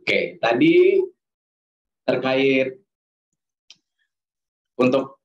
Oke, tadi terkait untuk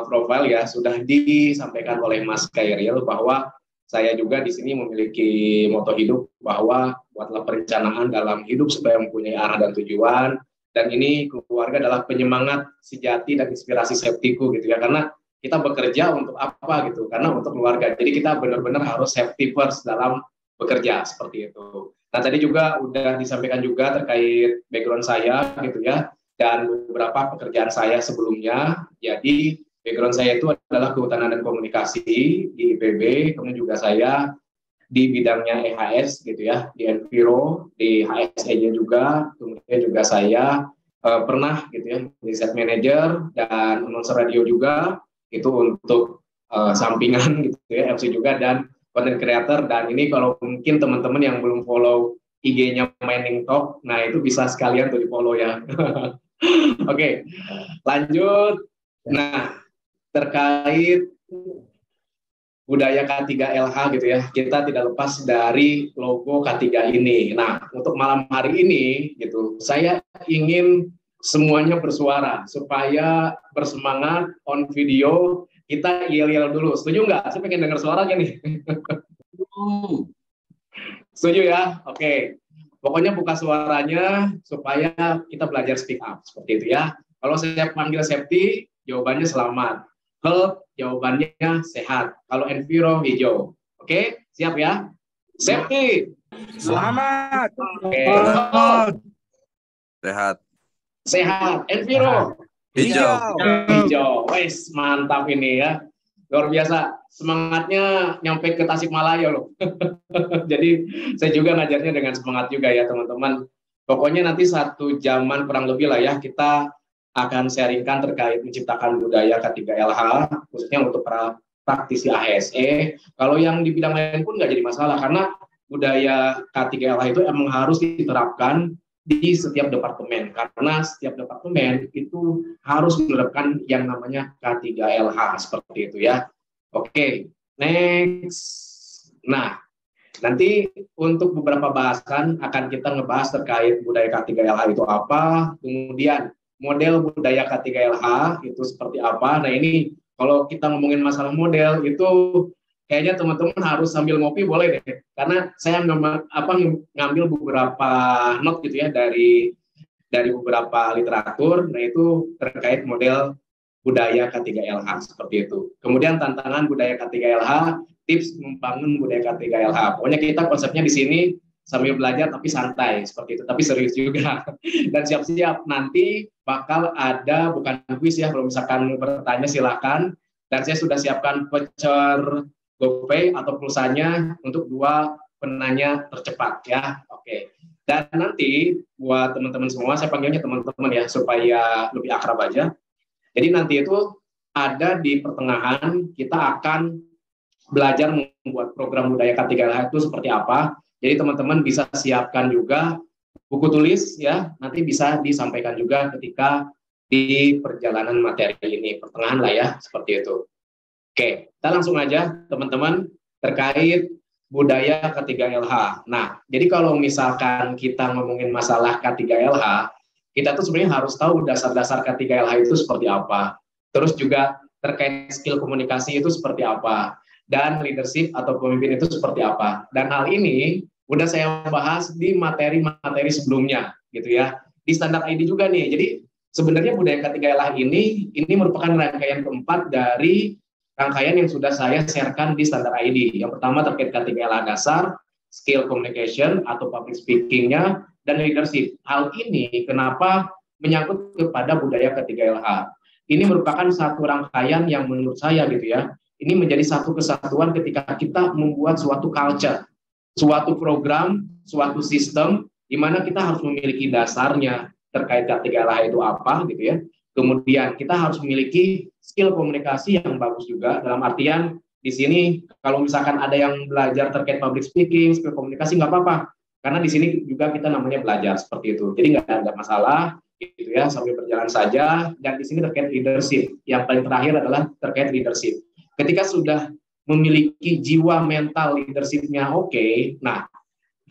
profil ya sudah disampaikan oleh Mas Kairil bahwa saya juga di sini memiliki moto hidup bahwa buatlah perencanaan dalam hidup supaya mempunyai arah dan tujuan, dan ini keluarga adalah penyemangat sejati dan inspirasi safety-ku gitu ya, karena kita bekerja untuk apa gitu, karena untuk keluarga, jadi kita benar-benar harus safety first dalam bekerja seperti itu. Nah tadi juga udah disampaikan juga terkait background saya gitu ya, dan beberapa pekerjaan saya sebelumnya. Jadi background saya itu adalah kehutanan dan komunikasi di IPB, kemudian juga saya di bidangnya EHS gitu ya, di Enviro, di HSE-nya juga, kemudian juga saya pernah gitu ya, di set manager dan announcer radio juga, itu untuk sampingan gitu ya, MC juga dan content creator. Dan ini kalau mungkin teman-teman yang belum follow IG-nya Mining Talk, nah itu bisa sekalian tuh di follow ya. Oke, lanjut. Nah, terkait budaya K3LH gitu ya, kita tidak lepas dari logo K3 ini. Nah, untuk malam hari ini gitu, saya ingin semuanya bersuara supaya bersemangat on video. Kita yel-yel dulu. Setuju nggak? Saya pengen dengar suaranya nih. Setuju ya? Oke. Pokoknya buka suaranya supaya kita belajar speak up. Seperti itu ya. Kalau saya panggil safety, jawabannya selamat. Health, jawabannya sehat. Kalau enviro, hijau. Oke, siap ya? Safety. Selamat. Oke. Health. Sehat. Sehat. Enviro. Hijau. Hijau. Wes, mantap ini ya. Luar biasa. Semangatnya nyampe ke Tasikmalaya loh. Jadi saya juga ngajarnya dengan semangat juga ya teman-teman. Pokoknya nanti 1 jaman kurang lebih lah ya, kita akan sharingkan terkait menciptakan budaya K3LH, khususnya untuk para praktisi AHSE. Kalau yang di bidang lain pun nggak jadi masalah, karena budaya K3LH itu emang harus diterapkan di setiap departemen, karena setiap departemen itu harus menerapkan yang namanya K3LH, seperti itu ya. Oke, next. Nah, nanti untuk beberapa bahasan akan kita ngebahas terkait budaya K3LH itu apa, kemudian model budaya K3LH itu seperti apa. Nah ini kalau kita ngomongin masalah model itu kayaknya teman-teman harus sambil ngopi boleh deh, karena saya ngambil beberapa note gitu ya dari beberapa literatur. Nah itu terkait model budaya K3LH seperti itu. Kemudian tantangan budaya K3LH, tips membangun budaya K3LH. Pokoknya kita konsepnya di sini sambil belajar tapi santai seperti itu, tapi serius juga. Dan siap-siap nanti bakal ada, bukan kuis ya, kalau misalkan bertanya silakan. Dan saya sudah siapkan voucher GoPay atau pulsanya untuk 2 penanya tercepat ya. Oke. Dan nanti buat teman-teman semua, saya panggilnya teman-teman ya supaya lebih akrab aja. Jadi nanti itu ada di pertengahan kita akan belajar membuat program budaya K3LH itu seperti apa. Jadi teman-teman bisa siapkan juga buku tulis ya, nanti bisa disampaikan juga ketika di perjalanan materi ini, pertengahan lah ya, seperti itu. Oke, kita langsung aja teman-teman terkait budaya K3LH. Nah, jadi kalau misalkan kita ngomongin masalah K3LH, kita tuh sebenarnya harus tahu dasar-dasar K3LH itu seperti apa. Terus juga terkait skill komunikasi itu seperti apa. Dan leadership atau pemimpin itu seperti apa. Dan hal ini udah saya bahas di materi-materi sebelumnya gitu ya. Di standar ID juga nih. Jadi sebenarnya budaya K3LH ini merupakan rangkaian keempat dari rangkaian yang sudah saya sharekan di standar ID. Yang pertama terkait K3LH dasar, skill communication atau public speaking-nya, dan leadership. Hal ini kenapa menyangkut kepada budaya K3LH. Ini merupakan satu rangkaian yang menurut saya gitu ya, ini menjadi satu kesatuan ketika kita membuat suatu culture, suatu program, suatu sistem, di mana kita harus memiliki dasarnya terkait K3LH itu apa gitu ya. Kemudian kita harus memiliki skill komunikasi yang bagus juga, dalam artian di sini kalau misalkan ada yang belajar terkait public speaking, skill komunikasi nggak apa-apa, karena di sini juga kita namanya belajar seperti itu. Jadi nggak ada masalah gitu ya, sambil berjalan saja. Dan di sini terkait leadership, yang paling terakhir adalah terkait leadership. Ketika sudah memiliki jiwa mental leadership-nya oke, nah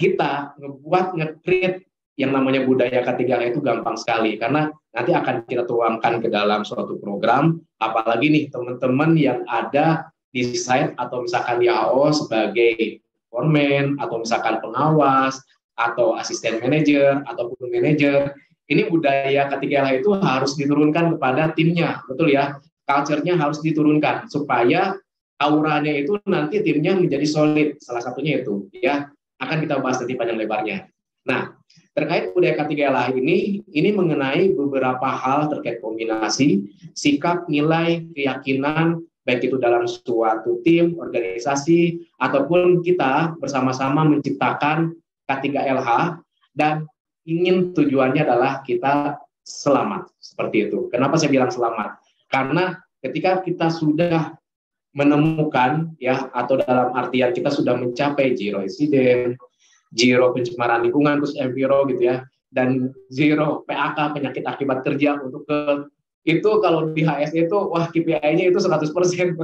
kita nge-create yang namanya budaya K3L itu gampang sekali, karena nanti akan kita tuangkan ke dalam suatu program, apalagi nih teman-teman yang ada di site atau misalkan di AO sebagai foreman, atau misalkan pengawas, atau asisten manajer, ataupun manajer. Ini budaya K3L itu harus diturunkan kepada timnya, betul ya? Culture-nya harus diturunkan, supaya auranya itu nanti timnya menjadi solid, salah satunya itu, ya. Akan kita bahas nanti panjang lebarnya. Nah, terkait budaya K3LH ini mengenai beberapa hal terkait kombinasi, sikap, nilai, keyakinan, baik itu dalam suatu tim, organisasi, ataupun kita bersama-sama menciptakan K3LH, dan ingin tujuannya adalah kita selamat, seperti itu. Kenapa saya bilang selamat? Karena ketika kita sudah menemukan, ya, atau dalam artian kita sudah mencapai zero incident, zero pencemaran lingkungan, terus enviro gitu ya, dan zero PAK, penyakit akibat kerja untuk itu kalau di HSE itu wah KPI-nya itu 100%.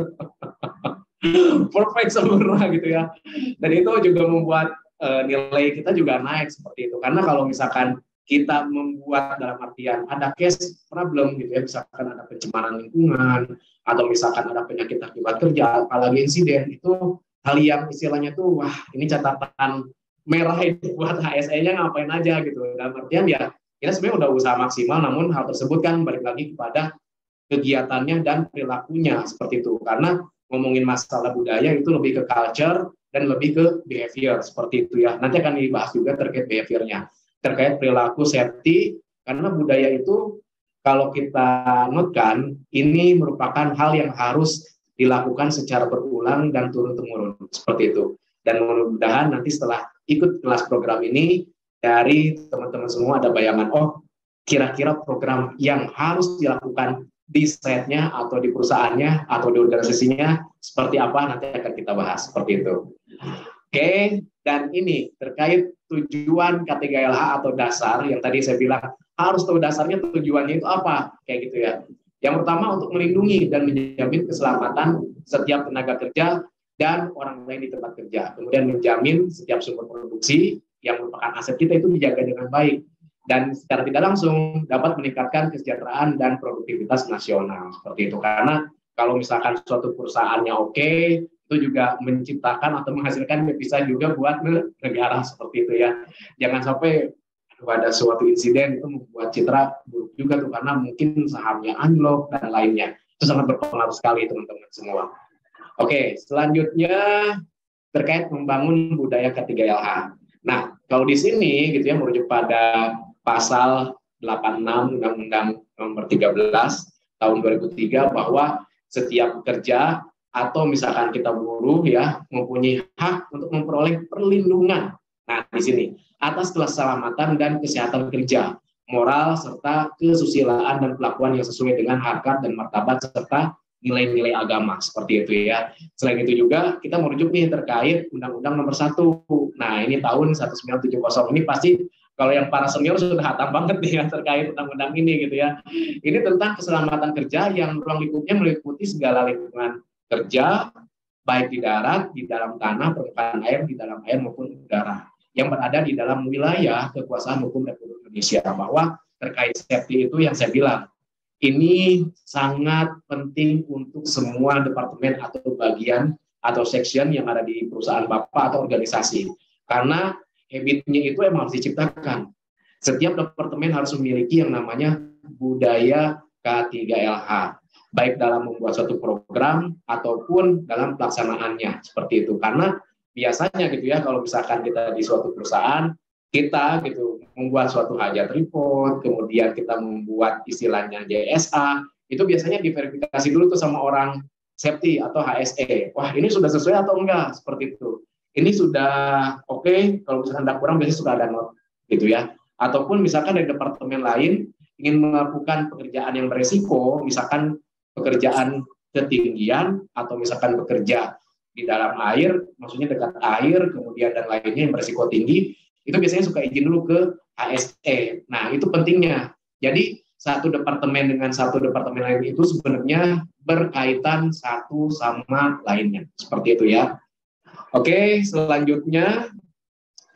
Perfect sempurna gitu ya. Dan itu juga membuat nilai kita juga naik seperti itu. Karena kalau misalkan kita membuat dalam artian ada case problem gitu ya, misalkan ada pencemaran lingkungan atau misalkan ada penyakit akibat kerja, apalagi insiden, itu hal yang istilahnya tuh wah ini catatan merah itu buat HSE-nya ngapain aja gitu. Dalam artian ya kita sebenarnya udah usaha maksimal, namun hal tersebut kan balik lagi kepada kegiatannya dan perilakunya seperti itu. Karena ngomongin masalah budaya itu lebih ke culture dan lebih ke behavior seperti itu ya. Nanti akan dibahas juga terkait behaviornya, terkait perilaku safety, karena budaya itu kalau kita notkan ini merupakan hal yang harus dilakukan secara berulang dan turun-temurun seperti itu. Dan mudah-mudahan nanti setelah ikut kelas program ini, dari teman-teman semua ada bayangan, oh kira-kira program yang harus dilakukan di site-nya atau di perusahaannya atau di organisasinya seperti apa, nanti akan kita bahas seperti itu. Oke, dan ini terkait tujuan K3LH atau dasar yang tadi saya bilang harus tahu dasarnya, tujuannya itu apa, kayak gitu ya. Yang pertama untuk melindungi dan menjamin keselamatan setiap tenaga kerja dan orang lain di tempat kerja. Kemudian menjamin setiap sumber produksi yang merupakan aset kita itu dijaga dengan baik. Dan secara tidak langsung dapat meningkatkan kesejahteraan dan produktivitas nasional. Seperti itu. Karena kalau misalkan suatu perusahaannya oke, itu juga menciptakan atau menghasilkan devisa juga buat negara seperti itu ya. Jangan sampai ada suatu insiden itu membuat citra buruk juga tuh, karena mungkin sahamnya anjlok dan lainnya. Itu sangat berpengaruh sekali teman-teman semua. Oke, selanjutnya terkait membangun budaya K3LH. Nah, kalau di sini gitu ya merujuk pada pasal 86 Undang-Undang Nomor 13 tahun 2003 bahwa setiap pekerja atau misalkan kita buruh ya mempunyai hak untuk memperoleh perlindungan. Nah, di sini atas keselamatan dan kesehatan kerja, moral serta kesusilaan dan pelakuan yang sesuai dengan harkat dan martabat serta nilai-nilai agama seperti itu ya. Selain itu juga kita merujuk nih terkait Undang-Undang Nomor 1. Nah, ini tahun 1970. Ini pasti kalau yang para senior sudah hatam banget nih ya terkait undang-undang ini gitu ya. Ini tentang keselamatan kerja yang ruang lingkupnya meliputi segala lingkungan kerja, baik di darat, di dalam tanah, permukaan air, di dalam air maupun udara, yang berada di dalam wilayah kekuasaan hukum Republik Indonesia. Bahwa terkait safety itu yang saya bilang, ini sangat penting untuk semua departemen atau bagian atau section yang ada di perusahaan Bapak atau organisasi. Karena habitnya itu emang harus diciptakan. Setiap departemen harus memiliki yang namanya budaya K3LH, baik dalam membuat suatu program ataupun dalam pelaksanaannya seperti itu. Karena biasanya gitu ya, kalau misalkan kita di suatu perusahaan, kita gitu membuat suatu hajat report, kemudian kita membuat istilahnya JSA, itu biasanya diverifikasi dulu tuh sama orang safety atau HSE. Wah, ini sudah sesuai atau enggak seperti itu. Ini sudah oke, kalau misalkan ada kurang biasanya sudah ada not gitu ya. Ataupun misalkan dari departemen lain ingin melakukan pekerjaan yang beresiko, misalkan pekerjaan ketinggian atau misalkan bekerja di dalam air, maksudnya dekat air, kemudian dan lainnya yang beresiko tinggi, itu biasanya suka izin dulu ke HSE. Nah, itu pentingnya. Jadi satu departemen dengan satu departemen lain itu sebenarnya berkaitan satu sama lainnya. Seperti itu ya. Oke, selanjutnya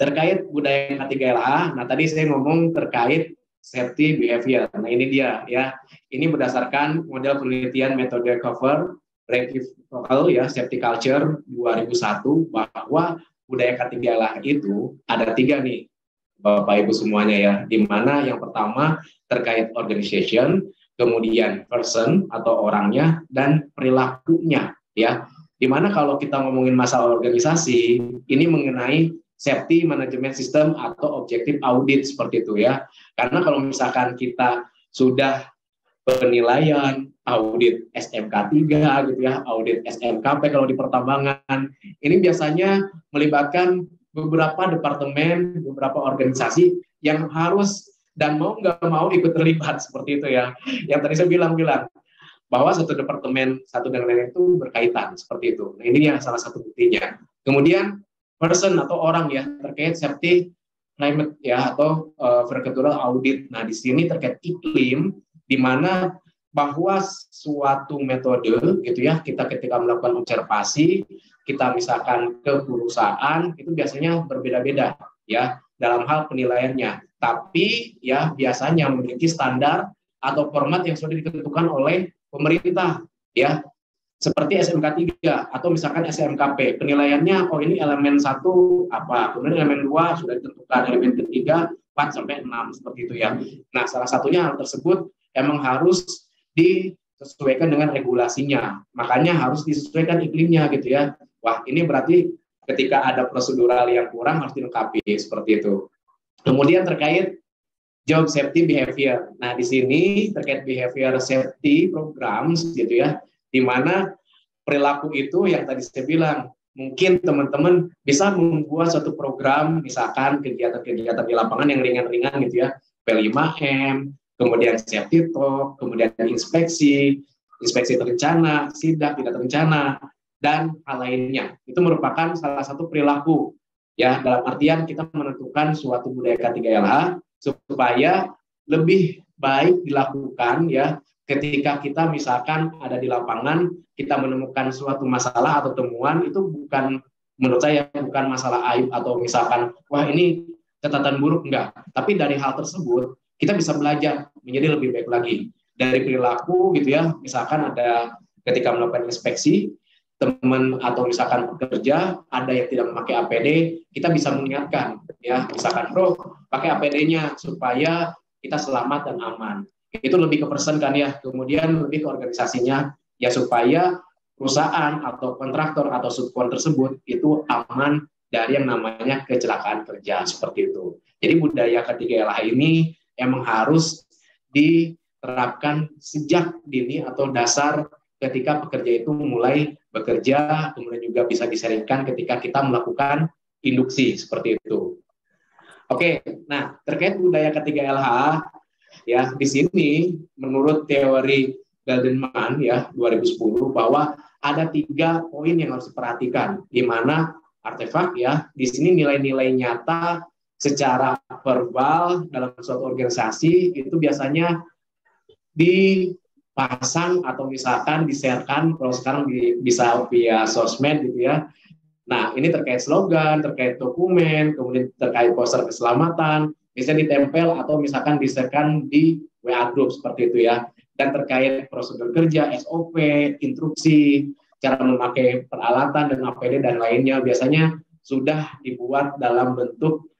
Terkait budaya K3LH, nah tadi saya ngomong terkait safety behavior. Nah ini dia ya. Ini berdasarkan model penelitian metode cover Revokal ya safety culture 2001 bahwa budaya K3LH itu ada 3 nih Bapak Ibu semuanya ya. Di mana yang pertama terkait organization, kemudian person atau orangnya dan perilakunya ya. Di mana kalau kita ngomongin masalah organisasi, ini mengenai safety management system atau objective audit seperti itu ya. Karena kalau misalkan kita sudah penilaian, audit SMK 3 gitu ya, audit SMKP kalau di pertambangan, ini biasanya melibatkan beberapa departemen, beberapa organisasi yang harus dan mau nggak mau ikut terlibat seperti itu ya. Yang tadi saya bilang bahwa satu departemen satu dengan lain itu berkaitan seperti itu. Nah, ini yang salah satu buktinya. Kemudian person atau orang ya terkait safety climate ya atau vertical audit. Nah, di sini terkait iklim di mana bahwa suatu metode gitu ya kita ketika melakukan observasi kita misalkan ke perusahaan itu biasanya berbeda-beda ya dalam hal penilaiannya. Tapi ya biasanya memiliki standar atau format yang sudah ditentukan oleh pemerintah ya seperti SMK 3 atau misalkan SMKP penilaiannya ini elemen 1 apa kemudian elemen 2 sudah ditentukan elemen ketiga 4 sampai 6 seperti itu ya. Nah, salah satunya hal tersebut emang harus disesuaikan dengan regulasinya. Makanya harus disesuaikan iklimnya gitu ya. Wah, ini berarti ketika ada prosedural yang kurang harus dilengkapi seperti itu. Kemudian terkait job safety behavior. Nah, di sini terkait behavior safety programs gitu ya, di mana perilaku itu yang tadi saya bilang, mungkin teman-teman bisa membuat suatu program, misalkan kegiatan-kegiatan di lapangan yang ringan-ringan gitu ya, P5M, kemudian safety talk, kemudian inspeksi terencana, sidak tidak terencana, dan hal lainnya. Itu merupakan salah satu perilaku ya dalam artian kita menentukan suatu budaya K3LH supaya lebih baik dilakukan ya ketika kita misalkan ada di lapangan kita menemukan suatu masalah atau temuan itu bukan menurut saya bukan masalah aib atau misalkan wah ini catatan buruk enggak, tapi dari hal tersebut kita bisa belajar menjadi lebih baik lagi dari perilaku gitu ya. Misalkan ada ketika melakukan inspeksi teman atau misalkan pekerja ada yang tidak memakai APD, kita bisa mengingatkan ya, misalkan bro pakai APD-nya supaya kita selamat dan aman. Itu lebih ke person kan ya, kemudian lebih ke organisasinya ya supaya perusahaan atau kontraktor atau subkon tersebut itu aman dari yang namanya kecelakaan kerja seperti itu. Jadi budaya K3LH ini emang harus diterapkan sejak dini atau dasar ketika pekerja itu mulai bekerja, kemudian juga bisa diseringkan ketika kita melakukan induksi seperti itu. Oke, nah terkait budaya K3LH ya di sini menurut teori Galdenman ya 2010 bahwa ada 3 poin yang harus diperhatikan di mana artefak ya di sini nilai-nilai nyata secara verbal dalam suatu organisasi itu biasanya dipasang atau misalkan di-sharekan kalau sekarang bisa via sosmed gitu ya. Nah, ini terkait slogan, terkait dokumen, kemudian terkait poster keselamatan, bisa ditempel atau misalkan di-sharekan di WA group seperti itu ya. Dan terkait prosedur kerja, SOP, instruksi, cara memakai peralatan dan APD dan lainnya biasanya sudah dibuat dalam bentuk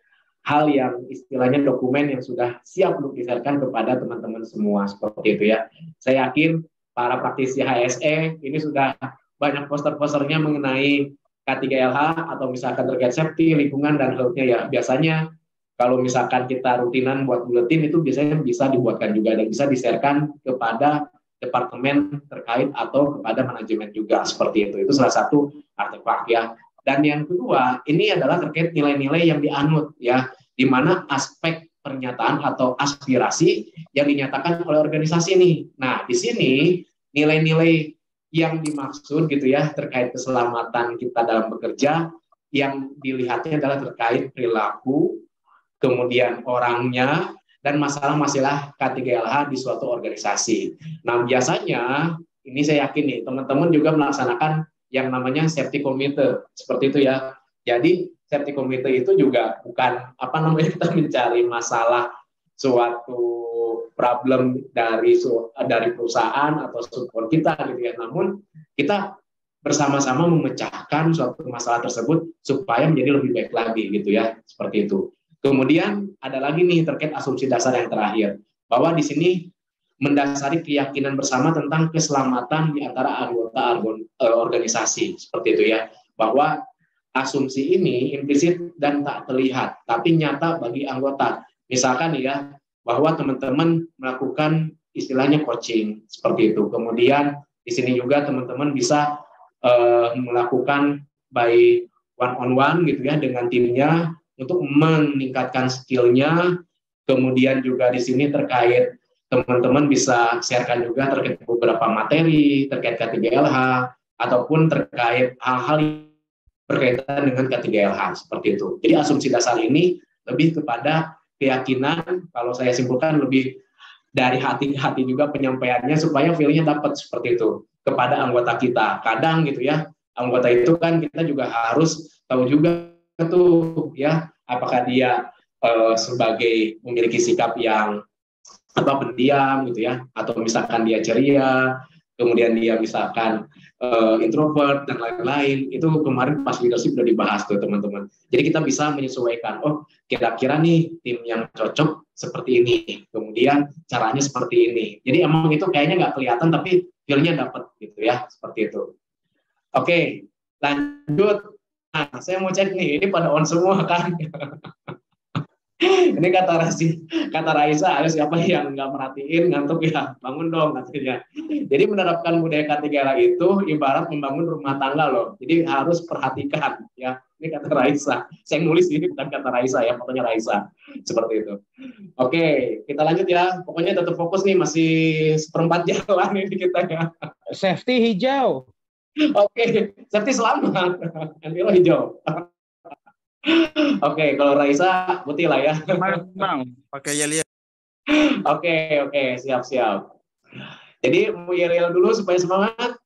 hal yang istilahnya dokumen yang sudah siap untuk diserahkan kepada teman-teman semua seperti itu ya. Saya yakin para praktisi HSE ini sudah banyak poster-posternya mengenai K3LH atau misalkan terkait safety, lingkungan dan health-nya ya. Biasanya kalau misalkan kita rutinan buat buletin itu biasanya bisa dibuatkan juga dan bisa diserahkan kepada departemen terkait atau kepada manajemen juga seperti itu. Itu salah satu artefak ya. Dan yang kedua, ini adalah terkait nilai-nilai yang dianut ya, di mana aspek pernyataan atau aspirasi yang dinyatakan oleh organisasi nih. Nah, di sini nilai-nilai yang dimaksud gitu ya terkait keselamatan kita dalam bekerja yang dilihatnya adalah terkait perilaku, kemudian orangnya dan masalah-masalah K3LH di suatu organisasi. Nah, biasanya ini saya yakin nih teman-teman juga melaksanakan yang namanya safety committee seperti itu ya. Jadi safety committee itu juga bukan kita mencari masalah suatu problem dari perusahaan atau support kita gitu ya. Namun kita bersama-sama memecahkan suatu masalah tersebut supaya menjadi lebih baik lagi gitu ya, seperti itu. Kemudian ada lagi nih terkait asumsi dasar yang terakhir, bahwa di sini mendasari keyakinan bersama tentang keselamatan di antara anggota organisasi, seperti itu ya, bahwa asumsi ini implisit dan tak terlihat, tapi nyata bagi anggota. Misalkan ya, bahwa teman-teman melakukan istilahnya coaching, seperti itu. Kemudian di sini juga teman-teman bisa melakukan by one-on-one gitu ya dengan timnya untuk meningkatkan skillnya. Kemudian juga di sini terkait teman-teman bisa sharekan juga terkait beberapa materi terkait K3LH ataupun terkait hal-hal berkaitan dengan K3LH, seperti itu. Jadi asumsi dasar ini lebih kepada keyakinan, kalau saya simpulkan lebih dari hati ke hati juga penyampaiannya supaya feel-nya dapat seperti itu kepada anggota kita. Kadang gitu ya, anggota itu kan kita juga harus tahu juga tuh ya, apakah dia sebagai memiliki sikap yang pendiam gitu ya, atau misalkan dia ceria, kemudian dia misalkan introvert dan lain-lain. Itu kemarin pas leadership udah dibahas tuh teman-teman. Jadi kita bisa menyesuaikan, oh kira-kira nih tim yang cocok seperti ini, kemudian caranya seperti ini. Jadi emang itu kayaknya nggak kelihatan tapi feel-nya dapat gitu ya, seperti itu. Oke, lanjut. Nah, saya mau cek nih, ini pada on semua kan? Ini kata Raisa, ada siapa yang nggak merhatiin, ngantuk ya, bangun dong katanya. Jadi menerapkan budaya K3LH itu ibarat membangun rumah tangga loh. Jadi harus perhatikan ya. Ini kata Raisa. Saya nulis ini bukan kata Raisa ya, fotonya Raisa. Seperti itu. Oke, kita lanjut ya. Pokoknya tetap fokus nih, masih seperempat jalan ini kita ya. Safety hijau. Oke, safety selamat. Enviro hijau. Oke, kalau Raisa putih lah ya. Bang, pakai yel. Oke, siap. Jadi mau yel dulu supaya semangat.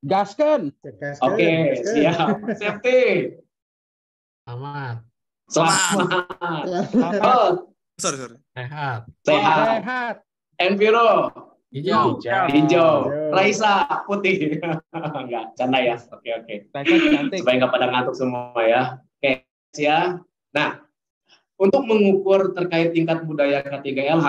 Gaskan. Oke, siap. Safety. Selamat. Oh, Sorry. sehat. Enviro Hijau. hijau. Raisa putih. Enggak, canda ya. Oke. Raisa cantik. Supaya nggak pada ngantuk semua ya. Oke, ya. Nah, untuk mengukur terkait tingkat budaya K3LH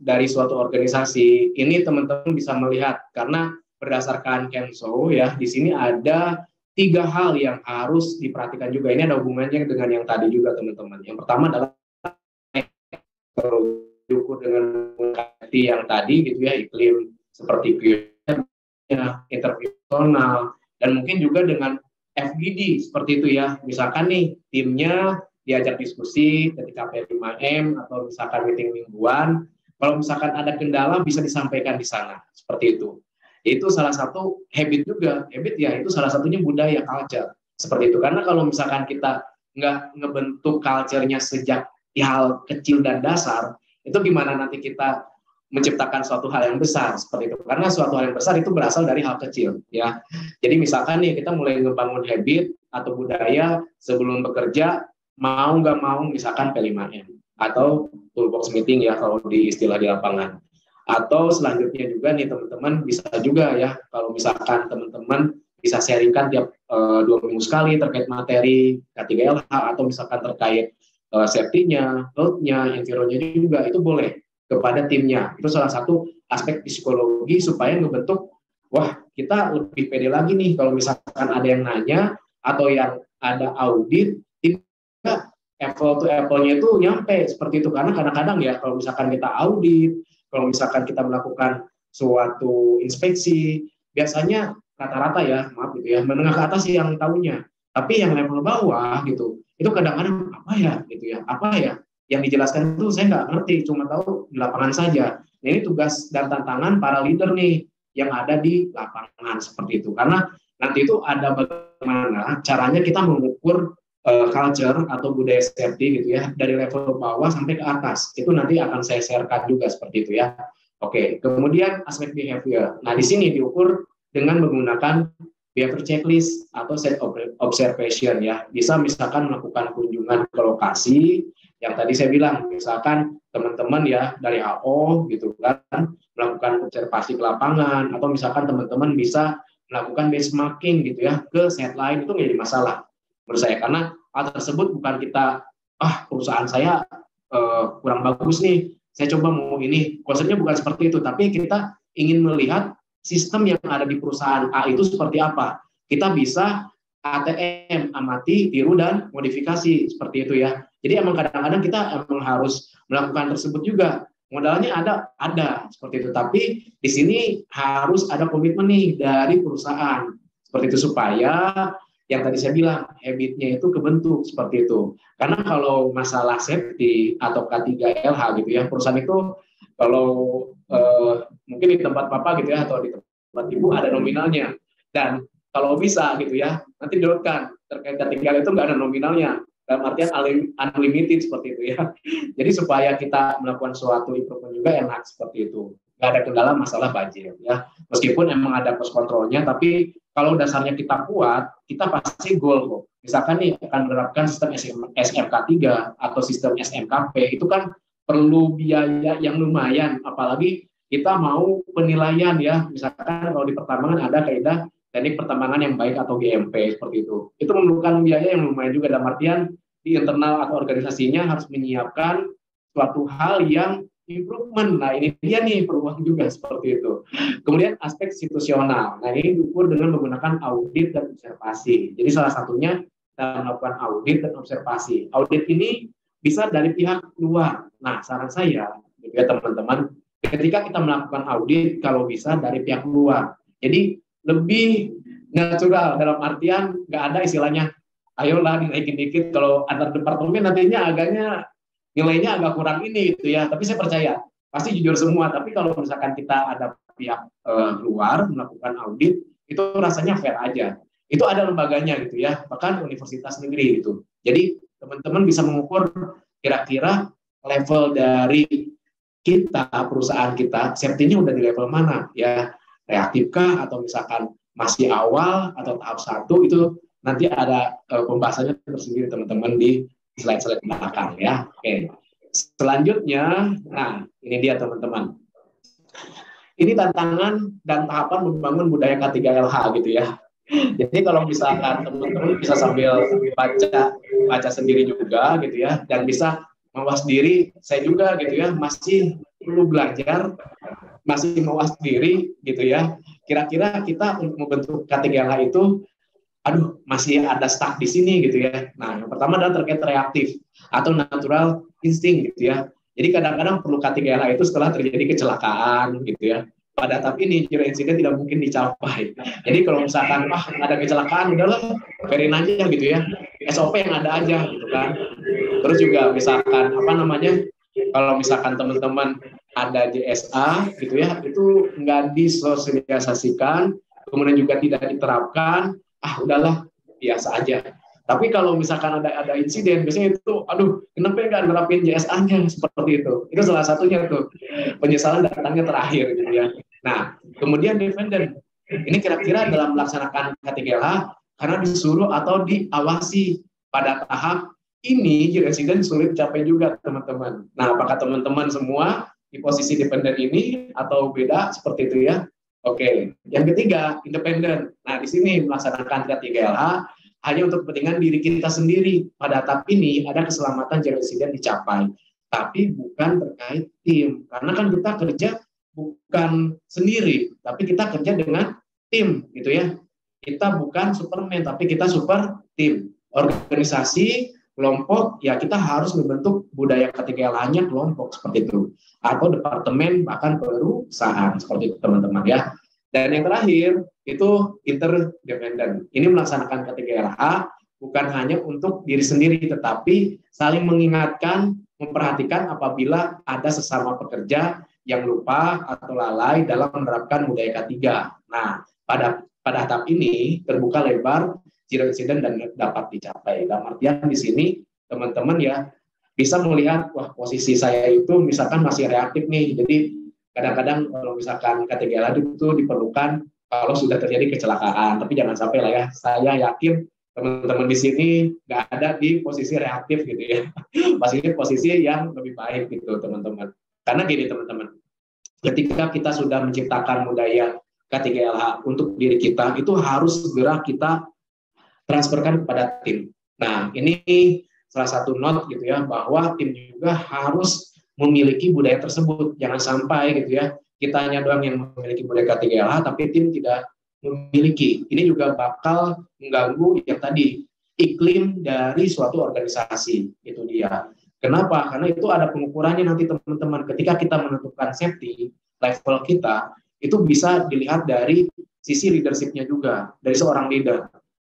dari suatu organisasi, ini teman-teman bisa melihat karena berdasarkan Kenso ya, di sini ada 3 hal yang harus diperhatikan juga. Ini ada hubungannya dengan yang tadi juga teman-teman. Yang pertama adalah diukur dengan yang tadi gitu ya, iklim seperti interpersonal, dan mungkin juga dengan FGD seperti itu ya. Misalkan nih timnya diajak diskusi ketika P5M atau misalkan meeting mingguan, kalau misalkan ada kendala bisa disampaikan di sana seperti itu. Itu salah satu habit juga. Habit ya itu salah satunya budaya, culture seperti itu. Karena kalau misalkan kita nggak ngebentuk culture-nya sejak hal kecil dan dasar, itu gimana nanti kita menciptakan suatu hal yang besar seperti itu. Karena suatu hal yang besar itu berasal dari hal kecil ya. Jadi misalkan nih kita mulai ngebangun habit atau budaya sebelum bekerja, mau nggak mau misalkan P5M atau toolbox meeting ya kalau di istilah di lapangan. Atau selanjutnya juga nih teman-teman bisa juga ya kalau misalkan teman-teman bisa sharingkan tiap 2 minggu sekali terkait materi K3LH atau misalkan terkait safety-nya, health-nya, environment-nya juga itu boleh kepada timnya. Itu salah satu aspek psikologi supaya ngebentuk, wah kita lebih pede lagi nih kalau misalkan ada yang nanya atau yang ada audit, tidak apple to apple-nya itu nyampe seperti itu. Karena kadang-kadang ya kalau misalkan kita audit, kalau misalkan kita melakukan suatu inspeksi, biasanya rata-rata ya, maaf gitu ya, menengah ke atas yang tahunya. Tapi yang level bawah gitu, itu kadang-kadang apa ya, yang dijelaskan itu saya nggak ngerti, cuma tahu di lapangan saja. Nah, ini tugas dan tantangan para leader nih yang ada di lapangan seperti itu. Karena nanti itu ada bagaimana caranya kita mengukur culture atau budaya safety gitu ya dari level bawah sampai ke atas. Itu nanti akan saya sharekan juga seperti itu ya. Oke, kemudian aspek behavior. Nah, di sini diukur dengan menggunakan behavior checklist atau set observation ya. Bisa misalkan melakukan kunjungan ke lokasi yang tadi saya bilang, misalkan teman-teman ya dari HO gitu kan melakukan observasi ke lapangan, atau misalkan teman-teman bisa melakukan benchmarking gitu ya ke set lain, itu nggak jadi masalah menurut saya, karena hal tersebut bukan kita perusahaan saya kurang bagus nih, saya coba mau ini, konsepnya bukan seperti itu, tapi kita ingin melihat sistem yang ada di perusahaan A itu seperti apa. Kita bisa ATM, amati, tiru, dan modifikasi seperti itu ya. Jadi emang kadang-kadang kita emang harus melakukan tersebut juga. Modalnya ada seperti itu. Tapi di sini harus ada komitmen nih dari perusahaan seperti itu, supaya yang tadi saya bilang habitnya itu kebentuk seperti itu. Karena kalau masalah safety atau K3LH gitu ya, perusahaan itu kalau mungkin di tempat Bapak gitu ya atau di tempat Ibu ada nominalnya, dan kalau bisa gitu ya nanti diurutkan terkait K3LH itu nggak ada nominalnya, dalam artian unlimited seperti itu ya. Jadi supaya kita melakukan suatu improvement juga enak seperti itu, nggak ada kendala masalah budget ya. Meskipun emang ada cost controlnya, tapi kalau dasarnya kita kuat, kita pasti goal kok. Misalkan nih akan menerapkan sistem SMK3 atau sistem SMKP, itu kan perlu biaya yang lumayan, apalagi kita mau penilaian ya. Misalkan kalau di pertambangan ada kaidah teknik pertambangan yang baik atau GMP seperti itu. Itu memerlukan biaya yang lumayan juga, dalam artian di internal atau organisasinya harus menyiapkan suatu hal yang improvement. Nah ini dia nih perubahan juga seperti itu. Kemudian aspek situasional. Nah ini diukur dengan menggunakan audit dan observasi. Jadi salah satunya kita melakukan audit dan observasi. Audit ini bisa dari pihak luar. Nah saran saya gitu ya teman-teman, ketika kita melakukan audit kalau bisa dari pihak luar. Jadi lebih natural, dalam artian nggak ada istilahnya ayolah dinaikin dikit, kalau antar departemen nantinya agaknya nilainya agak kurang ini gitu ya. Tapi saya percaya pasti jujur semua. Tapi kalau misalkan kita ada pihak luar melakukan audit, itu rasanya fair aja. Itu ada lembaganya gitu ya, bahkan universitas negeri gitu. Jadi teman-teman bisa mengukur kira-kira level dari kita, perusahaan kita, safety-nya udah di level mana ya, reaktifkah atau misalkan masih awal atau tahap 1, itu nanti ada pembahasannya tersendiri teman-teman di slide-slide belakang ya. Oke. Selanjutnya, nah ini dia teman-teman. Ini tantangan dan tahapan membangun budaya K3LH gitu ya. Jadi kalau misalkan teman-teman bisa sambil baca sendiri juga gitu ya, dan bisa mawas diri, saya juga gitu ya masih perlu belajar, masih mawas diri gitu ya. Kira-kira kita untuk membentuk K3LH itu masih ada stuck di sini gitu ya. Nah, yang pertama adalah terkait reaktif atau natural insting gitu ya. Jadi kadang-kadang perlu K3LH itu setelah terjadi kecelakaan gitu ya. Pada tahap ini zero incident tidak mungkin dicapai. Jadi kalau misalkan ada kecelakaan, udahlah verin aja gitu ya. SOP yang ada aja gitu kan. Terus juga misalkan kalau misalkan teman-teman ada JSA gitu ya, itu nggak disosialisasikan, kemudian juga tidak diterapkan, udahlah biasa aja. Tapi kalau misalkan ada insiden, biasanya itu, kenapa nggak nerapin JSA-nya seperti itu? Itu salah satunya tuh, penyesalan datangnya terakhir gitu ya. Nah, kemudian dependent. Ini kira-kira dalam melaksanakan K3LH, karena disuruh atau diawasi pada tahap ini, insiden sulit dicapai juga teman-teman. Nah, apakah teman-teman semua di posisi dependent ini atau beda seperti itu ya? Oke, yang ketiga, independen. Nah, di sini melaksanakan K3LH hanya untuk kepentingan diri kita sendiri. Pada tahap ini ada keselamatan zero incident dicapai, tapi bukan terkait tim. Karena kan kita kerja bukan sendiri, tapi kita kerja dengan tim, gitu ya. Kita bukan Superman, tapi kita super tim. Organisasi, kelompok, ya kita harus membentuk budaya K3LH-nya kelompok seperti itu. Atau departemen, bahkan perusahaan, seperti itu teman-teman ya. Dan yang terakhir, itu interdependent. Ini melaksanakan K3LH bukan hanya untuk diri sendiri, tetapi saling mengingatkan, memperhatikan apabila ada sesama pekerja yang lupa atau lalai dalam menerapkan budaya K3. Nah, pada tahap ini terbuka lebar zero incident dan dapat dicapai. Dalam artian di sini teman-teman ya bisa melihat, posisi saya itu misalkan masih reaktif nih. Jadi kadang-kadang kalau misalkan K3LH itu diperlukan kalau sudah terjadi kecelakaan. Tapi jangan sampai lah ya, saya yakin teman-teman di sini nggak ada di posisi reaktif gitu ya. Pasti posisi yang lebih baik gitu teman-teman. Karena gini teman-teman, ketika kita sudah menciptakan budaya K3LH untuk diri kita, itu harus segera kita transferkan kepada tim. Nah, ini salah satu note gitu ya, bahwa tim juga harus memiliki budaya tersebut. Jangan sampai gitu ya, kitanya doang yang memiliki budaya K3LH, tapi tim tidak memiliki. Ini juga bakal mengganggu yang tadi, iklim dari suatu organisasi. Itu dia. Kenapa? Karena itu ada pengukurannya nanti teman-teman. Ketika kita menentukan safety level kita, itu bisa dilihat dari sisi leadership-nya juga, dari seorang leader.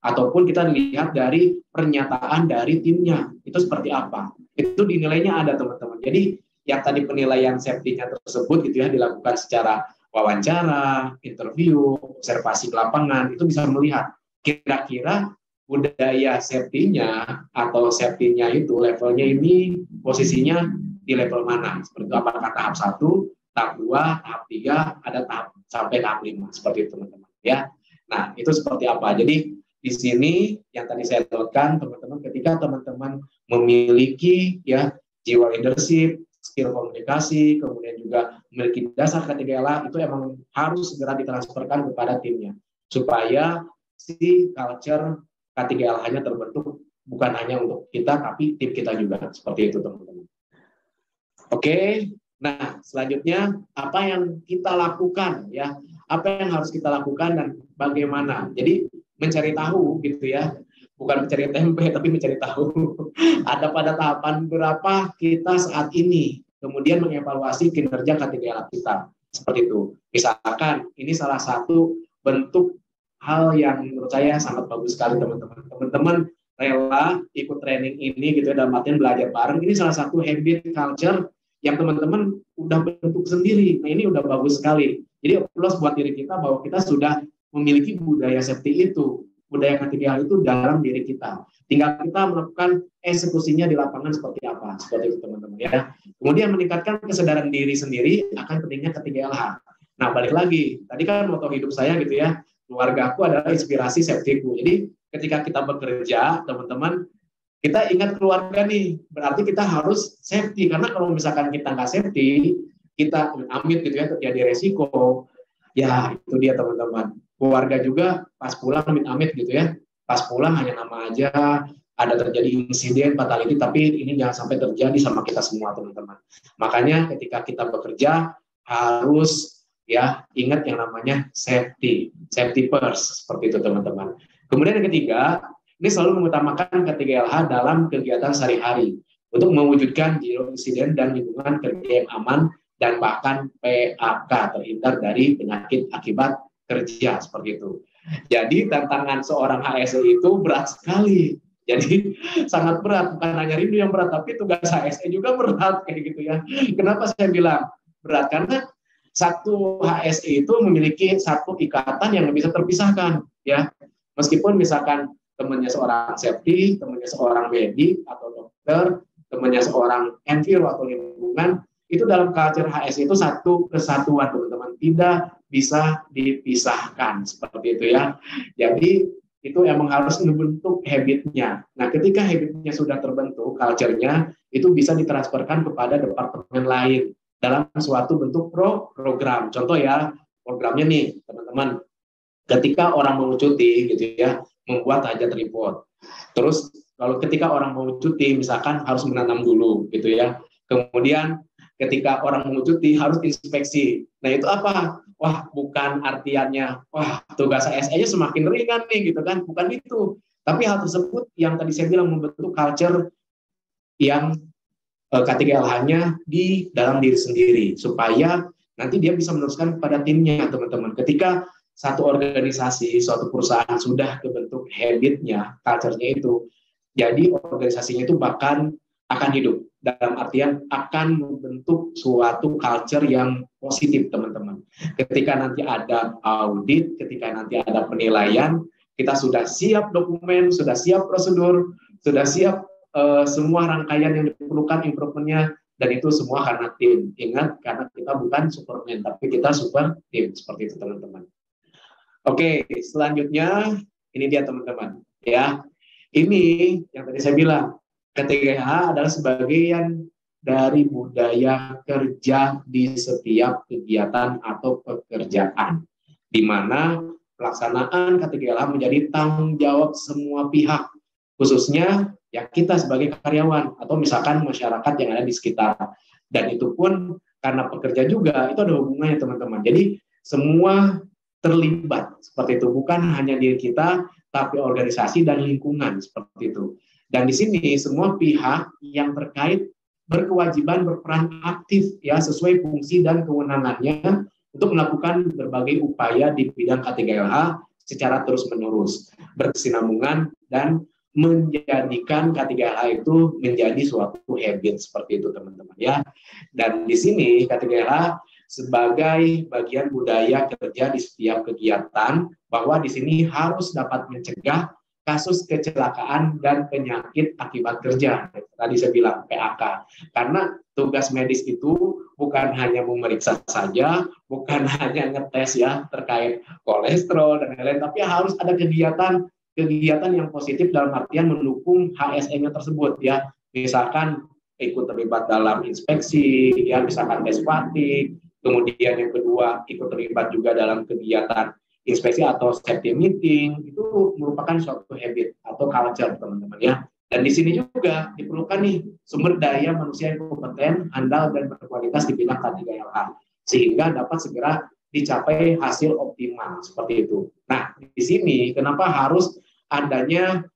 Ataupun kita lihat dari pernyataan dari timnya, itu seperti apa. Itu dinilainya ada teman-teman. Jadi yang tadi penilaian safety-nya tersebut gitu ya, dilakukan secara wawancara, interview, observasi ke lapangan, itu bisa melihat kira-kira budaya safety-nya atau safety-nya itu levelnya ini posisinya di level mana. Seperti itu, apakah tahap 1, tahap 2, tahap 3, ada tahap sampai tahap 5, seperti itu teman-teman ya. Nah, itu seperti apa. Jadi di sini yang tadi saya notkan teman-teman, ketika teman-teman memiliki ya jiwa leadership, skill komunikasi, kemudian juga memiliki dasar K3LH, itu emang harus segera ditransferkan kepada timnya supaya si culture K3LH-nya terbentuk bukan hanya untuk kita tapi tim kita juga, seperti itu teman-teman. Oke, nah selanjutnya apa yang kita lakukan ya? Apa yang harus kita lakukan dan bagaimana? Jadi mencari tahu gitu ya, bukan mencari tempe tapi mencari tahu ada pada tahapan berapa kita saat ini, kemudian mengevaluasi kinerja K3LH kita, seperti itu. Misalkan ini salah satu bentuk hal yang menurut saya sangat bagus sekali teman-teman. Teman-teman rela ikut training ini gitu ya, dalam artian belajar bareng, ini salah satu habit culture yang teman-teman udah bentuk sendiri. Nah ini udah bagus sekali. Jadi plus buat diri kita bahwa kita sudah memiliki budaya safety itu, budaya K3LH itu dalam diri kita. Tinggal kita melakukan eksekusinya di lapangan seperti apa, seperti itu teman-teman ya. Kemudian meningkatkan kesadaran diri sendiri akan pentingnya K3LH. Nah balik lagi, tadi kan moto hidup saya gitu ya, keluargaku adalah inspirasi safety-ku. Jadi ketika kita bekerja, teman-teman, kita ingat keluarga nih, berarti kita harus safety. Karena kalau misalkan kita nggak safety, kita amit gitu ya, terjadi resiko. Ya itu dia teman-teman. Keluarga juga pas pulang amit-amit gitu ya, pas pulang hanya nama aja, ada terjadi insiden fatality, tapi ini jangan sampai terjadi sama kita semua teman-teman. Makanya ketika kita bekerja harus ya ingat yang namanya safety first, seperti itu teman-teman. Kemudian yang ketiga, ini selalu mengutamakan K3LH dalam kegiatan sehari-hari untuk mewujudkan zero insiden dan lingkungan kerja yang aman dan bahkan PAK, terhindar dari penyakit akibat kerja, seperti itu. Jadi tantangan seorang HSE itu berat sekali. Jadi sangat berat, bukan hanya rindu yang berat, tapi tugas HSE juga berat kayak gitu ya. Kenapa saya bilang berat? Karena satu HSE itu memiliki satu ikatan yang bisa terpisahkan ya. Meskipun misalkan temannya seorang safety, temannya seorang medik atau dokter, temannya seorang enviro atau lingkungan, itu dalam culture HSE itu satu kesatuan teman-teman, tidak bisa dipisahkan, seperti itu ya. Jadi itu emang harus membentuk habitnya. Nah ketika habitnya sudah terbentuk, culture-nya itu bisa ditransferkan kepada departemen lain dalam suatu bentuk program. Contoh ya, programnya nih teman-teman, ketika orang mau cuti gitu ya, membuat hajat report. Terus kalau ketika orang mau cuti misalkan harus menanam dulu gitu ya. Kemudian ketika orang mau cuti harus inspeksi. Nah itu apa? Wah bukan artiannya, wah tugas ASE-nya semakin ringan nih gitu kan. Bukan itu. Tapi hal tersebut yang tadi saya bilang membentuk culture yang K3LH-nya di dalam diri sendiri. Supaya nanti dia bisa meneruskan kepada timnya teman-teman. Ketika satu organisasi, suatu perusahaan sudah kebentuk habitnya, culture-nya itu, jadi organisasinya itu bahkan akan hidup. Dalam artian akan membentuk suatu culture yang positif teman-teman. Ketika nanti ada audit, ketika nanti ada penilaian, kita sudah siap dokumen, sudah siap prosedur, sudah siap semua rangkaian yang diperlukan improvementnya, dan itu semua karena tim. Ingat, karena kita bukan Superman, tapi kita super tim, seperti itu teman-teman. Oke, selanjutnya ini dia teman-teman. Ya, ini yang tadi saya bilang, K3H adalah sebagian dari budaya kerja di setiap kegiatan atau pekerjaan, di mana pelaksanaan K3H menjadi tanggung jawab semua pihak, khususnya ya kita sebagai karyawan atau misalkan masyarakat yang ada di sekitar. Dan itu pun karena pekerja juga, itu ada hubungannya teman-teman. Jadi semua terlibat seperti itu, bukan hanya diri kita, tapi organisasi dan lingkungan seperti itu. Dan di sini semua pihak yang terkait berkewajiban berperan aktif ya sesuai fungsi dan kewenangannya untuk melakukan berbagai upaya di bidang K3LH secara terus-menerus, berkesinambungan dan menjadikan K3LH itu menjadi suatu habit seperti itu teman-teman ya. Dan di sini K3LH sebagai bagian budaya kerja di setiap kegiatan, bahwa di sini harus dapat mencegah kasus kecelakaan dan penyakit akibat kerja. Tadi saya bilang PAK. Karena tugas medis itu bukan hanya memeriksa saja, bukan hanya ngetes ya terkait kolesterol dan lain-lain, tapi harus ada kegiatan yang positif dalam artian mendukung HSE-nya tersebut ya. Misalkan ikut terlibat dalam inspeksi, ya misalkan tes fatigue, kemudian yang kedua ikut terlibat juga dalam kegiatan inspeksi atau safety meeting, itu merupakan suatu habit atau culture teman-teman ya. Dan di sini juga diperlukan nih sumber daya manusia yang kompeten, handal dan berkualitas di bidang K3LH sehingga dapat segera dicapai hasil optimal seperti itu. Nah, di sini kenapa harus adanya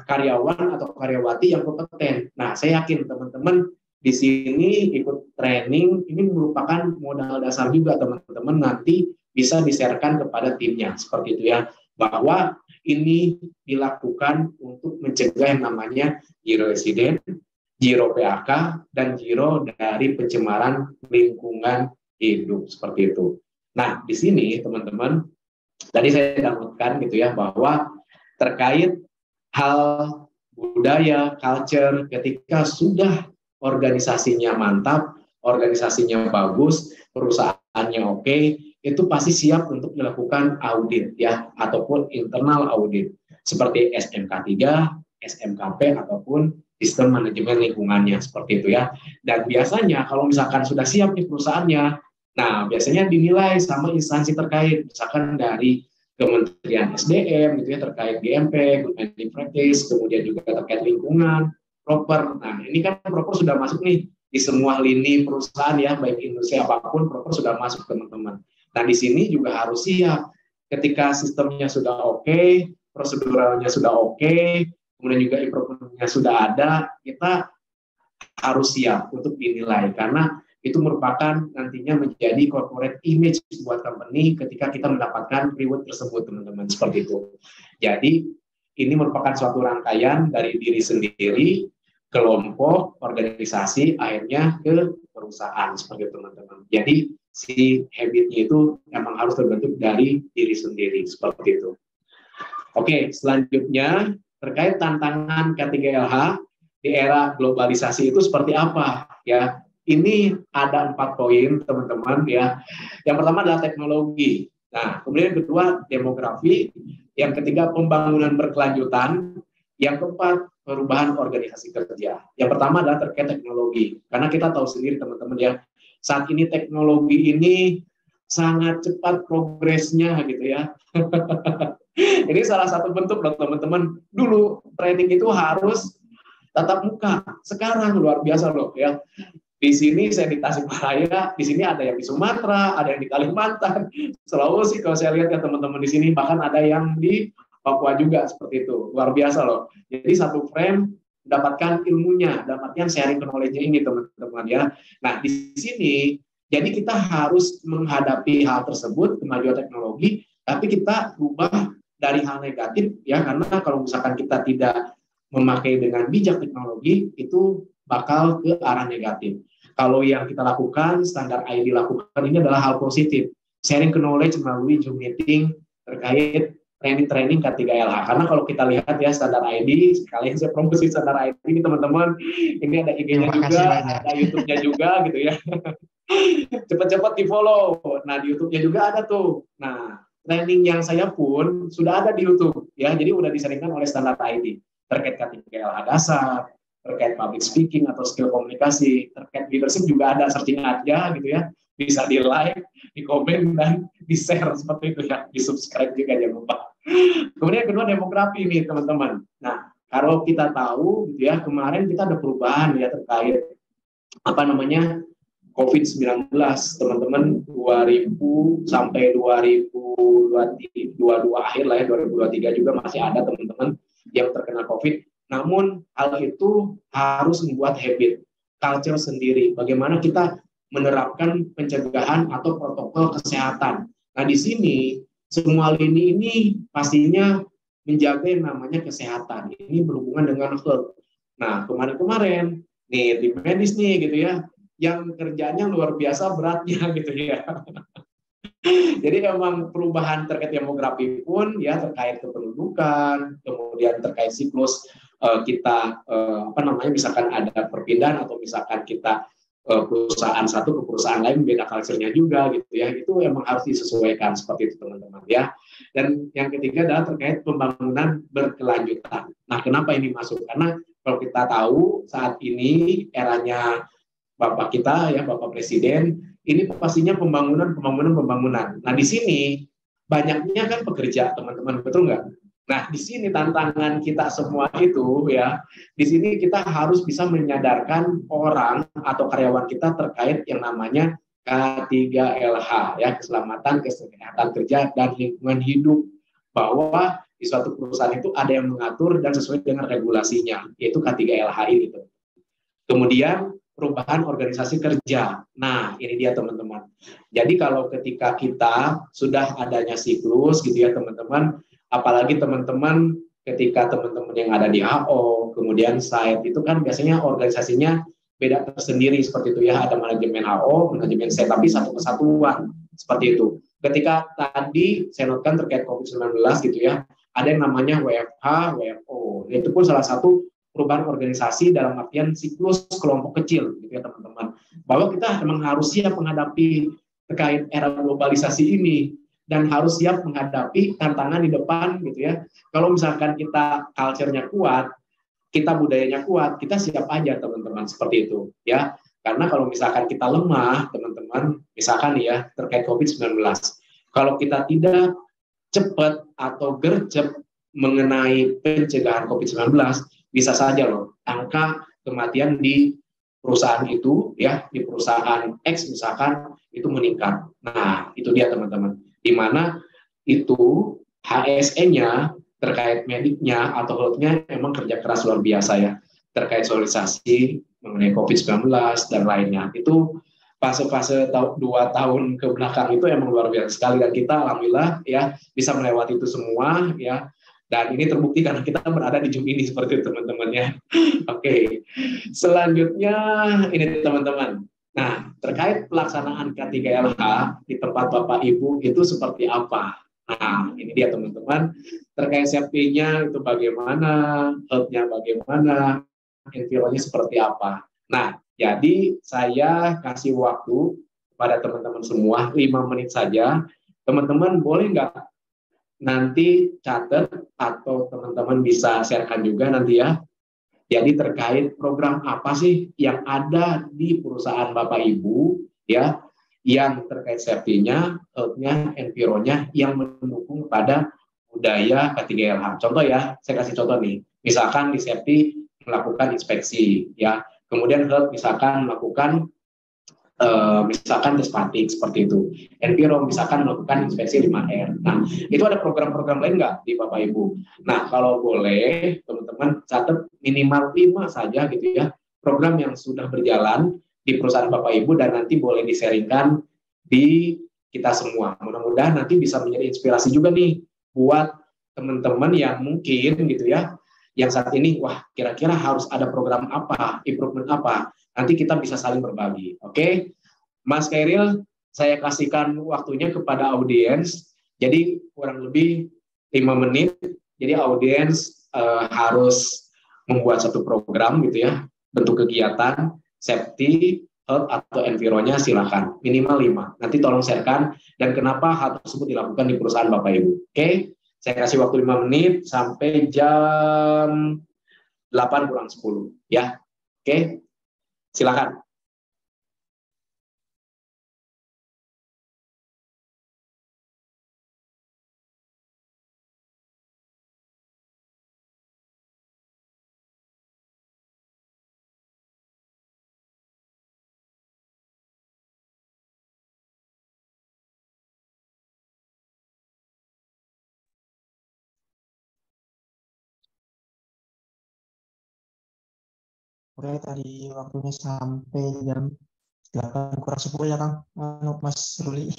karyawan atau karyawati yang kompeten. Nah, saya yakin teman-teman di sini ikut training ini merupakan modal dasar juga teman-teman nanti bisa di-sharekan kepada timnya seperti itu ya, bahwa ini dilakukan untuk mencegah yang namanya zero accident, zero PAK, dan zero dari pencemaran lingkungan hidup seperti itu. Nah, di sini teman-teman tadi saya dapatkan gitu ya, bahwa terkait hal budaya, culture, ketika sudah organisasinya mantap, organisasinya bagus, perusahaannya oke, itu pasti siap untuk dilakukan audit ya, ataupun internal audit seperti SMK 3, SMKP ataupun sistem manajemen lingkungannya seperti itu ya. Dan biasanya kalau misalkan sudah siap di perusahaannya, nah biasanya dinilai sama instansi terkait, misalkan dari Kementerian SDM gitu ya terkait GMP, Good Management Practice, kemudian juga terkait lingkungan, proper. Nah, ini kan proper sudah masuk nih di semua lini perusahaan ya, baik industri apapun, proper sudah masuk teman-teman. Nah, di sini juga harus siap. Ketika sistemnya sudah oke, proseduralnya sudah oke, kemudian juga improvement-nya sudah ada, kita harus siap untuk dinilai. Karena itu merupakan nantinya menjadi corporate image buat company ketika kita mendapatkan reward tersebut, teman-teman. Seperti itu. Jadi, ini merupakan suatu rangkaian dari diri sendiri, kelompok, organisasi, akhirnya ke perusahaan. Seperti itu, teman-teman. Jadi, si habitnya itu memang harus terbentuk dari diri sendiri seperti itu. Oke, selanjutnya terkait tantangan K3LH di era globalisasi itu seperti apa ya? Ini ada 4 poin teman-teman ya. Yang pertama adalah teknologi. Nah, kemudian yang kedua demografi, yang ketiga pembangunan berkelanjutan, yang keempat perubahan organisasi kerja. Yang pertama adalah terkait teknologi. Karena kita tahu sendiri teman-teman ya, saat ini teknologi ini sangat cepat progresnya gitu ya. Ini salah satu bentuk loh teman-teman. Dulu training itu harus tatap muka. Sekarang luar biasa loh ya. Di sini saya di Tasikmalaya, di sini ada yang di Sumatera, ada yang di Kalimantan, Sulawesi kalau saya lihat ya teman-teman di sini, bahkan ada yang di Papua juga seperti itu. Luar biasa loh. Jadi satu frame mendapatkan ilmunya, dapatkan sharing knowledge-nya ini teman-teman ya. Nah, di sini jadi kita harus menghadapi hal tersebut, kemajuan teknologi, tapi kita rubah dari hal negatif ya, karena kalau misalkan kita tidak memakai dengan bijak teknologi, itu bakal ke arah negatif. Kalau yang kita lakukan, standar ID lakukan ini adalah hal positif. Sharing knowledge melalui Zoom meeting terkait training K3LH. Karena kalau kita lihat ya standar ID, sekalian saya promosi standar ID ini teman-teman, ini ada IG-nya juga, ada YouTube-nya juga gitu ya. Cepat-cepat di follow. Nah di YouTube-nya juga ada tuh. Nah training yang saya pun sudah ada di YouTube ya, jadi udah disaringkan oleh Standard ID terkait K3LH dasar, terkait public speaking atau skill komunikasi, terkait leadership juga ada, searching aja gitu ya, bisa di like, di komen dan di share seperti itu ya, di subscribe juga jangan lupa. Kemudian kedua demografi nih teman-teman. Nah kalau kita tahu gitu ya, kemarin kita ada perubahan ya terkait COVID-19 teman-teman, 2000 sampai 2022 akhir lah ya, 2023 juga masih ada teman-teman yang terkena COVID. Namun hal itu harus membuat habit, culture sendiri. Bagaimana kita menerapkan pencegahan atau protokol kesehatan. Nah di sini semua lini ini pastinya menjaga yang namanya kesehatan. Ini berhubungan dengan health. Nah kemarin-kemarin nih tim medis nih gitu ya, yang kerjanya luar biasa beratnya gitu ya. Jadi memang perubahan terkait demografi pun ya, terkait kependudukan, kemudian terkait siklus kita misalkan ada perpindahan atau misalkan kita perusahaan satu ke perusahaan lain beda culture-nya juga gitu ya, itu memang harus disesuaikan seperti itu teman-teman ya. Dan yang ketiga adalah terkait pembangunan berkelanjutan. Nah kenapa ini masuk? Karena kalau kita tahu saat ini eranya Bapak kita ya, Bapak Presiden, ini pastinya pembangunan. Nah di sini banyaknya kan pekerja teman-teman, betul nggak? Nah di sini tantangan kita semua itu ya, di sini kita harus bisa menyadarkan orang atau karyawan kita terkait yang namanya K3LH ya, keselamatan, kesehatan kerja dan lingkungan hidup, bahwa di suatu perusahaan itu ada yang mengatur dan sesuai dengan regulasinya, yaitu K3LH ini. Kemudian perubahan organisasi kerja. Nah, ini dia teman-teman. Jadi kalau ketika kita sudah adanya siklus gitu ya teman-teman, apalagi teman-teman ketika teman-teman yang ada di AO, kemudian site itu kan biasanya organisasinya beda tersendiri seperti itu ya, ada manajemen AO, manajemen site, tapi satu kesatuan seperti itu. Ketika tadi saya notkan terkait COVID-19 gitu ya, ada yang namanya WFH, WFO. Itu pun salah satu perubahan organisasi dalam artian siklus kelompok kecil gitu ya teman-teman, bahwa kita memang harus siap menghadapi terkait era globalisasi ini dan harus siap menghadapi tantangan di depan gitu ya. Kalau misalkan kita culture-nya kuat, kita budayanya kuat, kita siap aja teman-teman seperti itu ya. Karena kalau misalkan kita lemah teman-teman, misalkan ya terkait COVID-19, kalau kita tidak cepat atau gercep mengenai pencegahan COVID-19, bisa saja loh angka kematian di perusahaan itu ya, di perusahaan X misalkan itu meningkat. Nah itu dia teman-teman, di mana itu HSE-nya terkait mediknya atau health-nya memang kerja keras luar biasa ya, terkait sosialisasi mengenai COVID-19 dan lainnya. Itu fase-fase 2 tahun ke belakang itu emang luar biasa sekali, dan kita alhamdulillah ya bisa melewati itu semua ya. Dan ini terbukti karena kita berada di Zoom ini seperti itu teman-teman ya. Oke, selanjutnya ini teman-teman. Nah, terkait pelaksanaan K3LH di tempat Bapak Ibu itu seperti apa? Nah, ini dia teman-teman. Terkait safety-nya itu bagaimana, health-nya bagaimana, environment-nya seperti apa. Nah, jadi saya kasih waktu pada teman-teman semua 5 menit saja. Teman-teman boleh nggak nanti catat atau teman-teman bisa sharekan juga nanti ya. Jadi terkait program apa sih yang ada di perusahaan Bapak Ibu ya, yang terkait safety-nya, health-nya, environment-nya yang mendukung pada budaya K3LH. Contoh ya, saya kasih contoh nih. Misalkan di safety melakukan inspeksi ya. Kemudian health misalkan melakukan misalkan despatik seperti itu. Enviro misalkan melakukan inspeksi 5R. Nah, itu ada program-program lain nggak di Bapak Ibu? Nah, kalau boleh teman-teman catat minimal 5 saja gitu ya, program yang sudah berjalan di perusahaan Bapak Ibu dan nanti boleh di-sharingkan di kita semua. Mudah-mudahan nanti bisa menjadi inspirasi juga nih buat teman-teman yang mungkin gitu ya, yang saat ini, wah kira-kira harus ada program apa, improvement apa, nanti kita bisa saling berbagi. Oke, Mas Kairil, saya kasihkan waktunya kepada audiens, jadi kurang lebih 5 menit, jadi audiens harus membuat satu program gitu ya, bentuk kegiatan, safety, health atau environnya silakan minimal 5. Nanti tolong sharekan dan kenapa hal tersebut dilakukan di perusahaan Bapak Ibu. Oke, saya kasih waktu 5 menit sampai jam 8 kurang 10 ya. Oke, silakan. Oke, tadi waktunya sampai jam 8 kurang 10 ya, Kang. Mas Ruli.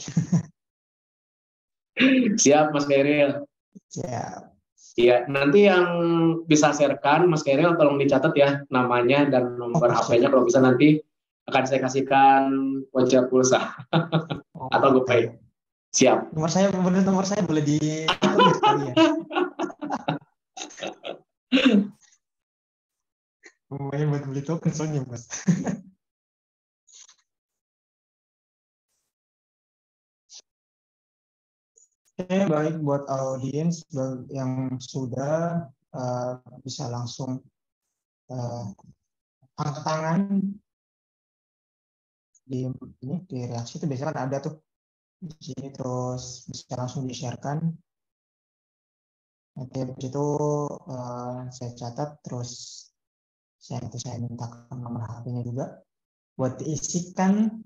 Siap, Mas Kairil. Siap. Iya, nanti yang bisa sharekan, Mas Kairil tolong dicatat ya namanya dan nomor HP-nya. Kalau bisa nanti akan saya kasihkan voucher pulsa atau GoPay. Siap. Nomor saya boleh di sekali ya. Pokoknya buat beli token soalnya, Mas. Oke, baik buat audiens yang sudah bisa langsung angkat tangan di reaksi itu biasanya kan ada tuh di sini, terus bisa langsung di-sharekan. Nanti habis itu saya catat, terus saya mintakan nomor HP-nya juga buat diisikan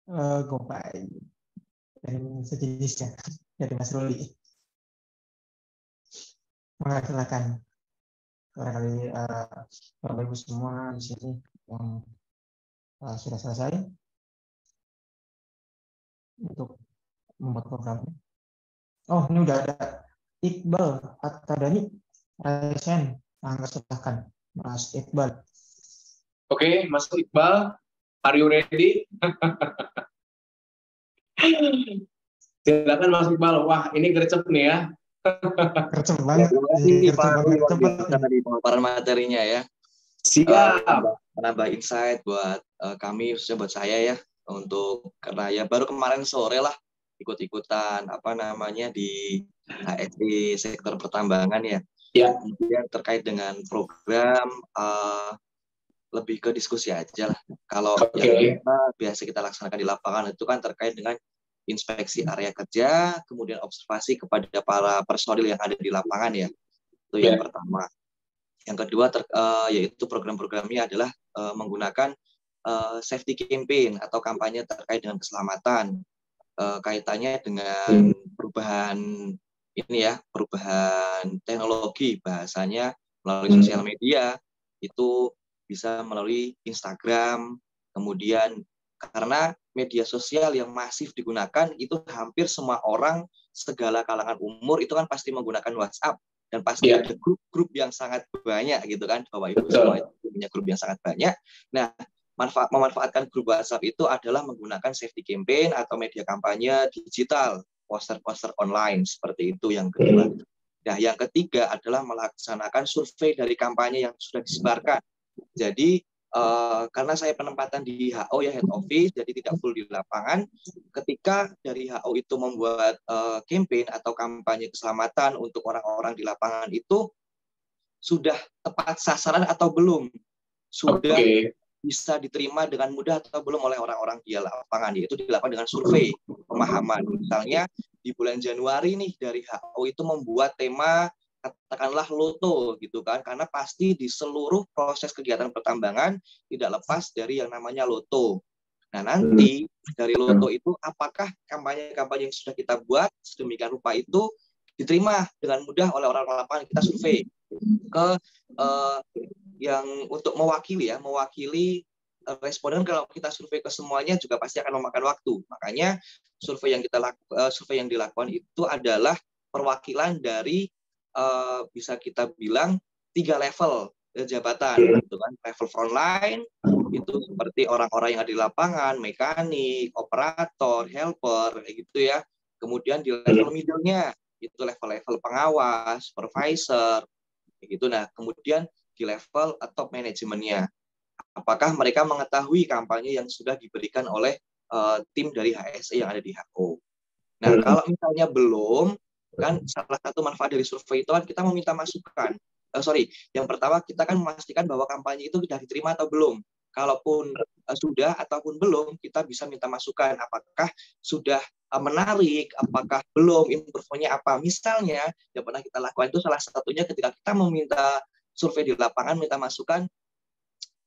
GoPay dan sejenisnya dari Mas Ruli. Silakan. Barangkali Bapak Ibu semua di sini yang sudah selesai untuk membuat programnya. Oh, ini udah ada Iqbal Atadani Raisen. Silakan, Mas Iqbal. Oke, Mas Iqbal, are you ready? Silakan Mas Iqbal. Wah, ini gercep nih ya. Gercep banget. Tadi pemaparan materinya ya. Siap. Menambah insight buat kami, khususnya buat saya ya, untuk karena ya baru kemarin sore lah ikut-ikutan di HSI sektor pertambangan ya. Ya. Kemudian terkait dengan program lebih ke diskusi aja lah. Kalau yang biasa kita laksanakan di lapangan itu kan terkait dengan inspeksi area kerja, kemudian observasi kepada para personil yang ada di lapangan ya. Itu yang pertama. Yang kedua yaitu program-programnya adalah menggunakan safety campaign atau kampanye terkait dengan keselamatan. Kaitannya dengan perubahan teknologi, bahasanya melalui sosial media, itu bisa melalui Instagram, kemudian karena media sosial yang masif digunakan itu hampir semua orang, segala kalangan umur itu kan pasti menggunakan WhatsApp dan pasti ada grup-grup yang sangat banyak gitu kan, Bapak Ibu semua itu punya grup yang sangat banyak. Nah, memanfaatkan grup WhatsApp itu adalah menggunakan safety campaign atau media kampanye digital, poster-poster online seperti itu yang kedua. Nah, yang ketiga adalah melaksanakan survei dari kampanye yang sudah disebarkan. Jadi karena saya penempatan di HO ya, head office, jadi tidak full di lapangan. Ketika dari HO itu membuat campaign atau kampanye keselamatan untuk orang-orang di lapangan itu sudah tepat sasaran atau belum, sudah bisa diterima dengan mudah atau belum oleh orang-orang di lapangan, yaitu dilakukan dengan survei pemahaman. Misalnya di bulan Januari nih dari HO itu membuat tema katakanlah loto gitu kan, karena pasti di seluruh proses kegiatan pertambangan tidak lepas dari yang namanya loto. Nah, nanti dari loto itu apakah kampanye-kampanye yang sudah kita buat sedemikian rupa itu diterima dengan mudah oleh orang-orang lapangan. Kita survei ke yang untuk mewakili responden. Kalau kita survei ke semuanya juga pasti akan memakan waktu. Makanya survei yang dilakukan itu adalah perwakilan dari bisa kita bilang 3 level jabatan gitu kan. Level frontline itu seperti orang-orang yang ada di lapangan, mekanik, operator, helper kayak gitu ya. Kemudian di level middle-nya itu level-level pengawas, supervisor kayak gitu. Nah, kemudian di level top manajemennya apakah mereka mengetahui kampanye yang sudah diberikan oleh tim dari HSE yang ada di HO. Nah, kalau misalnya belum, kan salah satu manfaat dari survei itu kan kita meminta masukan. Yang pertama kita kan memastikan bahwa kampanye itu sudah diterima atau belum. Kalaupun sudah ataupun belum, kita bisa minta masukan. Apakah sudah menarik, apakah belum, improve-nya apa. Misalnya, yang pernah kita lakukan itu salah satunya ketika kita meminta survei di lapangan, minta masukan,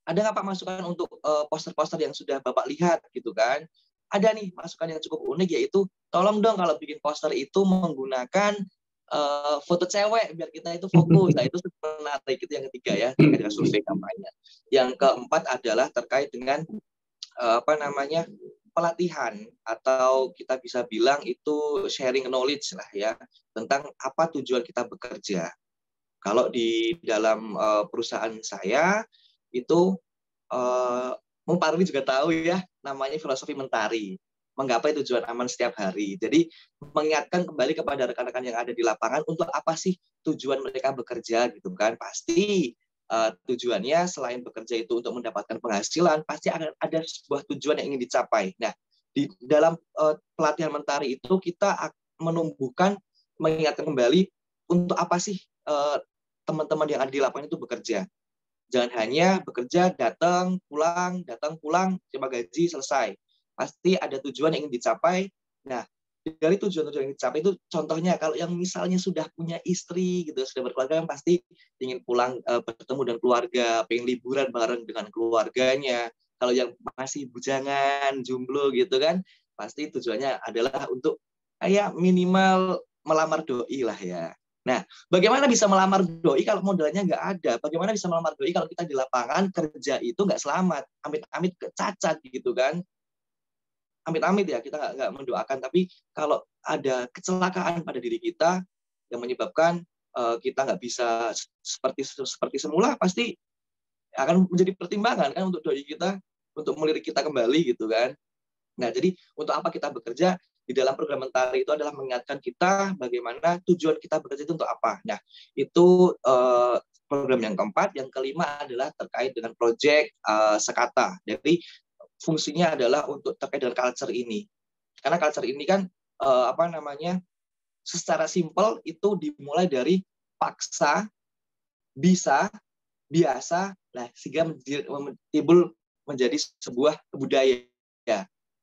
ada nggak Pak masukan untuk poster-poster yang sudah Bapak lihat gitu kan? Ada nih masukan yang cukup unik, yaitu tolong dong kalau bikin poster itu menggunakan foto cewek biar kita itu fokus. Nah, itu menarik. Itu yang ketiga ya, terkait dengan survei kampanye. Yang keempat adalah terkait dengan pelatihan, atau kita bisa bilang itu sharing knowledge lah ya, tentang apa tujuan kita bekerja. Kalau di dalam perusahaan saya itu Pak Ruli juga tahu ya, namanya filosofi mentari, menggapai tujuan aman setiap hari. Jadi mengingatkan kembali kepada rekan-rekan yang ada di lapangan untuk apa sih tujuan mereka bekerja gitu kan. Pasti tujuannya selain bekerja itu untuk mendapatkan penghasilan, pasti ada sebuah tujuan yang ingin dicapai. Nah, di dalam pelatihan mentari itu kita mengingatkan kembali untuk apa sih teman-teman yang ada di lapangan itu bekerja. Jangan hanya bekerja, datang, pulang, terima gaji, selesai. Pasti ada tujuan yang ingin dicapai. Nah, dari tujuan-tujuan yang dicapai itu, contohnya kalau yang misalnya sudah punya istri, gitu, sudah berkeluarga, kan pasti ingin pulang bertemu dengan keluarga, pengen liburan bareng dengan keluarganya. Kalau yang masih bujangan, jomblo gitu kan, pasti tujuannya adalah untuk kayak minimal melamar doi lah ya. Nah, bagaimana bisa melamar doi kalau modalnya nggak ada? Bagaimana bisa melamar doi kalau kita di lapangan kerja itu nggak selamat, amit-amit cacat gitu kan? Amit-amit ya, kita nggak mendoakan. Tapi kalau ada kecelakaan pada diri kita yang menyebabkan kita nggak bisa seperti semula, pasti akan menjadi pertimbangan kan untuk doi kita, untuk melirik kita kembali gitu kan? Nah, jadi untuk apa kita bekerja? Di dalam program mentari itu adalah mengingatkan kita bagaimana tujuan kita bekerja itu untuk apa. Nah, itu program yang keempat. Yang kelima adalah terkait dengan proyek Sekata. Jadi fungsinya adalah untuk terkait dengan culture ini. Karena culture ini kan secara simpel itu dimulai dari paksa, bisa, biasa, nah sehingga timbul menjadi sebuah budaya.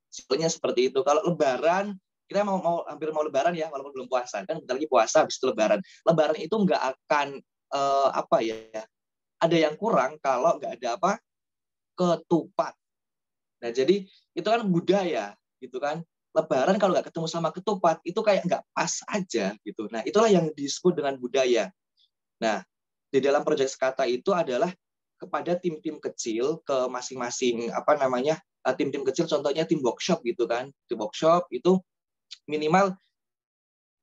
Simpelnya seperti itu. Kalau Lebaran, kita hampir mau Lebaran ya, walaupun belum puasa kan, bentar lagi puasa, habis itu Lebaran. Lebaran itu nggak akan ada yang kurang kalau nggak ada ketupat. Nah, jadi itu kan budaya gitu kan. Lebaran kalau nggak ketemu sama ketupat itu kayak nggak pas aja gitu. Nah, itulah yang disebut dengan budaya. Nah, di dalam proyek Sekata itu adalah kepada tim-tim kecil, ke masing-masing tim-tim kecil, contohnya tim workshop gitu kan. Tim workshop itu minimal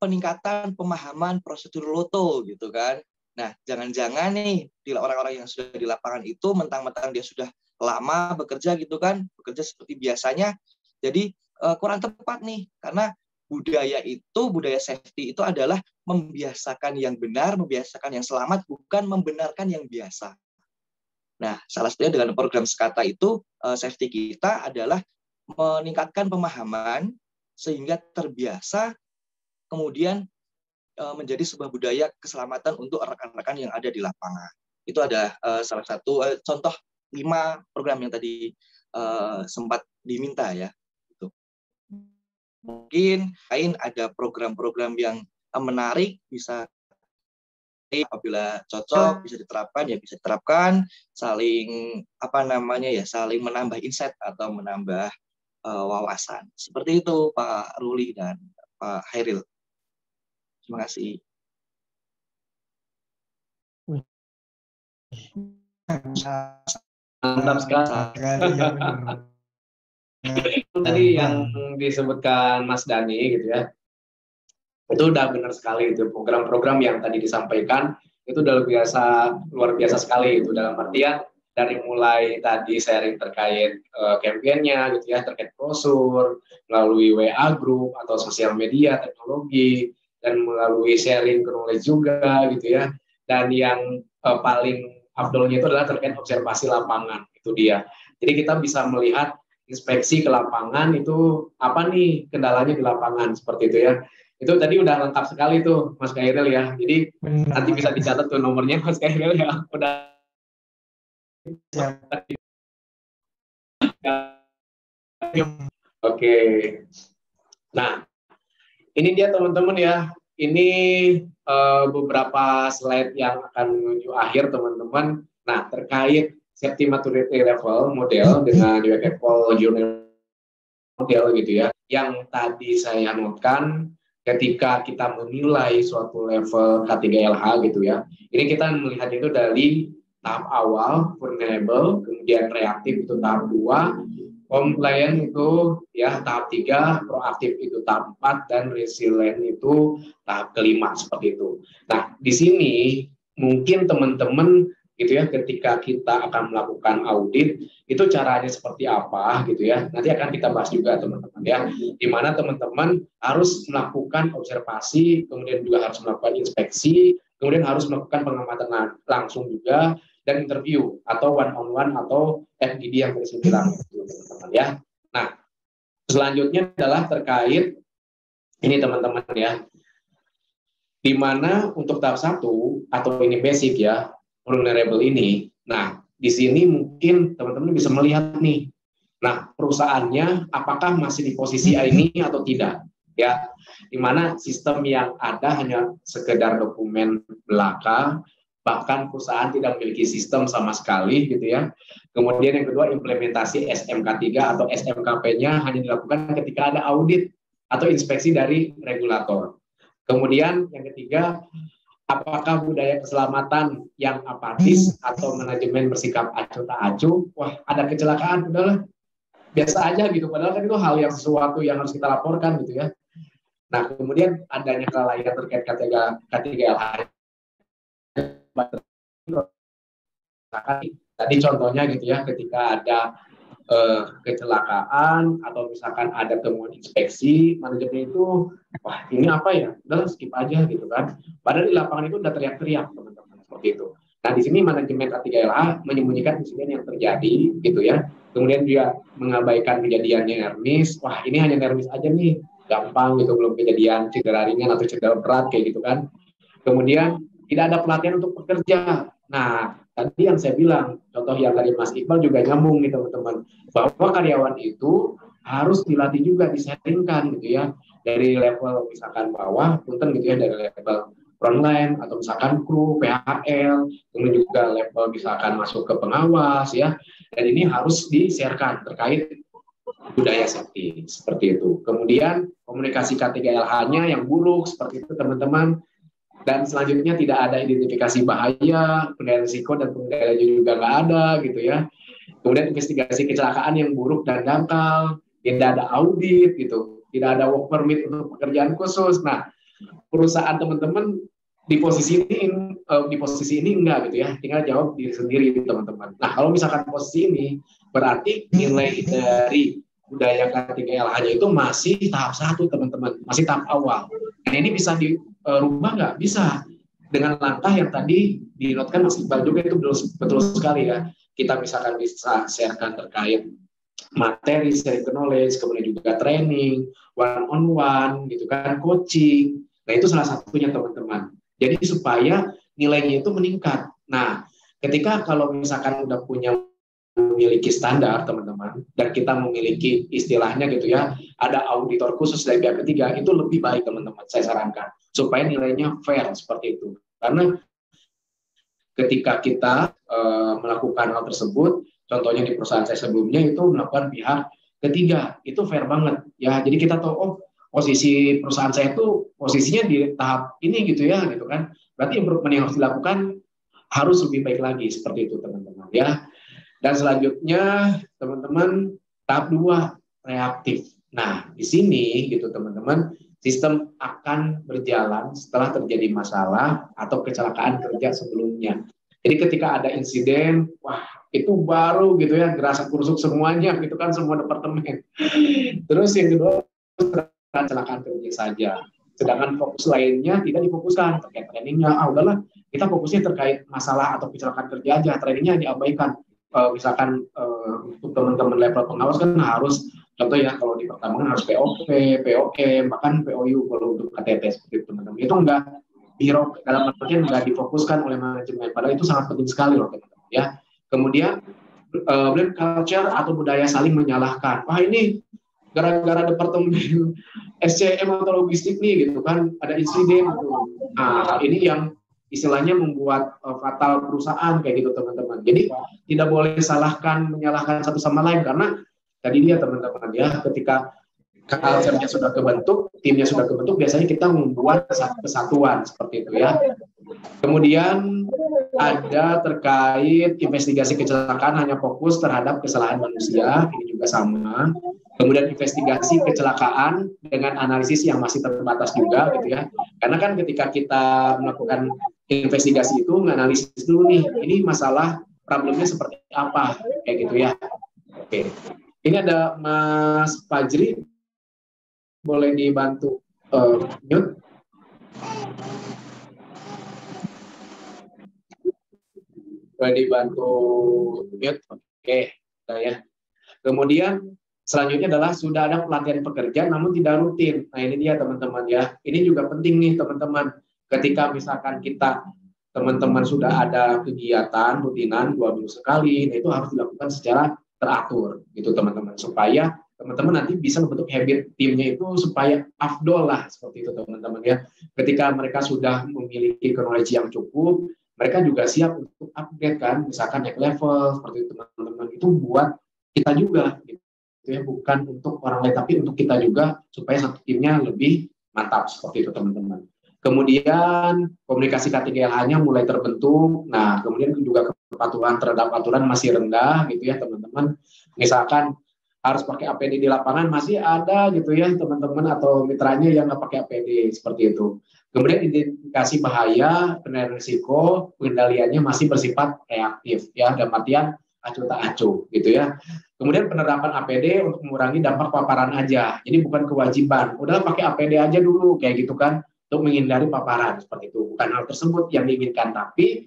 peningkatan pemahaman prosedur loto gitu kan. Nah, jangan-jangan nih orang-orang yang sudah di lapangan itu mentang-mentang dia sudah lama bekerja gitu kan, bekerja seperti biasanya, jadi kurang tepat nih, karena budaya safety itu adalah membiasakan yang benar, membiasakan yang selamat, bukan membenarkan yang biasa. Nah, salah satunya dengan program Sekata itu, safety kita adalah meningkatkan pemahaman sehingga terbiasa, kemudian menjadi sebuah budaya keselamatan untuk rekan-rekan yang ada di lapangan. Itu ada salah satu contoh 5 program yang tadi sempat diminta ya. Gitu. Mungkin ada program-program yang menarik, bisa apabila cocok bisa diterapkan ya bisa diterapkan, saling saling menambah insight atau menambah wawasan. Seperti itu Pak Ruli dan Pak Hairil. Terima kasih. Mantap sekali. Tadi yang disebutkan Mas Dani gitu ya, itu udah benar sekali itu program-program yang tadi disampaikan itu udah luar biasa sekali itu, dalam artian dari mulai tadi sharing terkait kampanyenya gitu ya, terkait brosur melalui WA group atau sosial media, teknologi, dan melalui sharing knowledge juga gitu ya, dan yang paling afdolnya itu adalah terkait observasi lapangan. Itu dia. Jadi kita bisa melihat inspeksi ke lapangan itu apa nih kendalanya di lapangan seperti itu ya. Itu tadi udah lengkap sekali tuh Mas Kairil ya. Jadi Benar. nanti bisa dicatat tuh nomornya Mas Kairil ya. Udah. Siap. Oke. Nah, ini dia teman-teman ya. Ini beberapa slide yang akan menuju akhir teman-teman. Nah, terkait safety maturity level model dengan UKFOL Journal model gitu ya. Yang tadi saya notkan ketika kita menilai suatu level K3LH gitu ya. Ini kita melihat itu dari tahap awal, vulnerable, kemudian reaktif itu tahap 2, compliant itu ya tahap 3, proaktif itu tahap 4, dan resilient itu tahap kelima seperti itu. Nah, di sini mungkin teman-teman gitu ya ketika kita akan melakukan audit itu caranya seperti apa gitu ya. Nanti akan kita bahas juga teman-teman ya. Di mana teman-teman harus melakukan observasi, kemudian juga harus melakukan inspeksi, kemudian harus melakukan pengamatan langsung juga, dan interview atau one on one atau FGD yang tadi saya bilang teman-teman ya. Nah, selanjutnya adalah terkait ini teman-teman ya. Di mana untuk tahap 1 atau ini basic ya, vulnerable ini. Nah, di sini mungkin teman-teman bisa melihat nih. Nah, perusahaannya apakah masih di posisi ini atau tidak? Ya, di mana sistem yang ada hanya sekedar dokumen belaka, bahkan perusahaan tidak memiliki sistem sama sekali gitu ya. Kemudian yang kedua, implementasi SMK3 atau SMKP-nya hanya dilakukan ketika ada audit atau inspeksi dari regulator. Kemudian yang ketiga, apakah budaya keselamatan yang apatis atau manajemen bersikap acuh tak acuh? Wah, ada kecelakaan, udahlah biasa aja gitu. Padahal kan itu hal yang sesuatu yang harus kita laporkan gitu ya. Nah, kemudian adanya kelalaian terkait K3LH. Tadi contohnya gitu ya, ketika ada kecelakaan atau misalkan ada temuan inspeksi, manajemen itu, wah ini apa ya, udah skip aja gitu kan. Padahal di lapangan itu udah teriak-teriak teman-teman seperti itu. Nah di sini manajemen K3LH menyembunyikan insiden yang terjadi gitu ya. Kemudian dia mengabaikan kejadiannya nermis, wah ini hanya nermis aja nih, gampang gitu, belum kejadian cedera ringan atau cedera berat kayak gitu kan. Kemudian tidak ada pelatihan untuk pekerja. Nah, tadi yang saya bilang, contoh yang tadi Mas Iqbal juga nyambung nih teman-teman, bahwa karyawan itu harus dilatih juga, disettingkan gitu ya, dari level misalkan bawah, punten gitu ya, dari level frontline atau misalkan kru, PHL, kemudian juga level misalkan masuk ke pengawas ya, dan ini harus di-sharekan terkait budaya safety seperti itu. Kemudian komunikasi K3LH-nya yang buruk seperti itu teman-teman. Dan selanjutnya tidak ada identifikasi bahaya, penilaian risiko dan pengendalian juga nggak ada gitu ya. Kemudian investigasi kecelakaan yang buruk dan dangkal, tidak ada audit gitu, tidak ada work permit untuk pekerjaan khusus. Nah, perusahaan teman-teman di posisi ini enggak gitu ya, tinggal jawab diri sendiri teman-teman. Nah, kalau misalkan posisi ini berarti nilai dari budaya K3LH-nya itu masih tahap 1 teman-teman, masih tahap awal. Dan ini bisa dirubah nggak? Bisa. Dengan langkah yang tadi dinotkan Mas Iqbal juga itu betul sekali ya. Kita misalkan bisa sharekan terkait materi, sharing knowledge, kemudian juga training, one on one, gitu kan, coaching. Nah itu salah satunya teman-teman. Jadi supaya nilainya itu meningkat. Nah, ketika kalau misalkan udah memiliki standar teman-teman dan kita memiliki istilahnya gitu ya, ada auditor khusus dari pihak ketiga, itu lebih baik teman-teman, saya sarankan supaya nilainya fair seperti itu. Karena ketika kita melakukan hal tersebut, contohnya di perusahaan saya sebelumnya itu melakukan pihak ketiga, itu fair banget ya. Jadi kita tahu, oh posisi perusahaan saya itu posisinya di tahap ini gitu ya, gitu kan. Berarti improvement yang harus dilakukan harus lebih baik lagi seperti itu teman-teman ya. Dan selanjutnya teman-teman tahap 2 reaktif. Nah di sini gitu teman-teman, sistem akan berjalan setelah terjadi masalah atau kecelakaan kerja sebelumnya. Jadi ketika ada insiden, wah itu baru gitu ya, gerasa kurusuk semuanya gitu kan, semua departemen. Terus yang kedua kecelakaan kerja saja. Sedangkan fokus lainnya tidak difokuskan terkait trainingnya. Udahlah kita fokusnya terkait masalah atau kecelakaan kerja aja, trainingnya diabaikan. misalkan untuk teman-teman level pengawas kan harus, contoh ya kalau di pertambangan harus POP, POM, bahkan POU kalau untuk KTT seperti itu teman-teman. Itu enggak dalam artian enggak difokuskan oleh manajemen, padahal itu sangat penting sekali loh teman-teman ya. Kemudian blame culture atau budaya saling menyalahkan. Wah ini gara-gara departemen SCM atau logistik nih gitu kan ada insiden gitu. Nah ini yang istilahnya membuat fatal perusahaan kayak gitu teman-teman. Jadi tidak boleh menyalahkan satu sama lain, karena tadi dia teman-teman ya, ketika culture-nya sudah kebentuk, timnya sudah kebentuk, biasanya kita membuat kesatuan seperti itu ya. Kemudian ada terkait investigasi kecelakaan hanya fokus terhadap kesalahan manusia, ini juga sama. Kemudian investigasi kecelakaan dengan analisis yang masih terbatas juga gitu ya. Karena kan ketika kita melakukan investigasi itu menganalisis dulu nih, ini masalah problemnya seperti apa kayak gitu ya. Oke. Ini ada Mas Fajri, boleh dibantu mute. Boleh dibantu mute. Oke, ya. Kemudian selanjutnya adalah sudah ada pelatihan pekerja namun tidak rutin. Nah ini dia teman-teman ya. Ini juga penting nih teman-teman. Ketika misalkan teman-teman sudah ada kegiatan rutinan 2 minggu sekali, nah itu harus dilakukan secara teratur gitu teman-teman, supaya teman-teman nanti bisa membentuk habit timnya itu supaya afdol lah seperti itu teman-teman ya. Ketika mereka sudah memiliki knowledge yang cukup, mereka juga siap untuk upgrade kan, misalkan naik level seperti itu teman-teman. Itu buat kita juga gitu ya, bukan untuk orang lain tapi untuk kita juga supaya satu timnya lebih mantap seperti itu teman-teman. Kemudian komunikasi K3LH-nya mulai terbentuk. Nah, kemudian juga kepatuhan terhadap aturan masih rendah gitu ya teman-teman. Misalkan harus pakai APD di lapangan masih ada gitu ya teman-teman, atau mitranya yang nggak pakai APD seperti itu. Kemudian identifikasi bahaya, penilaian risiko, pengendaliannya masih bersifat reaktif ya, dalam artian acuh tak acuh gitu ya. Kemudian penerapan APD untuk mengurangi dampak paparan aja. Jadi bukan kewajiban. Udah pakai APD aja dulu kayak gitu kan, untuk menghindari paparan seperti itu. Bukan hal tersebut yang diinginkan, tapi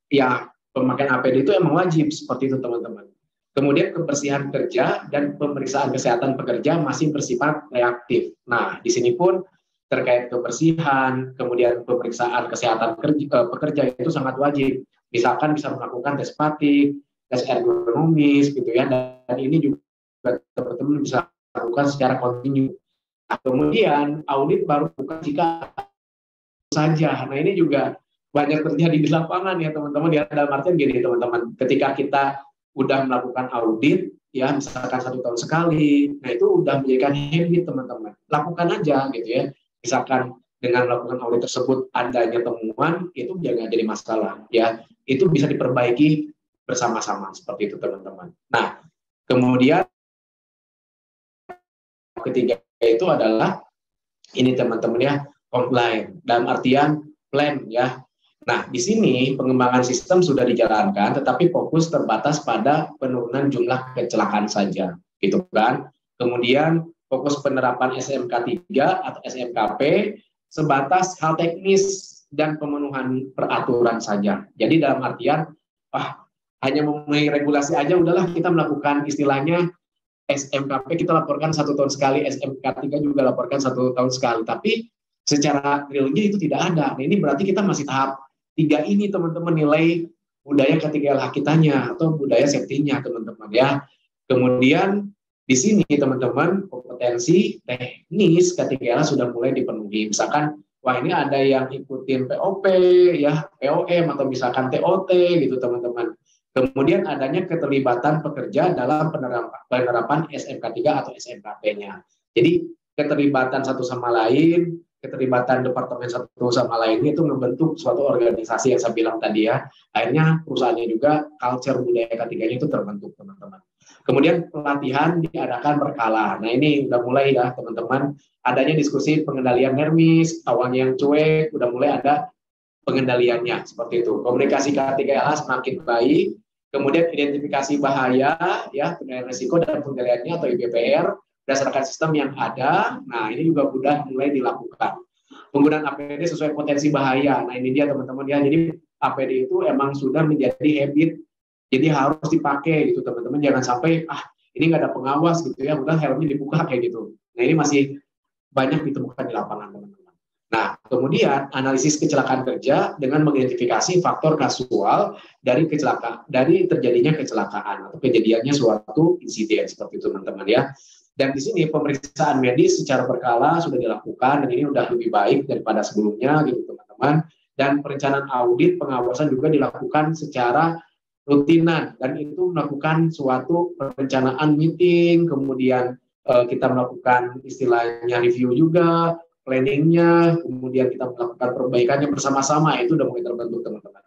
ya pemakaian APD itu emang wajib seperti itu teman-teman. Kemudian kebersihan kerja dan pemeriksaan kesehatan pekerja masih bersifat reaktif. Nah, di sini pun terkait kebersihan, kemudian pemeriksaan kesehatan pekerja itu sangat wajib. Misalkan bisa melakukan tes fatigue, tes ergonomis gitu ya, dan ini juga teman-teman bisa lakukan secara kontinu. Nah, kemudian audit baru bukan jika saja. Nah ini juga banyak terjadi di lapangan ya teman-teman ya, dalam artian gini teman-teman, ketika kita udah melakukan audit ya misalkan 1 tahun sekali, nah itu udah menjadikan habit teman-teman, lakukan aja gitu ya. Misalkan dengan melakukan audit tersebut adanya temuan, itu jangan jadi masalah ya, itu bisa diperbaiki bersama-sama seperti itu teman-teman. Nah kemudian ketiga itu adalah ini teman-teman ya, compliant dalam artian plan ya. Nah, di sini pengembangan sistem sudah dijalankan, tetapi fokus terbatas pada penurunan jumlah kecelakaan saja, gitu kan. Kemudian fokus penerapan SMK 3 atau SMKP sebatas hal teknis dan pemenuhan peraturan saja. Jadi dalam artian, hanya memenuhi regulasi aja, udahlah kita melakukan istilahnya SMKP kita laporkan 1 tahun sekali, SMK 3 juga laporkan 1 tahun sekali, tapi secara realnya itu tidak ada. Nah, ini berarti kita masih tahap 3 ini teman-teman, nilai budaya K3LH kitanya atau budaya safety-nya teman-teman ya. Kemudian di sini teman-teman kompetensi teknis K3LH sudah mulai dipenuhi. Misalkan wah ini ada yang ikutin POP ya, POM atau misalkan TOT gitu teman-teman. Kemudian adanya keterlibatan pekerja dalam penerapan SMK 3 atau SMKP-nya. Jadi keterlibatan satu sama lain, keterlibatan departemen satu sama lain itu membentuk suatu organisasi yang saya bilang tadi ya. Akhirnya perusahaannya juga culture budaya K3-nya itu terbentuk teman-teman. Kemudian pelatihan diadakan berkala. Nah ini udah mulai ya teman-teman, adanya diskusi pengendalian nermis, awalnya yang cuek, udah mulai ada pengendaliannya seperti itu. Komunikasi K3LH semakin baik, kemudian identifikasi bahaya ya, penilaian risiko dan pengendaliannya atau IBPR berdasarkan sistem yang ada. Nah ini juga sudah mulai dilakukan. Penggunaan APD sesuai potensi bahaya. Nah ini dia teman-teman ya. Jadi APD itu emang sudah menjadi habit Jadi harus dipakai gitu teman-teman, jangan sampai ini nggak ada pengawas gitu ya, udah helmnya dibuka kayak gitu. Nah ini masih banyak ditemukan di lapangan teman-teman. Nah kemudian analisis kecelakaan kerja dengan mengidentifikasi faktor kasual dari terjadinya kecelakaan atau kejadiannya suatu insiden seperti itu teman-teman ya. Dan di sini pemeriksaan medis secara berkala sudah dilakukan dan ini sudah lebih baik daripada sebelumnya gitu teman-teman. Dan perencanaan audit pengawasan juga dilakukan secara rutinan dan itu melakukan suatu perencanaan meeting, kemudian kita melakukan istilahnya review juga, planningnya, kemudian kita melakukan perbaikannya bersama-sama, itu sudah mulai terbentuk teman-teman.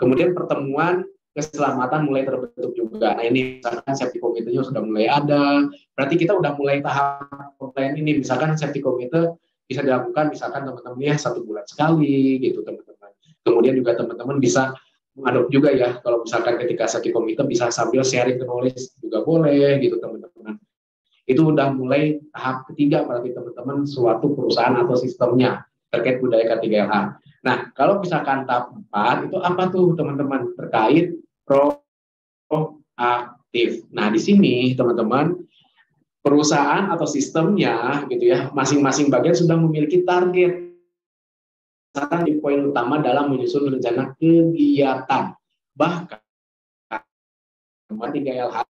Kemudian pertemuan keselamatan mulai terbentuk juga. Nah ini misalkan safety committee-nya sudah mulai ada, berarti kita udah mulai tahap plan ini. Misalkan safety committee bisa dilakukan misalkan teman-teman ya 1 bulan sekali gitu teman-teman. Kemudian juga teman-teman bisa mengadop juga ya, kalau misalkan ketika safety committee bisa sambil sharing knowledge juga boleh gitu teman-teman. Itu udah mulai tahap ketiga berarti teman-teman suatu perusahaan atau sistemnya terkait budaya K3LH. Nah, kalau misalkan tahap 4 itu apa tuh teman-teman? Terkait proaktif. Nah, di sini teman-teman perusahaan atau sistemnya gitu ya, masing-masing bagian sudah memiliki target. Di poin utama dalam menyusun rencana kegiatan. Bahkan K3LH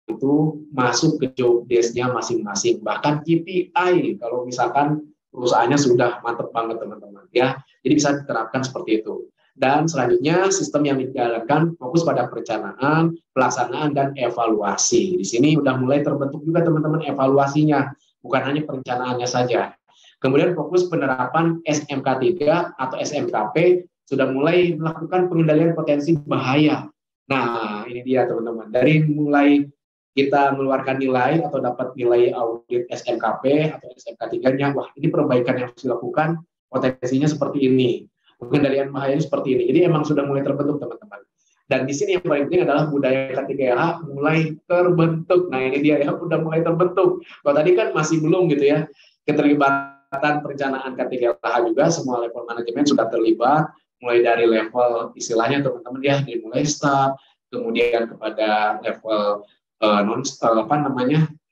itu masuk ke job desk-nya masing-masing. Bahkan KPI kalau misalkan perusahaannya sudah mantap banget teman-teman ya. Jadi bisa diterapkan seperti itu. Dan selanjutnya sistem yang dijalankan fokus pada perencanaan, pelaksanaan dan evaluasi. Di sini udah mulai terbentuk juga teman-teman evaluasinya, bukan hanya perencanaannya saja. Kemudian fokus penerapan SMK3 atau SMKP sudah mulai melakukan pengendalian potensi bahaya. Nah, ini dia teman-teman. Dari mulai kita mengeluarkan nilai atau dapat nilai audit SMKP atau SMK3-nya, wah ini perbaikan yang harus dilakukan, potensinya seperti ini, pengendalian bahayanya seperti ini. Jadi emang sudah mulai terbentuk teman-teman. Dan di sini yang paling penting adalah budaya K3LH mulai terbentuk. Nah ini dia ya, udah mulai terbentuk. Kalau tadi kan masih belum gitu ya, keterlibatan perencanaan K3LH juga, semua level manajemen sudah terlibat, mulai dari level istilahnya teman-teman ya, dimulai staff, kemudian kepada level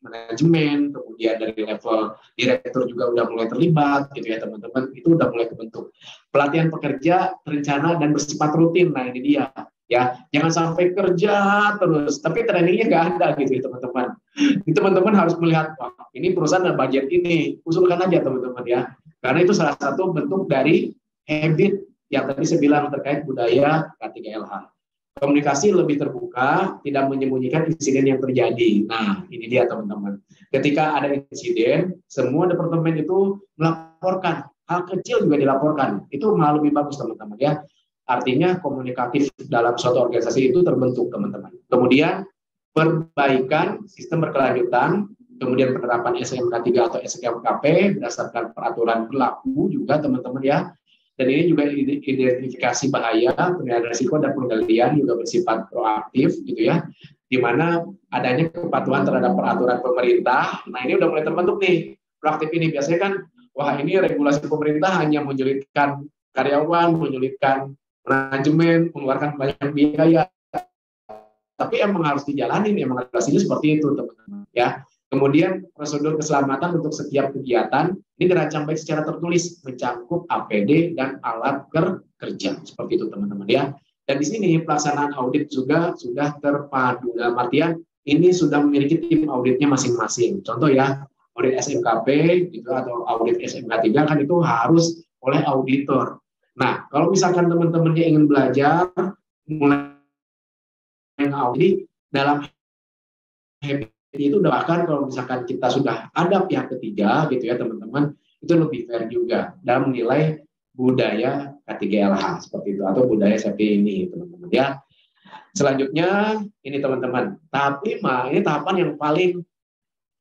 manajemen, kemudian dari level direktur juga udah mulai terlibat gitu ya teman-teman, itu udah mulai terbentuk. Pelatihan pekerja terencana dan bersifat rutin. Nah ini dia ya, jangan sampai kerja terus tapi trainingnya nggak ada gitu ya teman-teman. Teman-teman harus melihat, wah ini perusahaan ada budget ini, usulkan aja teman-teman ya, karena itu salah satu bentuk dari habit yang tadi saya bilang terkait budaya K3LH. Komunikasi lebih terbuka, tidak menyembunyikan insiden yang terjadi. Nah, ini dia teman-teman. Ketika ada insiden, semua departemen itu melaporkan. Hal kecil juga dilaporkan. Itu malah lebih bagus teman-teman ya. Artinya komunikatif dalam suatu organisasi itu terbentuk teman-teman. Kemudian perbaikan sistem berkelanjutan, kemudian penerapan SMK3 atau SMKP berdasarkan peraturan berlaku juga teman-teman ya. Dan ini juga identifikasi bahaya, penilaian risiko dan pengendalian juga bersifat proaktif gitu ya, di mana adanya kepatuhan terhadap peraturan pemerintah. Nah ini udah mulai terbentuk nih proaktif ini. Biasanya kan wah ini regulasi pemerintah hanya menyulitkan karyawan, menyulitkan manajemen, mengeluarkan banyak biaya, tapi emang harus dijalanin, emang regulasinya seperti itu teman-teman ya. Kemudian prosedur keselamatan untuk setiap kegiatan ini dirancang baik secara tertulis, mencangkup APD dan alat kerja seperti itu teman-teman ya. Dan di sini pelaksanaan audit juga sudah terpadu, dalam artian ini sudah memiliki tim auditnya masing-masing. Contoh ya, audit SMKP gitu atau audit SMK3 kan itu harus oleh auditor. Nah, kalau misalkan teman-teman yang ingin belajar mulai audit dalam habit itu udah, bahkan kalau misalkan kita sudah ada pihak ketiga gitu ya teman-teman, itu lebih fair juga dalam menilai budaya K3LH seperti itu atau budaya safety ini teman-teman ya. Selanjutnya ini teman-teman, tahap 5 ini tahapan yang paling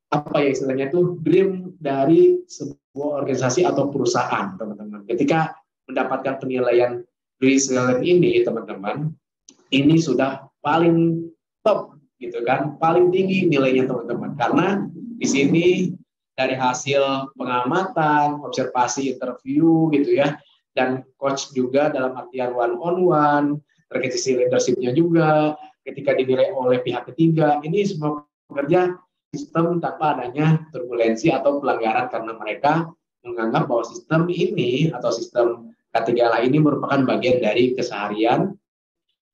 apa ya istilahnya itu dream dari sebuah organisasi atau perusahaan teman-teman. Ketika mendapatkan penilaian resilient ini teman-teman, ini sudah paling top gitu kan, paling tinggi nilainya teman-teman, karena di sini dari hasil pengamatan, observasi, interview gitu ya, dan coach juga dalam artian one on one, terkait sisi leadership-nya juga, ketika dinilai oleh pihak ketiga, ini semua bekerja sistem tanpa adanya turbulensi atau pelanggaran karena mereka menganggap bahwa sistem ini atau sistem K3LA ini merupakan bagian dari keseharian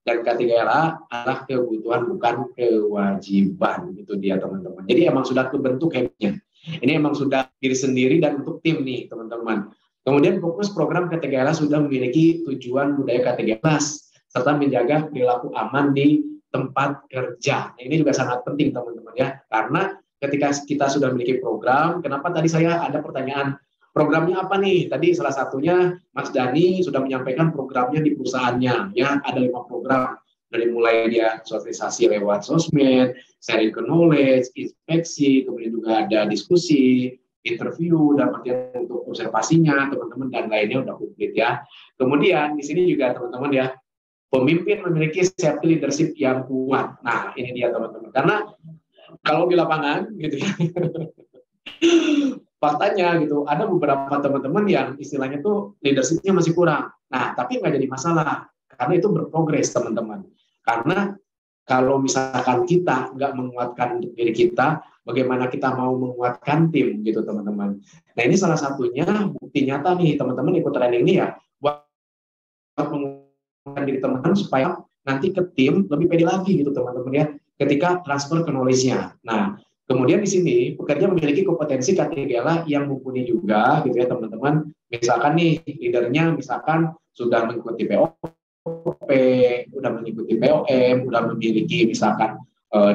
dan K3LA adalah kebutuhan bukan kewajiban. Itu dia teman-teman. Jadi emang sudah kebentuk habitnya. Ini emang sudah diri sendiri dan untuk tim nih teman-teman. Kemudian fokus program K3LA sudah memiliki tujuan budaya K13 serta menjaga perilaku aman di tempat kerja. Ini juga sangat penting teman-teman ya, karena ketika kita sudah memiliki program, kenapa tadi saya ada pertanyaan, programnya apa nih? Tadi salah satunya Mas Dani sudah menyampaikan programnya di perusahaannya, ya ada 5 program, dari mulai dia sosialisasi lewat sosmed, sharing knowledge, inspeksi, kemudian juga ada diskusi, interview, dan artian untuk observasinya teman-teman dan lainnya udah komplit ya. Kemudian di sini juga teman-teman ya, pemimpin memiliki safety leadership yang kuat. Nah, ini dia teman-teman. Karena kalau di lapangan gitu ya, faktanya gitu, ada beberapa teman-teman yang istilahnya tuh leadership-nya masih kurang. Nah, tapi nggak jadi masalah. Karena itu berprogres teman-teman. Karena kalau misalkan kita nggak menguatkan diri kita, bagaimana kita mau menguatkan tim gitu teman-teman. Nah, ini salah satunya bukti nyata nih teman-teman ikut training ini ya, buat diri teman-teman supaya nanti ke tim lebih pede lagi gitu teman-teman ya ketika transfer ke knowledge-nya. Nah, kemudian di sini pekerja memiliki kompetensi K3LA yang mumpuni juga gitu ya teman-teman. Misalkan nih leadernya misalkan sudah mengikuti POP, sudah mengikuti POM, sudah memiliki misalkan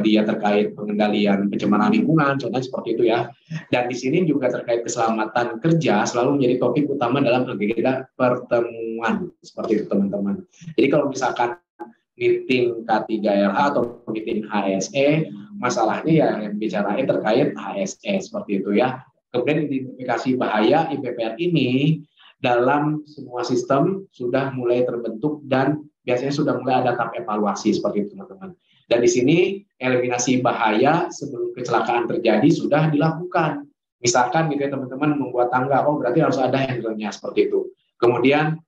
dia terkait pengendalian pencemaran lingkungan, contohnya seperti itu ya. Dan di sini juga terkait keselamatan kerja selalu menjadi topik utama dalam agenda pertemuan seperti itu teman-teman. Jadi kalau misalkan meeting K3LA atau meeting HSE, masalahnya ya yang bicarain terkait HSE seperti itu ya. Kemudian identifikasi bahaya IPPR ini dalam semua sistem sudah mulai terbentuk dan biasanya sudah mulai ada tahap evaluasi seperti itu teman-teman. Dan di sini eliminasi bahaya sebelum kecelakaan terjadi sudah dilakukan. Misalkan gitu ya teman-teman membuat tangga, oh berarti harus ada handle-nya seperti itu. Kemudian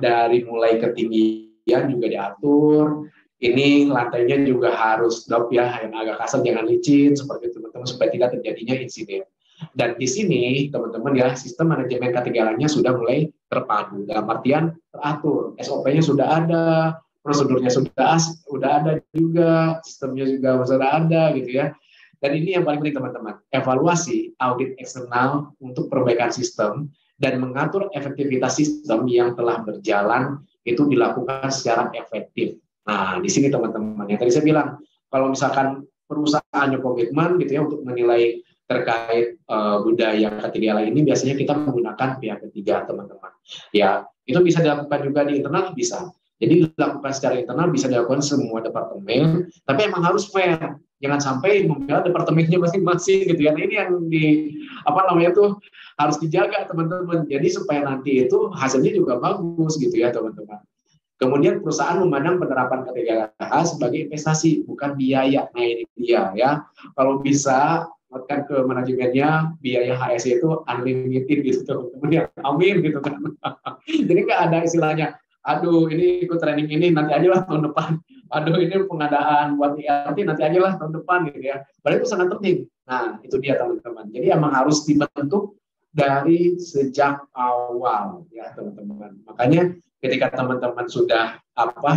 dari mulai ketinggian juga diatur. Ini lantainya juga harus dop ya, yang agak kasar jangan licin seperti itu teman-teman supaya tidak terjadinya insiden. Dan di sini teman-teman ya sistem manajemen K3LA-nya sudah mulai terpadu dalam artian teratur, SOP-nya sudah ada, prosedurnya sudah ada juga, sistemnya juga sudah ada gitu ya. Dan ini yang paling penting teman-teman, evaluasi audit eksternal untuk perbaikan sistem dan mengatur efektivitas sistem yang telah berjalan itu dilakukan secara efektif. Nah, di sini teman-teman, yang tadi saya bilang, kalau misalkan perusahaannya komitmen gitu ya untuk menilai terkait budaya K3LA ini biasanya kita menggunakan pihak ketiga teman-teman. Ya, itu bisa dilakukan juga di internal bisa. Jadi dilakukan secara internal bisa dilakukan semua departemen, tapi emang harus fair. Jangan sampai membela departemennya masing-masing gitu ya. Nah, ini yang harus dijaga teman-teman. Jadi supaya nanti itu hasilnya juga bagus gitu ya teman-teman. Kemudian perusahaan memandang penerapan K3LA sebagai investasi, bukan biaya. Nah ini dia ya. Kalau bisa kan ke manajemennya biaya HSE itu unlimited gitu teman-teman ya. Amin gitu kan. Jadi nggak ada istilahnya, aduh ini ikut training ini nanti aja lah tahun depan. Aduh ini pengadaan buat ERT nanti aja lah tahun depan gitu ya. Padahal itu sangat penting. Nah itu dia teman-teman. Jadi emang harus dibentuk dari sejak awal ya teman-teman. Makanya ketika teman-teman sudah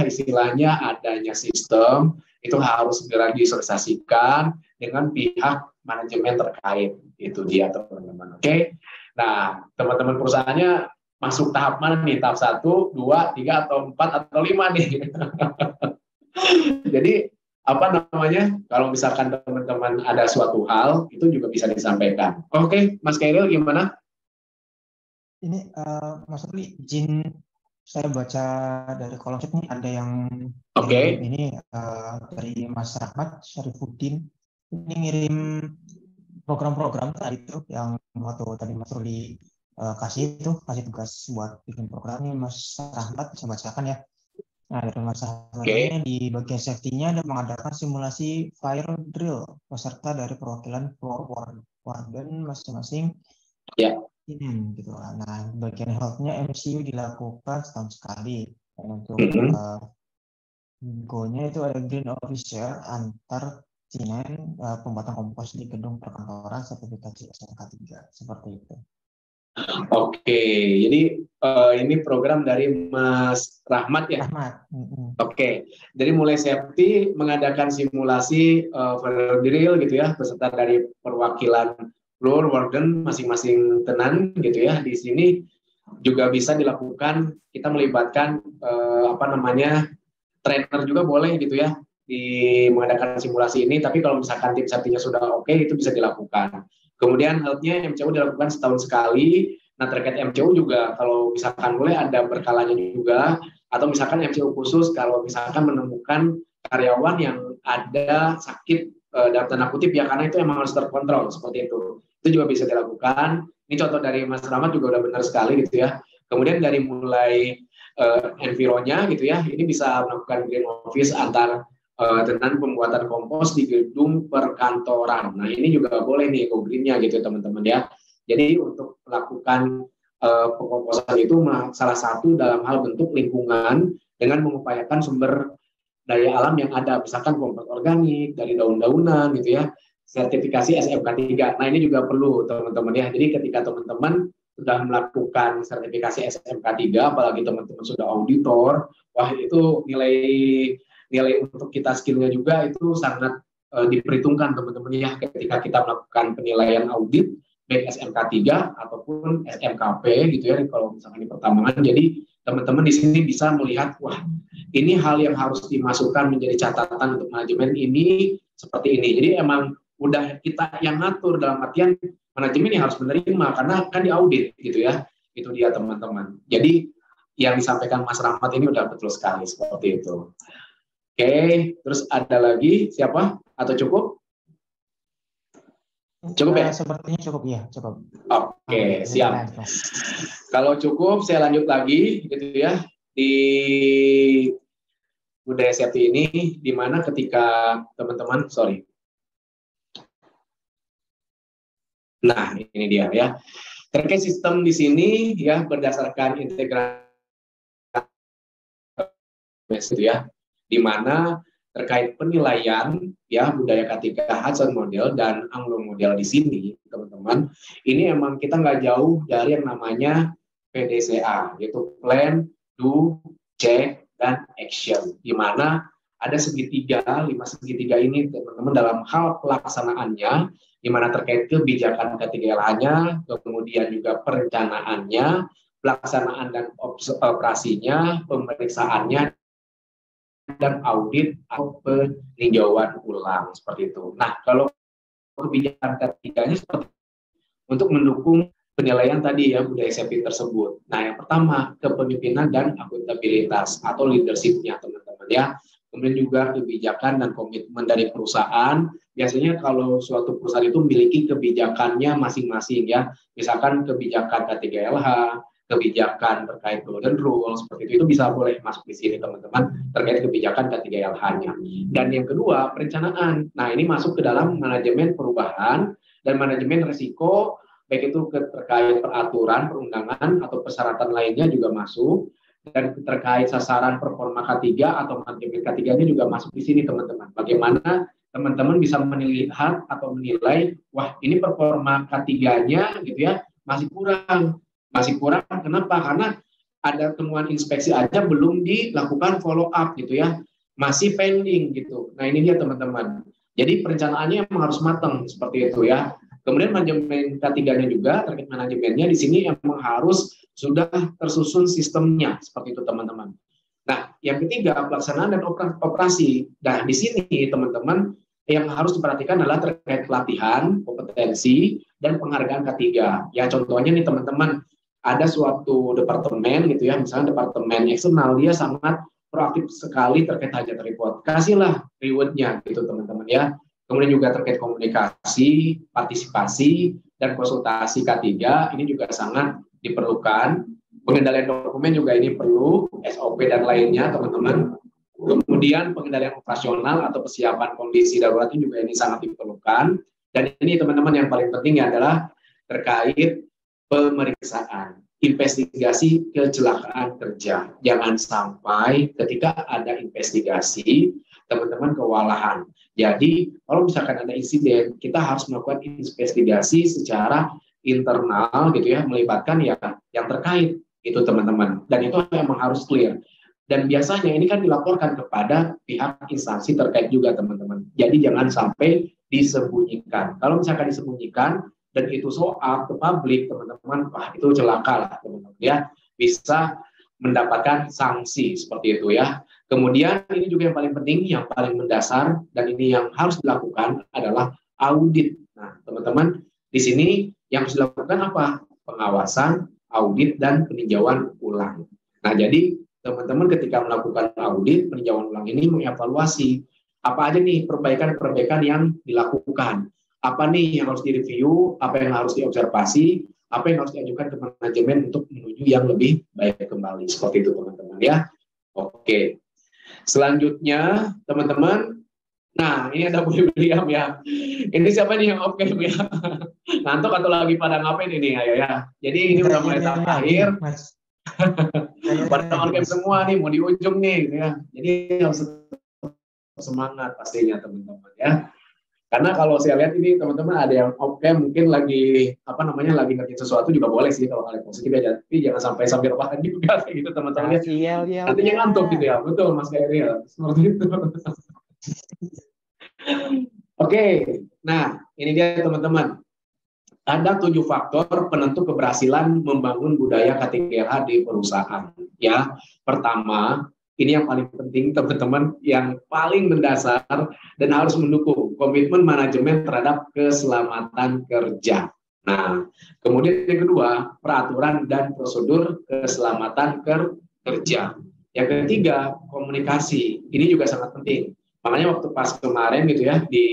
istilahnya adanya sistem itu harus segera disosialisasikan dengan pihak manajemen terkait. Itu dia teman-teman. Oke. Nah, teman-teman perusahaannya masuk tahap mana nih? Tahap 1, 2, 3 atau 4 atau 5 nih. Jadi kalau misalkan teman-teman ada suatu hal itu juga bisa disampaikan. Oke, Mas Kairil gimana? Ini Mas Ruli, izin saya baca dari kolom chat nih ada yang ini dari Mas Rahmat Syarifuddin ini ngirim program-program tadi itu yang waktu tadi Mas Ruli kasih tugas buat bikin program ini Mas Rahmat bisa bacakan ya. Nah dari Mas Rahmat ini di bagian safety-nya ada mengadakan simulasi fire drill peserta dari perwakilan warden masing-masing. Ya. Gitu. Nah, bagian health-nya MCU dilakukan setahun sekali. Dan untuk go-nya itu ada green official antar Cinen pembuatan kompos di gedung perkantoran sertifikasi SMK 3 seperti itu. Oke, jadi ini program dari Mas Rahmat ya? Rahmat. Oke, jadi mulai safety mengadakan simulasi drill gitu ya, beserta dari perwakilan floor warden masing-masing tenan gitu ya. Di sini juga bisa dilakukan, kita melibatkan trainer juga boleh gitu ya, di mengadakan simulasi ini. Tapi kalau misalkan tim safety-nya sudah oke, itu bisa dilakukan. Kemudian health-nya MCO dilakukan setahun sekali. Nah, terkait MCO juga kalau misalkan boleh ada berkalanya juga, atau misalkan MCO khusus kalau misalkan menemukan karyawan yang ada sakit dalam tanda kutip ya, karena itu emang harus terkontrol seperti itu. Itu juga bisa dilakukan. Ini contoh dari Mas Rahmat juga udah benar sekali gitu ya. Kemudian dari mulai environnya gitu ya, ini bisa melakukan green office antar dengan pembuatan kompos di gedung perkantoran. Nah, ini juga boleh nih go green-nya gitu teman-teman ya. Jadi untuk melakukan pengkomposan itu salah satu dalam hal bentuk lingkungan dengan mengupayakan sumber daya alam yang ada, misalkan kompos organik dari daun-daunan gitu ya, sertifikasi SMK 3. Nah, ini juga perlu teman-teman ya. Jadi ketika teman-teman sudah melakukan sertifikasi SMK 3, apalagi teman-teman sudah auditor, wah itu nilai untuk kita skillnya juga itu sangat diperhitungkan teman-teman ya, ketika kita melakukan penilaian audit baik SMK 3 ataupun SMKP gitu ya, kalau misalkan di pertambangan. Jadi teman-teman di sini bisa melihat, wah ini hal yang harus dimasukkan menjadi catatan untuk manajemen ini seperti ini. Jadi emang udah kita yang ngatur, dalam artian manajemen yang harus menerima karena kan diaudit gitu ya. Itu dia teman-teman. Jadi yang disampaikan Mas Rahmat ini udah betul sekali seperti itu. Oke, terus ada lagi siapa? Atau cukup? Cukup ya? Sepertinya cukup ya, cukup. Oke, siap. Kalau cukup, saya lanjut lagi gitu ya, di budaya safety ini, di mana ketika teman-teman, nah ini dia ya, terkait sistem di sini ya berdasarkan integrasi itu ya, di mana terkait penilaian ya budaya K3 Hudson model dan Anglo model di sini teman-teman, ini emang kita nggak jauh dari yang namanya PDCA, yaitu plan, do, check, dan action, di mana ada segitiga, 5 segitiga ini teman-teman dalam hal pelaksanaannya, di mana terkait kebijakan K3LH-nya, kemudian juga perencanaannya, pelaksanaan dan operasinya, pemeriksaannya, dan audit atau peninjauan ulang seperti itu. Nah, kalau kebijakan ketiganya seperti untuk mendukung penilaian tadi ya budaya safety tersebut. Nah, yang pertama kepemimpinan dan akuntabilitas atau leadership-nya teman-teman ya. Kemudian juga kebijakan dan komitmen dari perusahaan. Biasanya kalau suatu perusahaan itu memiliki kebijakannya masing-masing ya. Misalkan kebijakan K3LH, kebijakan terkait golden rule seperti itu bisa boleh masuk di sini teman-teman, terkait kebijakan K3LH-nya. Dan yang kedua perencanaan. Nah, ini masuk ke dalam manajemen perubahan dan manajemen risiko, baik itu terkait peraturan, perundangan atau persyaratan lainnya juga masuk, dan terkait sasaran performa K3 atau manajemen K3-nya juga masuk di sini teman-teman. Bagaimana teman-teman bisa melihat atau menilai, wah ini performa K3-nya gitu ya masih kurang. Kenapa? Karena ada temuan inspeksi aja belum dilakukan follow up gitu ya, masih pending gitu. Nah, ini dia teman-teman. Jadi perencanaannya emang harus matang seperti itu ya. Kemudian manajemen K3-nya juga, terkait manajemennya di sini emang harus sudah tersusun sistemnya seperti itu teman-teman. Nah, yang ketiga pelaksanaan dan operasi. Nah, di sini teman-teman yang harus diperhatikan adalah terkait pelatihan, kompetensi, dan penghargaan K3. Ya, contohnya nih teman-teman, ada suatu departemen gitu ya, misalnya departemen eksternal, dia sangat proaktif sekali terkait hajat report. Kasihlah reward-nya gitu teman-teman ya. Kemudian juga terkait komunikasi, partisipasi, dan konsultasi K3, ini juga sangat diperlukan. Pengendalian dokumen juga ini perlu, SOP dan lainnya teman-teman. Kemudian pengendalian operasional atau persiapan kondisi darurat juga ini sangat diperlukan. Dan ini teman-teman yang paling penting adalah terkait pemeriksaan. investigasi kecelakaan kerja. Jangan sampai ketika ada investigasi, teman-teman kewalahan. Jadi, kalau misalkan ada insiden, kita harus melakukan investigasi secara internal gitu ya, melibatkan ya yang terkait itu teman-teman. Dan itu memang harus clear. Dan biasanya ini kan dilaporkan kepada pihak instansi terkait juga teman-teman. Jadi jangan sampai disembunyikan. Kalau misalkan disembunyikan dan itu soal ke publik teman-teman, wah itu celaka lah teman-teman ya. Bisa mendapatkan sanksi seperti itu ya. Kemudian ini juga yang paling penting, yang paling mendasar dan ini yang harus dilakukan adalah audit. Nah, teman-teman, di sini yang harus dilakukan apa? Pengawasan, audit, dan peninjauan ulang. Nah, jadi teman-teman ketika melakukan audit, peninjauan ulang ini mengevaluasi apa aja nih perbaikan-perbaikan yang dilakukan. Apa nih yang harus direview, apa yang harus diobservasi, apa yang harus diajukan ke manajemen untuk menuju yang lebih baik kembali. Seperti itu teman-teman ya. Oke. Selanjutnya teman-teman, nah ini ada Bu William ya. Ini siapa nih yang oke ya? Ngantuk atau lagi pada ngapain ini ya? Jadi ini udah mulai tahap akhir. Pada on-game semua nih, mau di ujung nih gitu ya. Jadi harus semangat pastinya teman-teman ya. Karena kalau saya lihat ini teman-teman ada yang mungkin lagi lagi ngerjain sesuatu juga boleh sih kalau kalian positif ya, tapi jangan sampai sambil rebahan juga kayak gitu teman-teman ya. Nantinya ngantuk gitu ya, betul Mas Gairiel seperti itu. Oke, nah ini dia teman-teman. Ada 7 faktor penentu keberhasilan membangun budaya K3GLH di perusahaan. Ya, pertama, ini yang paling penting teman-teman, yang paling mendasar dan harus mendukung komitmen manajemen terhadap keselamatan kerja. Nah, kemudian yang kedua, peraturan dan prosedur keselamatan kerja. Yang ketiga, komunikasi. Ini juga sangat penting. Makanya waktu pas kemarin gitu ya di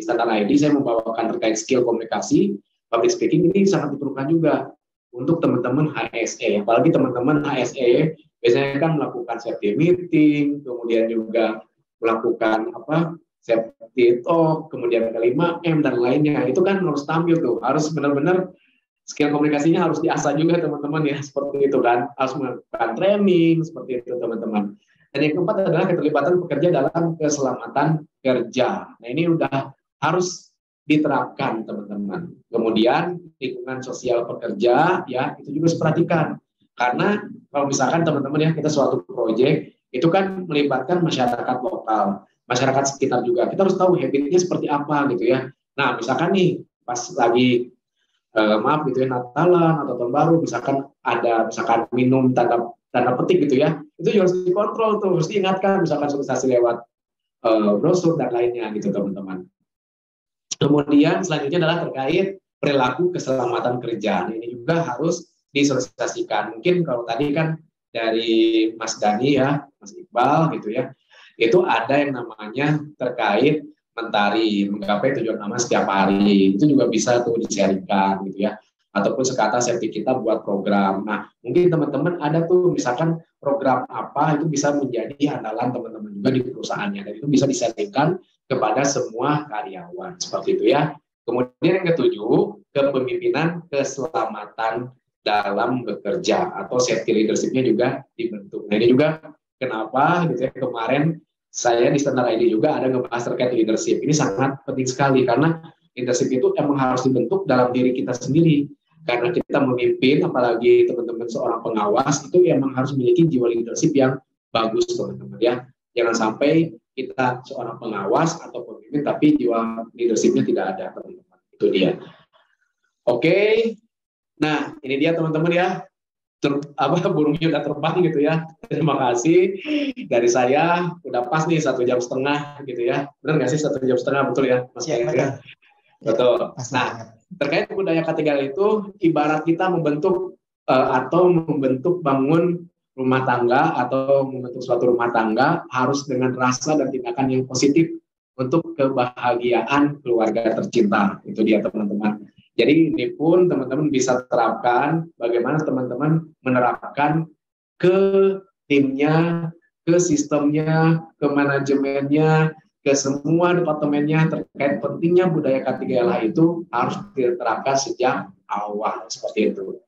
Standar ID saya membawakan terkait skill komunikasi. Public speaking ini sangat diperlukan juga untuk teman-teman HSE, apalagi teman-teman HSE biasanya kan melakukan safety meeting, kemudian juga melakukan safety talk, kemudian 5M dan lainnya. Itu kan harus tampil tuh, harus benar-benar skill komunikasinya harus diasah juga teman-teman ya, seperti itu kan, harus melakukan training seperti itu teman-teman. Dan yang keempat adalah keterlibatan pekerja dalam keselamatan kerja. Nah ini udah harus diterapkan teman-teman. Kemudian lingkungan sosial pekerja ya itu juga harus diperhatikan. Karena kalau misalkan teman-teman ya kita suatu proyek itu kan melibatkan masyarakat lokal, masyarakat sekitar juga. Kita harus tahu habitnya seperti apa gitu ya. Nah misalkan nih pas lagi gitu ya Natalan atau tahun baru misalkan minum tanda petik gitu ya, itu juga harus dikontrol tuh, harus diingatkan misalkan sosialisasi lewat brosur dan lainnya gitu teman-teman. Kemudian selanjutnya adalah terkait perilaku keselamatan kerja. Ini juga harus disosialisasikan. Mungkin kalau tadi kan dari Mas Dani ya, Mas Iqbal gitu ya, itu ada yang namanya terkait mentari, menggapai tujuan aman setiap hari. Itu juga bisa tuh di-sharingkan gitu ya. Ataupun sekata safety kita buat program. Nah, mungkin teman-teman ada tuh misalkan program apa itu bisa menjadi andalan teman-teman juga di perusahaannya. Dan itu bisa di-sharingkan kepada semua karyawan. Seperti itu ya. Kemudian yang ketujuh, kepemimpinan keselamatan dalam bekerja atau safety leadership-nya juga dibentuk. Nah ini juga kenapa gitu ya, kemarin saya di Standar ID juga ada ngebahas terkait leadership. Ini sangat penting sekali karena leadership itu emang harus dibentuk dalam diri kita sendiri. Karena kita memimpin, apalagi teman-teman seorang pengawas, itu emang harus memiliki jiwa leadership yang bagus teman-teman ya. Jangan sampai kita seorang pengawas atau pemimpin tapi jiwa leadership-nya tidak ada teman-teman. Itu dia. Oke. Nah, ini dia teman-teman ya. Burungnya udah terbang gitu ya. Terima kasih dari saya. Udah pas nih 1,5 jam gitu ya. Benar nggak sih 1,5 jam betul ya, Mas Kaya? Ya, betul. Nah, terkait budaya K3GLH itu ibarat kita membentuk bangun rumah tangga atau membentuk suatu rumah tangga harus dengan rasa dan tindakan yang positif untuk kebahagiaan keluarga tercinta. Itu dia teman-teman. Jadi ini pun teman-teman bisa terapkan bagaimana teman-teman menerapkan ke timnya, ke sistemnya, ke manajemennya, ke semua departemennya terkait pentingnya budaya K3GLH itu harus diterapkan sejak awal seperti itu.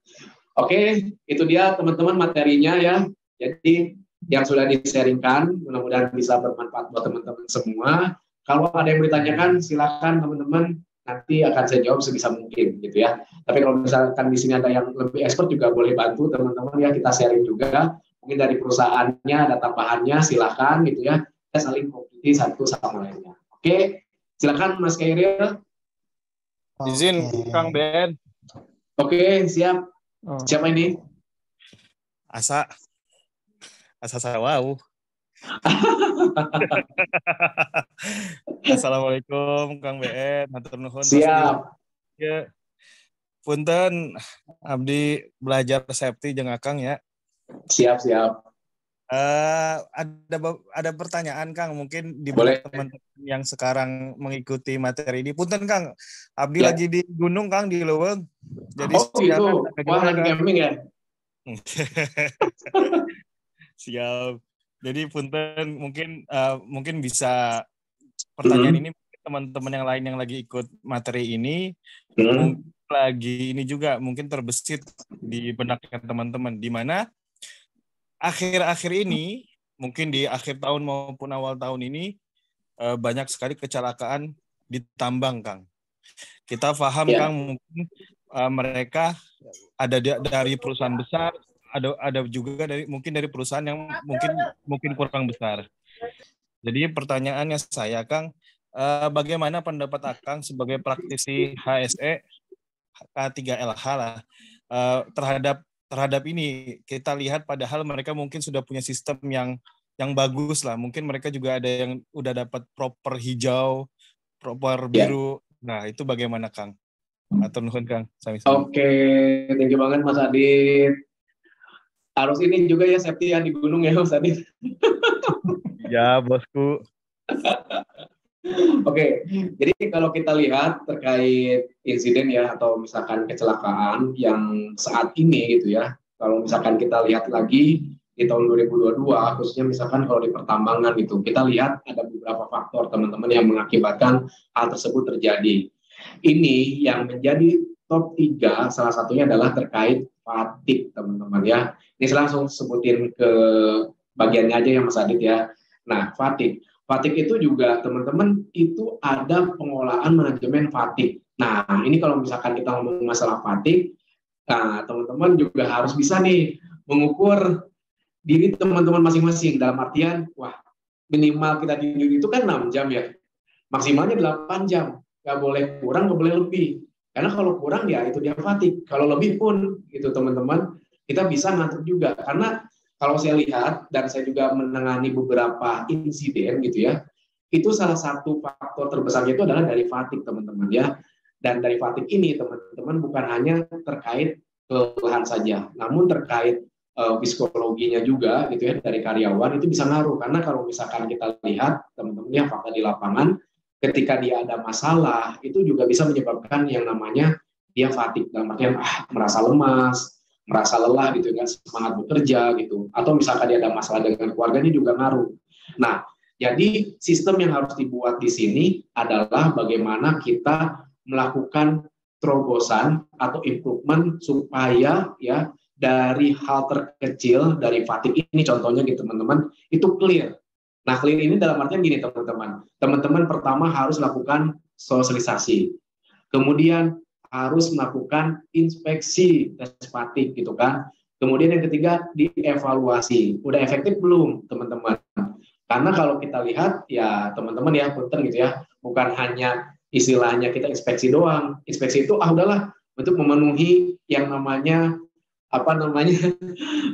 Oke, itu dia teman-teman materinya ya. Jadi yang sudah di-sharingkan, mudah-mudahan bisa bermanfaat buat teman-teman semua. Kalau ada yang ditanyakan, silakan teman-teman, nanti akan saya jawab sebisa mungkin gitu ya. Tapi kalau misalkan di sini ada yang lebih expert juga boleh bantu teman-teman ya, kita sharing juga. Mungkin dari perusahaannya ada tambahannya, silakan gitu ya. Kita saling kompetisi satu sama lainnya. Oke, silakan Mas Kairil. Izin Kang Ben. Oke, siap. Siapa ini? Asa Sawau. Assalamualaikum Kang Ben, hatur nuhun. Siap. Ya. Punten abdi belajar safety jeung Akang ya. Siap. Ada pertanyaan Kang, mungkin di benak teman-teman yang sekarang mengikuti materi ini. Punten Kang, abdi lagi di gunung Kang, di Leuweung. Jadi gitu. Wah, lagi camping ya. Siap. Jadi punten mungkin bisa pertanyaan ini teman-teman yang lain yang lagi ikut materi ini mungkin lagi ini juga mungkin terbesit di benaknya teman-teman, di mana akhir-akhir ini mungkin di akhir tahun maupun awal tahun ini banyak sekali kecelakaan di tambang Kang. Kita paham Kang, mungkin mereka ada dari perusahaan besar, ada juga dari perusahaan yang mungkin kurang besar. Jadi pertanyaannya saya Kang, bagaimana pendapat Akang sebagai praktisi HSE K3LH lah terhadap ini? Kita lihat padahal mereka mungkin sudah punya sistem yang bagus lah. Mungkin mereka juga ada yang udah dapat proper hijau, proper biru. Nah, itu bagaimana Kang? Atur nuhun Kang. Oke, thank you banget Mas Adit. Harus ini juga ya safety yang di gunung ya Mas Adit. Ya, bosku. Oke, jadi kalau kita lihat terkait insiden ya atau misalkan kecelakaan yang saat ini gitu ya, kalau misalkan kita lihat lagi di tahun 2022, khususnya misalkan kalau di pertambangan gitu, kita lihat ada beberapa faktor teman-teman yang mengakibatkan hal tersebut terjadi. Ini yang menjadi top 3, salah satunya adalah terkait fatigue teman-teman ya. Ini saya langsung sebutin ke bagiannya aja ya Mas Adit ya. Nah, fatigue itu juga teman-teman itu ada pengolahan manajemen fatigue. Nah, ini kalau misalkan kita ngomong masalah fatigue, nah teman-teman juga harus bisa nih mengukur diri teman-teman masing-masing dalam artian, wah minimal kita tidur itu kan 6 jam ya, maksimalnya 8 jam, nggak boleh kurang, nggak boleh lebih. Karena kalau kurang ya itu dia fatigue, kalau lebih pun gitu teman-teman, kita bisa ngantuk juga. Karena kalau saya lihat, dan saya juga menangani beberapa insiden gitu ya, itu salah satu faktor terbesarnya itu adalah dari fatigue teman-teman ya. Dan dari fatigue ini teman-teman bukan hanya terkait kelelahan saja, namun terkait psikologinya juga gitu ya, dari karyawan itu bisa ngaruh. Karena kalau misalkan kita lihat teman-teman ya, fakta di lapangan, ketika dia ada masalah, itu juga bisa menyebabkan yang namanya dia fatigue, dalam artian merasa lemas, merasa lelah gitu, nggak semangat bekerja gitu, atau misalkan dia ada masalah dengan keluarganya juga ngaruh. Nah, jadi sistem yang harus dibuat di sini adalah bagaimana kita melakukan terobosan atau improvement supaya ya dari hal terkecil dari fatigue ini, contohnya gitu teman-teman, itu clear. Nah, clear ini dalam artian gini teman-teman pertama harus lakukan sosialisasi, kemudian harus melakukan inspeksi tes fatigue gitu kan. Kemudian yang ketiga dievaluasi. Udah efektif belum teman-teman? Karena kalau kita lihat ya teman-teman ya punten gitu ya, bukan hanya istilahnya kita inspeksi doang. Inspeksi itu udahlah untuk memenuhi yang namanya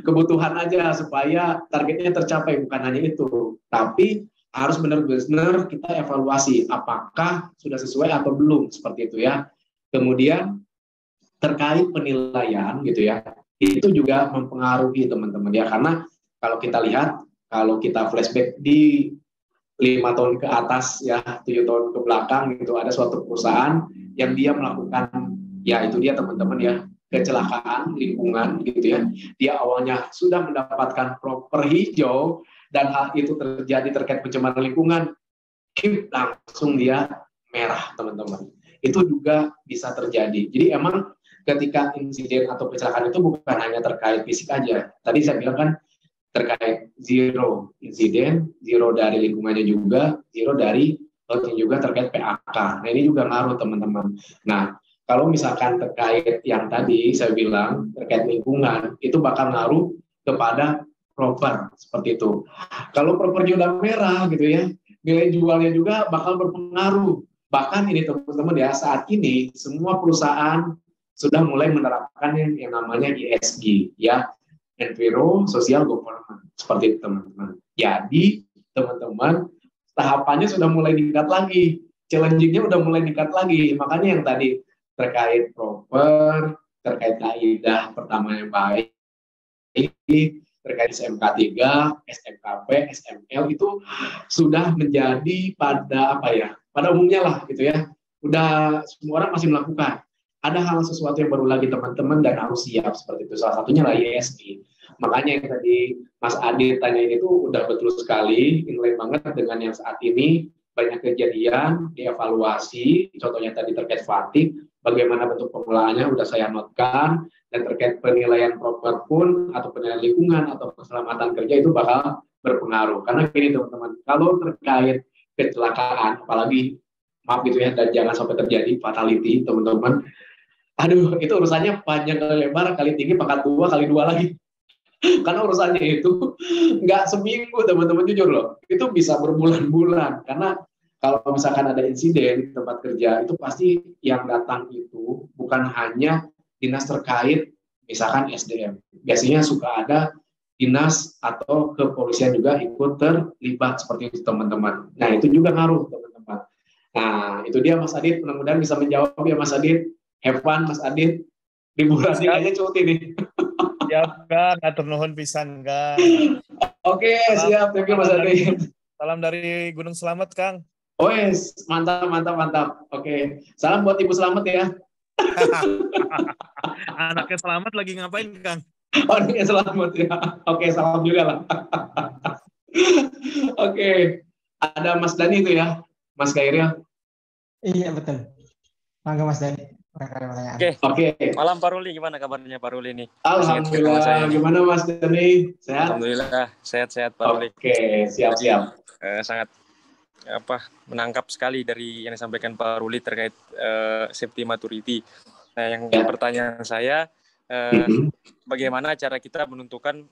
kebutuhan aja supaya targetnya tercapai, bukan hanya itu. Tapi harus benar-benar kita evaluasi apakah sudah sesuai atau belum, seperti itu ya. Kemudian terkait penilaian gitu ya, itu juga mempengaruhi teman-teman ya, karena kalau kita lihat, kalau kita flashback di 5 tahun ke atas ya, 7 tahun ke belakang gitu, ada suatu perusahaan yang dia melakukan ya itu dia teman-teman ya, kecelakaan lingkungan gitu ya. Dia awalnya sudah mendapatkan proper hijau dan hal itu terjadi terkait pencemaran lingkungan, langsung dia merah teman-teman. Itu juga bisa terjadi. Jadi emang ketika insiden atau kecelakaan itu bukan hanya terkait fisik aja. Tadi saya bilang kan terkait zero insiden, zero dari lingkungannya juga, zero dari lautnya juga terkait PAK. Nah ini juga ngaruh teman-teman. Nah kalau misalkan terkait yang tadi saya bilang terkait lingkungan, itu bakal ngaruh kepada proper seperti itu. Kalau propernya udah merah gitu ya, nilai jualnya juga bakal berpengaruh. Bahkan ini teman-teman ya, saat ini semua perusahaan sudah mulai menerapkan yang namanya ESG ya, Enviro Social Governance seperti itu teman-teman. Jadi teman-teman tahapannya sudah mulai meningkat lagi, challenging-nya udah mulai meningkat lagi. Makanya yang tadi terkait proper, terkait kaidah pertama yang baik, terkait SMK 3, SMKP, SML itu sudah menjadi pada apa ya? Pada umumnya lah gitu ya. Udah semua orang masih melakukan. Ada hal sesuatu yang baru lagi teman-teman dan harus siap seperti itu. Salah satunya lah ESG. Makanya yang tadi Mas Adit tanyain itu udah betul sekali, inline banget dengan yang saat ini banyak kejadian dievaluasi. Contohnya tadi terkait fatigue, bagaimana bentuk pengelolaannya udah saya notkan, dan terkait penilaian proper pun atau penilaian lingkungan atau keselamatan kerja itu bakal berpengaruh. Karena gini teman-teman, kalau terkait kecelakaan, apalagi maaf gitu ya, dan jangan sampai terjadi fatality teman-teman, aduh itu urusannya panjang kali lebar, kali tinggi, pangkat 2, kali 2 lagi. Karena urusannya itu nggak seminggu teman-teman, jujur loh, itu bisa berbulan-bulan. Karena kalau misalkan ada insiden di tempat kerja, itu pasti yang datang itu bukan hanya dinas terkait, misalkan SDM. Biasanya suka ada dinas atau kepolisian juga ikut terlibat seperti itu teman-teman. Nah itu juga ngaruh teman-teman. Nah itu dia Mas Adit, mudah-mudahan bisa menjawab ya Mas Adit. Have fun Mas Adit, liburan ini kayaknya cuti nih. Siap Kang, atur nuhun pisan Kang. Oke, siap, thank you Mas Adit. Salam dari Gunung Slamet Kang. Oh yes, mantap, mantap, mantap. Oke, salam buat Ibu Slamet ya. Anaknya Slamet lagi ngapain Kang? Oh, anaknya Slamet ya. Oke, salam juga lah. Oke, ada Mas Dani itu ya, Mas Kairil. Iya betul. Mangga Mas Dani. Oke. Malam Pak Ruli, gimana kabarnya Pak Ruli nih? Alhamdulillah. Gimana Mas Dani? Sehat? Alhamdulillah, sehat-sehat Pak Ruli. Oke, siap-siap. Sangat menangkap sekali dari yang disampaikan Pak Ruli terkait safety maturity. Nah, yang pertanyaan saya, bagaimana cara kita menentukan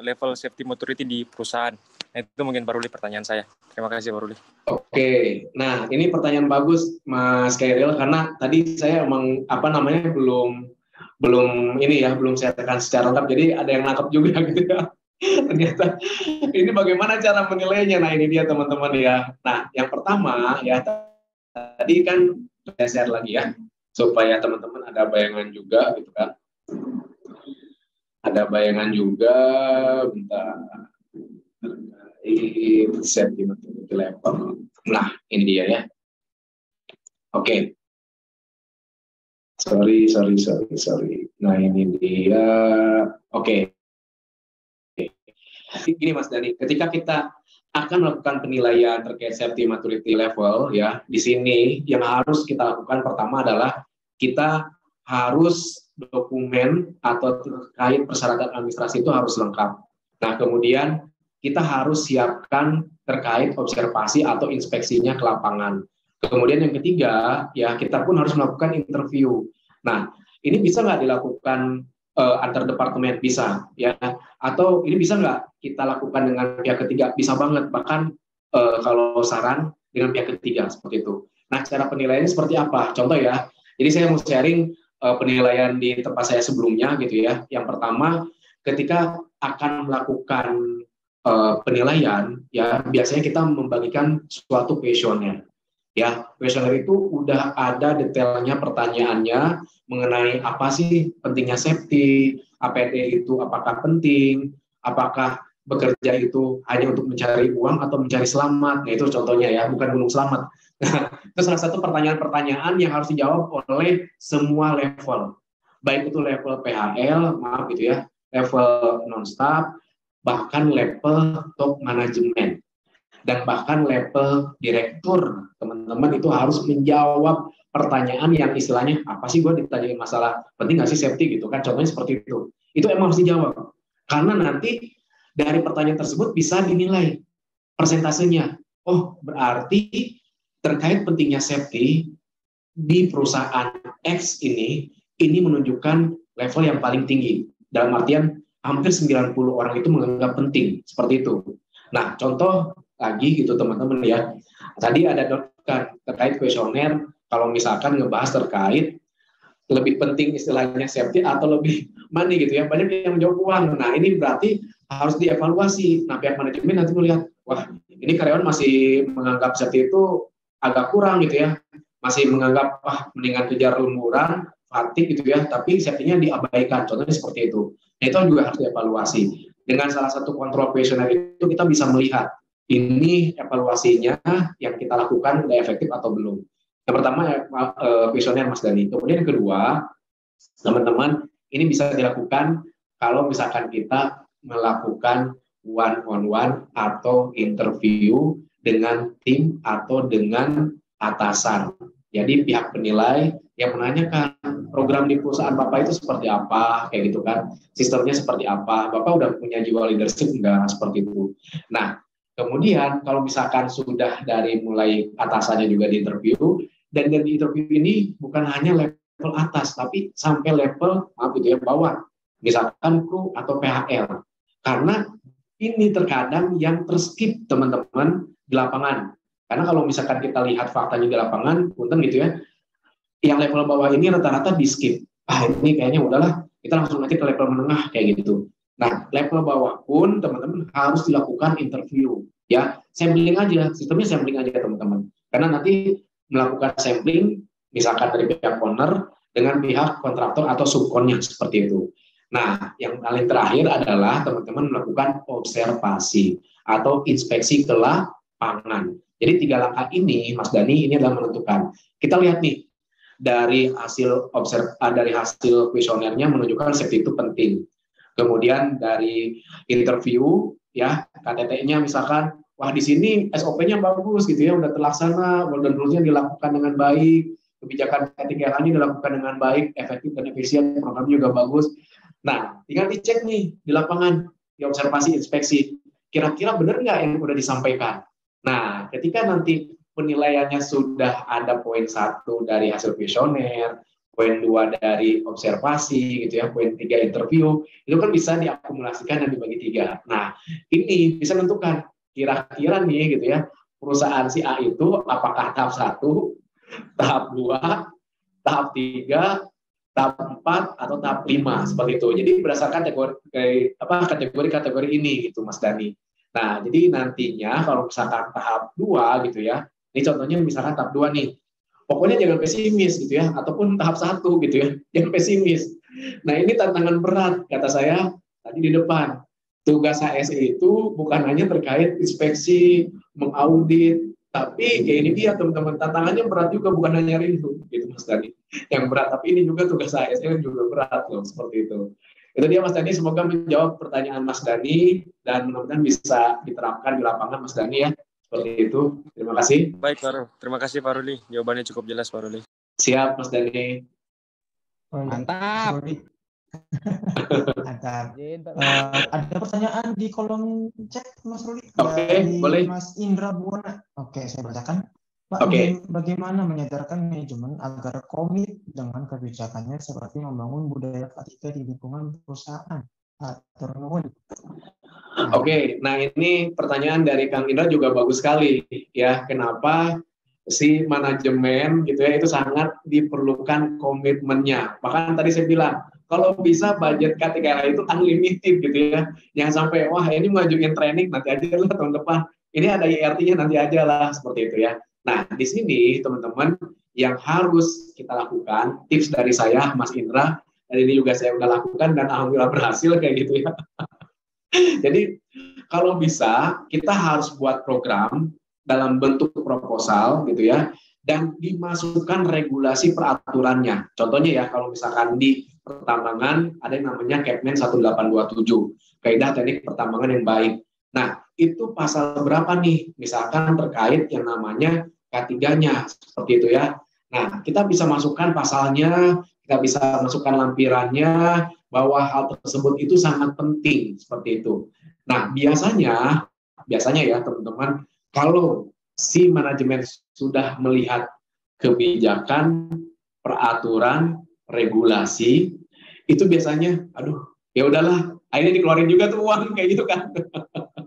level safety maturity di perusahaan? Nah, itu mungkin Pak Ruli pertanyaan saya. Terima kasih Pak Ruli. Oke, nah ini pertanyaan bagus Mas Kairil, karena tadi saya emang belum saya tekan secara lengkap, jadi ada yang nangkep juga gitu ya. Ternyata ini bagaimana cara menilainya. Nah ini dia teman-teman ya. Nah yang pertama ya, tadi kan saya share lagi ya, supaya teman-teman ada bayangan juga gitu kan. Ada bayangan juga, bentar. Safety maturity level. Nah ini dia ya. Oke. Sorry. Nah ini dia. Oke. Gini Mas Dani, ketika kita akan melakukan penilaian terkait safety maturity level ya, di sini yang harus kita lakukan pertama adalah kita harus dokumen atau terkait persyaratan administrasi itu harus lengkap. Nah kemudian kita harus siapkan terkait observasi atau inspeksinya ke lapangan. Kemudian yang ketiga, ya kita pun harus melakukan interview. Nah, ini bisa nggak dilakukan antar departemen? Bisa, ya. Atau ini bisa nggak kita lakukan dengan pihak ketiga? Bisa banget, bahkan kalau saran dengan pihak ketiga, seperti itu. Nah, cara penilaiannya seperti apa? Contoh ya, jadi saya mau sharing penilaian di tempat saya sebelumnya, gitu ya. Yang pertama, ketika akan melakukan penilaian, ya biasanya kita membagikan suatu kuesioner. Ya, kuesioner itu udah ada detailnya pertanyaannya mengenai apa sih pentingnya safety, APD itu apakah penting, apakah bekerja itu hanya untuk mencari uang atau mencari selamat. Nah, itu contohnya ya, bukan gunung selamat. Nah, itu salah satu pertanyaan-pertanyaan yang harus dijawab oleh semua level. Baik itu level PHL, maaf gitu ya, level non-staff, bahkan level top manajemen, dan bahkan level direktur, teman-teman itu harus menjawab pertanyaan yang istilahnya apa sih gue ditanyain masalah penting nggak sih safety gitu kan, contohnya seperti itu emang harus dijawab karena nanti dari pertanyaan tersebut bisa dinilai persentasenya. Oh berarti terkait pentingnya safety di perusahaan X ini menunjukkan level yang paling tinggi, dalam artian hampir 90 orang itu menganggap penting seperti itu. Nah contoh lagi gitu teman-teman ya, tadi ada kan terkait kuesioner, kalau misalkan ngebahas terkait lebih penting istilahnya safety atau lebih money gitu ya, banyak yang menjawab uang. Nah ini berarti harus dievaluasi. Nah pihak manajemen nanti melihat, wah ini karyawan masih menganggap safety itu agak kurang gitu ya, masih menganggap wah mendingan kejar lumuran, fatigue gitu ya, tapi safety-nya diabaikan. Contohnya seperti itu. Nah itu juga harus dievaluasi. Dengan salah satu kontrol kuesioner itu kita bisa melihat ini evaluasinya yang kita lakukan udah efektif atau belum. Yang pertama kuesioner Mas Dani. Kemudian yang kedua, teman-teman, ini bisa dilakukan kalau misalkan kita melakukan one-on-one atau interview dengan tim atau dengan atasan. Jadi pihak penilai yang menanyakan program di perusahaan Bapak itu seperti apa, kayak gitu kan, sistemnya seperti apa, Bapak udah punya jiwa leadership enggak, seperti itu. Nah, kemudian kalau misalkan sudah dari mulai atasannya juga di interview, dan di interview ini bukan hanya level atas, tapi sampai level bawah, misalkan kru atau PHL. Karena ini terkadang yang terskip teman-teman di lapangan. Karena kalau misalkan kita lihat faktanya di lapangan, punten gitu ya, yang level bawah ini rata-rata di skip. Ini kayaknya udahlah, kita langsung nanti ke level menengah kayak gitu. Nah, level bawah pun teman-teman harus dilakukan interview, ya. Sampling aja, sistemnya sampling aja teman-teman. Karena nanti melakukan sampling, misalkan dari pihak owner dengan pihak kontraktor atau subkonnya seperti itu. Nah, yang paling terakhir adalah teman-teman melakukan observasi atau inspeksi ke lapangan. Jadi 3 langkah ini, Mas Dani, ini adalah menentukan. Kita lihat nih dari hasil kuesionernya menunjukkan safety itu penting. Kemudian dari interview, ya KTT-nya misalkan, wah di sini SOP-nya bagus gitu ya, udah terlaksana, golden rules-nya dilakukan dengan baik, kebijakan KTK-nya dilakukan dengan baik, efektif dan efisien, programnya juga bagus. Nah, tinggal dicek nih di lapangan, di observasi, inspeksi, kira-kira benar nggak yang udah disampaikan. Nah, ketika nanti penilaiannya sudah ada poin 1 dari hasil kuesioner, poin 2 dari observasi, gitu ya, poin 3 interview, itu kan bisa diakumulasikan dan dibagi 3. Nah, ini bisa menentukan kira-kira nih, gitu ya, perusahaan si A itu apakah tahap 1, tahap 2, tahap 3, tahap 4, atau tahap 5, seperti itu. Jadi berdasarkan kategori ini, gitu, Mas Dani. Nah, jadi nantinya kalau misalkan tahap 2, gitu ya, ini contohnya misalkan tahap 2 nih, pokoknya jangan pesimis gitu ya, ataupun tahap 1 gitu ya, jangan pesimis. Nah ini tantangan berat, kata saya tadi di depan. Tugas HSE itu bukan hanya terkait inspeksi, mengaudit, tapi ya ini dia teman-teman, tantangannya berat juga, bukan hanya rindu, gitu Mas Dani. Yang berat, tapi ini juga tugas HSE juga berat loh, seperti itu. Itu dia Mas Dani, semoga menjawab pertanyaan Mas Dani, dan mudah-mudahan bisa diterapkan di lapangan Mas Dani ya. Seperti itu. Terima kasih. Baik, Pak Ruli. Terima kasih, Pak Ruli. Jawabannya cukup jelas, Pak Ruli. Siap, Mas Dani. Mantap. Mantap. Ada pertanyaan di kolom chat, Mas Ruli? Oke, boleh. Mas Indra Buwana. Oke, saya bacakan. Pak, bagaimana menyadarkan manajemen agar komit dengan kebijakannya seperti membangun budaya K3 di lingkungan perusahaan? Oke, nah ini pertanyaan dari Kang Indra juga bagus sekali ya. Kenapa si manajemen gitu ya itu sangat diperlukan komitmennya. Bahkan tadi saya bilang kalau bisa budget K3 itu unlimited gitu ya. Jangan sampai wah ini ngajuin training nanti aja lah tahun depan. Ini ada IRT-nya nanti aja lah seperti itu ya. Nah di sini teman-teman yang harus kita lakukan, tips dari saya Mas Indra, dan ini juga saya udah lakukan dan alhamdulillah berhasil kayak gitu ya. Jadi kalau bisa kita harus buat program dalam bentuk proposal gitu ya, dan dimasukkan regulasi peraturannya. Contohnya ya kalau misalkan di pertambangan ada yang namanya Kepmen 1827, Kaidah Teknik Pertambangan yang Baik. Nah itu pasal berapa nih? Misalkan terkait yang namanya K3-nya seperti itu ya. Nah, kita bisa masukkan pasalnya, kita bisa masukkan lampirannya, bahwa hal tersebut itu sangat penting, seperti itu. Nah, biasanya ya teman-teman, kalau si manajemen sudah melihat kebijakan, peraturan, regulasi, itu biasanya, aduh, ya udahlah, akhirnya dikeluarin juga tuh uang kayak gitu kan.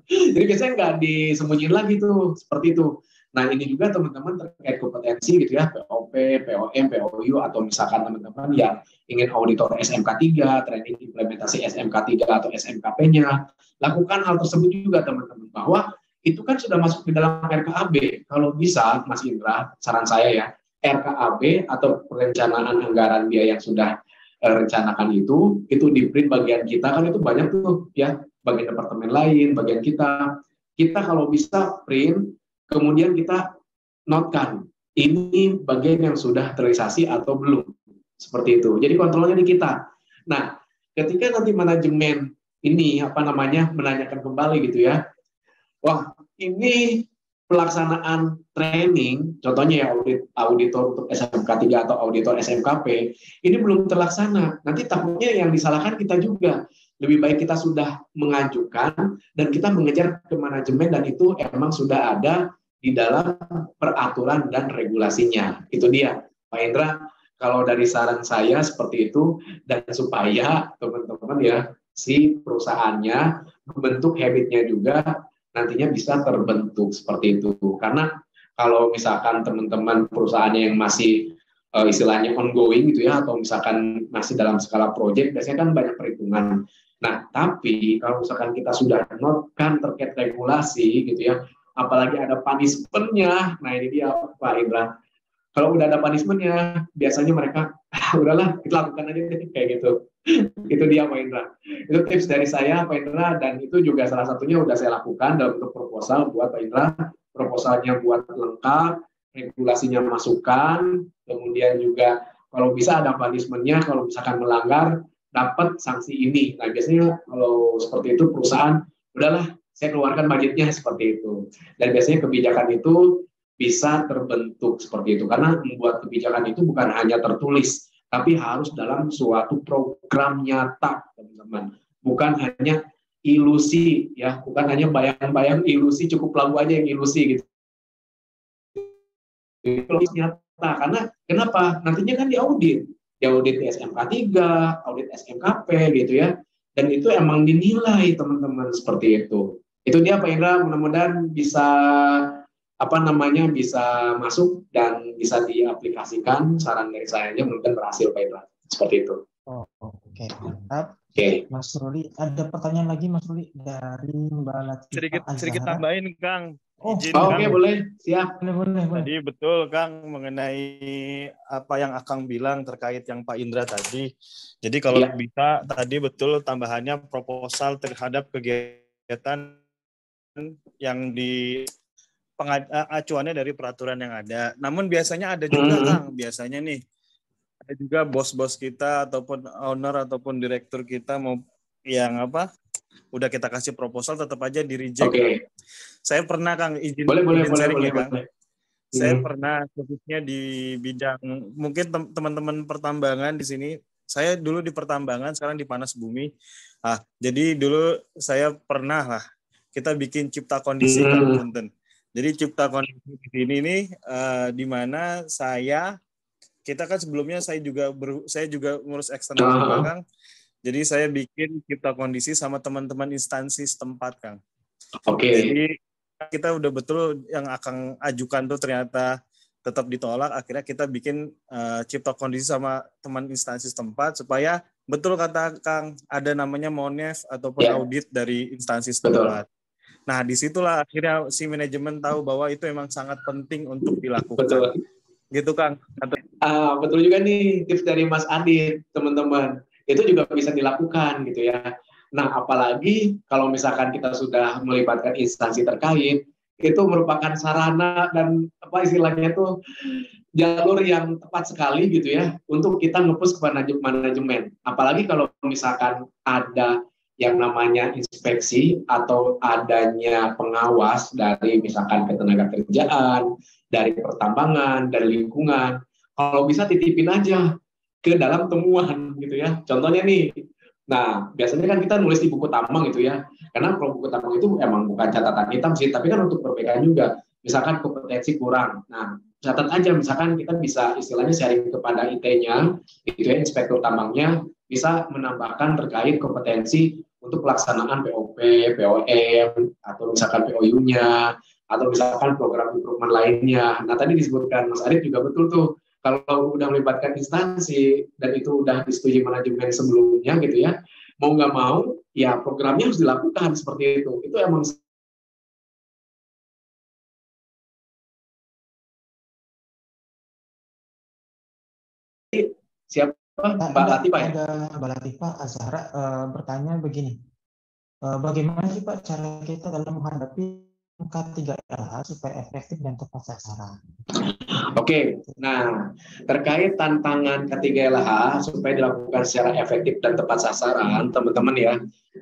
Jadi biasanya nggak disembunyiin lagi tuh, seperti itu. Nah, ini juga teman-teman terkait kompetensi gitu ya, POP, POM, POU, atau misalkan teman-teman yang ingin auditor SMK 3, training implementasi SMK 3 atau SMKP-nya, lakukan hal tersebut juga teman-teman, bahwa itu kan sudah masuk di dalam RKAB. Kalau bisa, Mas Indra, saran saya ya, RKAB atau perencanaan anggaran biaya yang sudah rencanakan itu di print bagian kita, kan itu banyak tuh ya, bagian departemen lain, bagian kita kalau bisa print, kemudian kita notkan ini bagian yang sudah terrealisasi atau belum, seperti itu. Jadi kontrolnya di kita. Nah, ketika nanti manajemen ini menanyakan kembali gitu ya, wah ini pelaksanaan training, contohnya ya auditor untuk SMK 3 atau auditor SMKP, ini belum terlaksana. Nanti takutnya yang disalahkan kita juga. Lebih baik kita sudah mengajukan dan kita mengejar ke manajemen, dan itu emang sudah ada di dalam peraturan dan regulasinya. Itu dia, Pak Indra, kalau dari saran saya seperti itu, dan supaya teman-teman ya, si perusahaannya membentuk habitnya juga nantinya bisa terbentuk seperti itu. Karena kalau misalkan teman-teman perusahaannya yang masih istilahnya ongoing gitu ya, atau misalkan masih dalam skala project, biasanya kan banyak perhitungan. Nah, tapi kalau misalkan kita sudah notkan terkait regulasi gitu ya, apalagi ada punishment-nya, nah ini dia Pak Indra. Kalau udah ada punishment-nya, biasanya mereka, udahlah kita lakukan aja deh, kayak gitu. Itu dia Pak Indra. Itu tips dari saya Pak Indra, dan itu juga salah satunya udah saya lakukan dalam bentuk proposal buat Pak Indra. Proposalnya buat lengkap, regulasinya masukkan, kemudian juga kalau bisa ada punishment-nya, kalau misalkan melanggar, dapat sanksi ini. Nah, biasanya kalau seperti itu perusahaan, udahlah saya keluarkan budgetnya seperti itu. Dan biasanya kebijakan itu bisa terbentuk seperti itu. Karena membuat kebijakan itu bukan hanya tertulis, tapi harus dalam suatu program nyata, teman-teman. Bukan hanya ilusi, ya, bukan hanya bayang-bayang ilusi, cukup lagu aja yang ilusi gitu. Itu nyata, karena kenapa? Nantinya kan diaudit di SMK 3, audit SMKP gitu ya. Dan itu emang dinilai teman-teman seperti itu. Itu dia Pak Indra, mudah-mudahan bisa bisa masuk dan bisa diaplikasikan. Saran dari saya aja mudah-mudahan berhasil Pak Indra. Seperti itu. Oke, mantap. Mas Ruli, ada pertanyaan lagi Mas Ruli dari Mbak Latifah sedikit tambahin Kang. Oke, boleh, siap. Boleh. Tadi betul Kang mengenai apa yang Akang bilang terkait yang Pak Indra tadi. Jadi kalau bisa tadi betul tambahannya proposal terhadap kegiatan yang di acuannya dari peraturan yang ada. Namun biasanya ada juga Kang, biasanya nih ada juga bos-bos kita ataupun owner ataupun direktur kita mau yang udah kita kasih proposal tetap aja di reject. Saya pernah Kang izin sharing ya Kang. Saya pernah khususnya di bidang mungkin teman-teman pertambangan di sini. Saya dulu di pertambangan, sekarang di panas bumi. Jadi dulu saya pernah kita bikin cipta kondisi Kang Punten. Jadi cipta kondisi di sini nih di mana kita kan sebelumnya saya juga ngurus eksternal juga Kang. Jadi saya bikin cipta kondisi sama teman-teman instansi setempat Kang. Jadi kita udah betul yang akan ajukan tuh ternyata tetap ditolak. Akhirnya kita bikin cipta kondisi sama teman instansi setempat supaya betul kata Kang ada namanya monef ataupun audit dari instansi setempat. Nah disitulah akhirnya si manajemen tahu bahwa itu memang sangat penting untuk dilakukan. Gitu Kang. Betul juga nih tips dari Mas Adit, teman-teman. Itu juga bisa dilakukan gitu ya. Nah, apalagi kalau misalkan kita sudah melibatkan instansi terkait, itu merupakan sarana dan istilahnya itu jalur yang tepat sekali gitu ya untuk kita nge-push ke manajemen. Apalagi kalau misalkan ada yang namanya inspeksi atau adanya pengawas dari misalkan ketenagakerjaan, dari pertambangan, dari lingkungan. kalau bisa titipin aja ke dalam temuan gitu ya. Contohnya nih, nah biasanya kan kita nulis di buku tambang gitu ya, karena kalau buku tambang itu emang bukan catatan hitam sih, tapi kan untuk perbaikan juga. Misalkan kompetensi kurang, nah catat aja, misalkan kita bisa istilahnya sharing kepada IT-nya, gitu ya, inspektur tambangnya bisa menambahkan terkait kompetensi untuk pelaksanaan POP, POM, atau misalkan POU-nya, atau misalkan program improvement lainnya. Nah tadi disebutkan Mas Arif juga betul tuh, kalau udah melibatkan instansi dan itu udah disetujui manajemen sebelumnya gitu ya, mau nggak mau ya programnya harus dilakukan seperti itu. Itu emang siapa Mbak Latifah ya? Ada Mbak Latifah Azhara bertanya begini, bagaimana sih Pak cara kita dalam menghadapi K3LH supaya efektif dan tepat sasaran? Oke, nah terkait tantangan K3LH supaya dilakukan secara efektif dan tepat sasaran, teman-teman ya.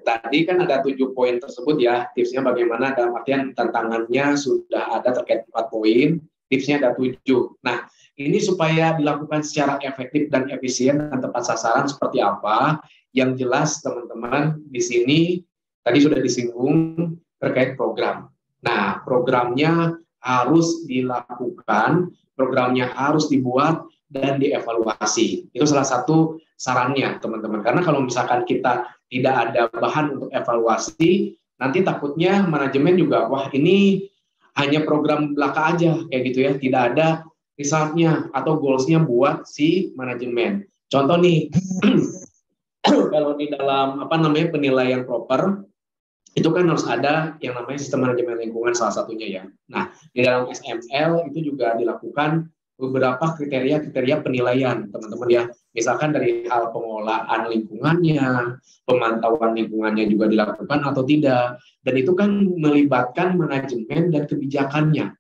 Tadi kan ada 7 poin tersebut ya, tipsnya bagaimana, dalam artian tantangannya sudah ada terkait 4 poin, tipsnya ada 7. Nah, ini supaya dilakukan secara efektif dan efisien dan tepat sasaran seperti apa? Yang jelas teman-teman di sini tadi sudah disinggung terkait program. Nah, programnya harus dilakukan, programnya harus dibuat dan dievaluasi. Itu salah satu sarannya, teman-teman. Karena kalau misalkan kita tidak ada bahan untuk evaluasi, nanti takutnya manajemen juga, wah ini hanya program belaka aja, kayak gitu ya. Tidak ada resultnya atau goals-nya buat si manajemen. Contoh nih, kalau di dalam penilaian proper, itu kan harus ada yang namanya sistem manajemen lingkungan salah satunya ya. Nah, di dalam SML itu juga dilakukan beberapa kriteria-kriteria penilaian, teman-teman ya. Misalkan dari hal pengelolaan lingkungannya, pemantauan lingkungannya juga dilakukan atau tidak. Dan itu kan melibatkan manajemen dan kebijakannya.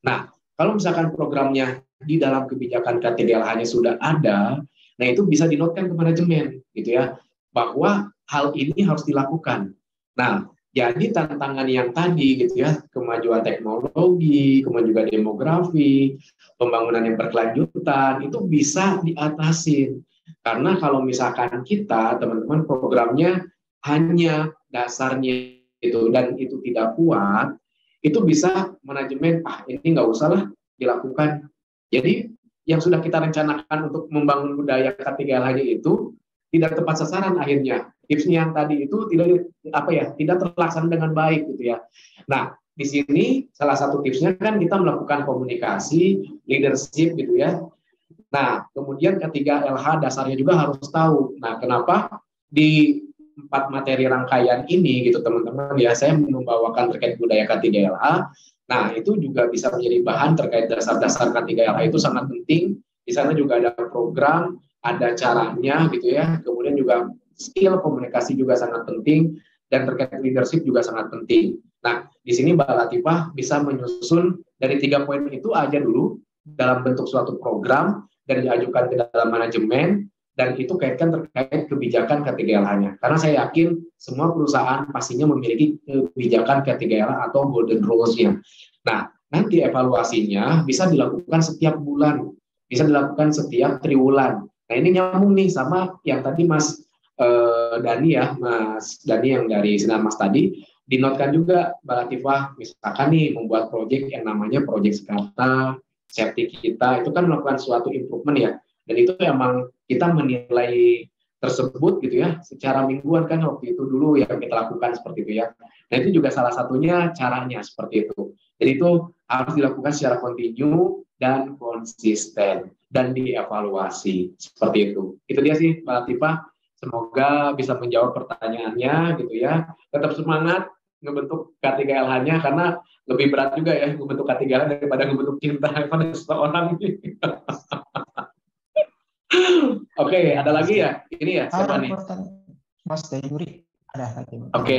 Nah, kalau misalkan programnya di dalam kebijakan KTDLH-nya sudah ada, nah itu bisa dinotkan ke manajemen gitu ya, bahwa hal ini harus dilakukan. Nah, jadi tantangan yang tadi gitu ya, kemajuan teknologi, kemajuan demografi, pembangunan yang berkelanjutan itu bisa diatasi. Karena kalau misalkan kita teman-teman programnya hanya dasarnya itu dan itu tidak kuat, itu bisa manajemen ini nggak usah lah dilakukan. Jadi yang sudah kita rencanakan untuk membangun budaya K3LH itu tidak tepat sasaran akhirnya. Tipsnya yang tadi itu tidak terlaksana dengan baik gitu ya. Nah, di sini salah satu tipsnya kan kita melakukan komunikasi, leadership gitu ya. Nah, kemudian K3LH dasarnya juga harus tahu. Nah, kenapa di 4 materi rangkaian ini gitu teman-teman ya, saya membawakan terkait budaya K3LH. Nah, itu juga bisa menjadi bahan terkait dasar-dasar K3LH itu sangat penting. Di sana juga ada program, ada caranya gitu ya. Kemudian juga skill komunikasi juga sangat penting, dan terkait leadership juga sangat penting. Nah, di sini Mbak Latifah bisa menyusun dari 3 poin itu aja dulu dalam bentuk suatu program dan diajukan ke dalam manajemen, dan itu kaitkan terkait kebijakan K3LH-nya. Karena saya yakin semua perusahaan pastinya memiliki kebijakan K3LH atau golden rules-nya. Nah, nanti evaluasinya bisa dilakukan setiap bulan, bisa dilakukan setiap triwulan. Nah, ini nyambung nih sama yang tadi Mas Dani ya, Mas Dani yang dari Sinar Mas tadi, dinotkan juga Mbak Latifah, misalkan nih membuat proyek yang namanya proyek Sekarta, safety kita, itu kan melakukan suatu improvement ya, dan itu emang kita menilai tersebut gitu ya, secara mingguan kan waktu itu dulu yang kita lakukan seperti itu ya. Nah itu juga salah satunya caranya seperti itu. Jadi itu harus dilakukan secara kontinu dan konsisten dan dievaluasi seperti itu. Itu dia sih Mbak Latifah. Semoga bisa menjawab pertanyaannya gitu ya. Tetap semangat ngebentuk K3LH-nya karena lebih berat juga ya ngebentuk K3LH daripada ngebentuk cinta pada seseorang. Oke, ada lagi ya? Ini ya, siapa nih? Mas Dayuri, ada lagi. Oke.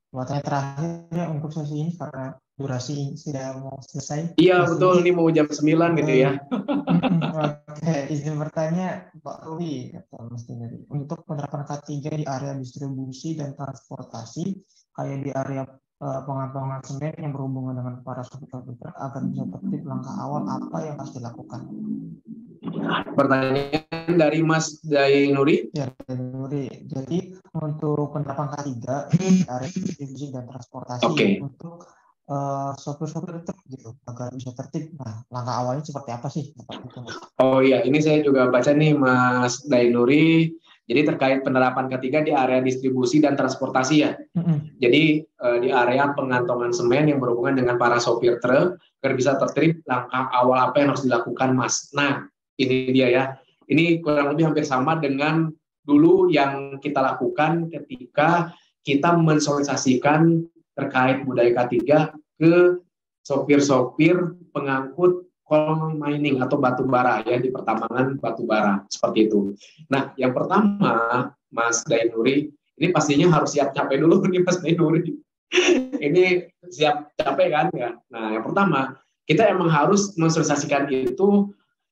Pertanyaan terakhir untuk sesi ini karena durasi sudah mau selesai. Iya, betul. Ini mau jam 9 gitu ya. Oke, izin bertanya Pak Ruli, kata Mas Dayuri. Untuk penerapan K3 di area distribusi dan transportasi, kayak di area pengantongan semen yang berhubungan dengan para sopir agar bisa tertib, langkah awal apa yang harus dilakukan? Pertanyaan dari Mas Dainuri. Ya, Dainuri. Jadi untuk penerapan K3 area distribusi dan transportasi untuk sopir-sopir truk gitu agar bisa tertib. Nah, langkah awalnya seperti apa sih? Oh iya, ini saya juga baca nih Mas Dainuri. Jadi terkait penerapan K3 di area distribusi dan transportasi ya. Jadi di area pengantongan semen yang berhubungan dengan para sopir truk agar bisa tertib, langkah awal apa yang harus dilakukan, Mas? Nah, ini dia ya. Ini kurang lebih hampir sama dengan dulu yang kita lakukan ketika kita mensosialisasikan terkait budaya K3 ke sopir-sopir pengangkut coal mining atau batu bara ya, di pertambangan batu bara seperti itu. Nah, yang pertama Mas Dainuri, ini pastinya harus siap capek dulu nih Mas Dainuri. Ini siap capek kan ya. Nah, yang pertama kita emang harus mensosialisasikan itu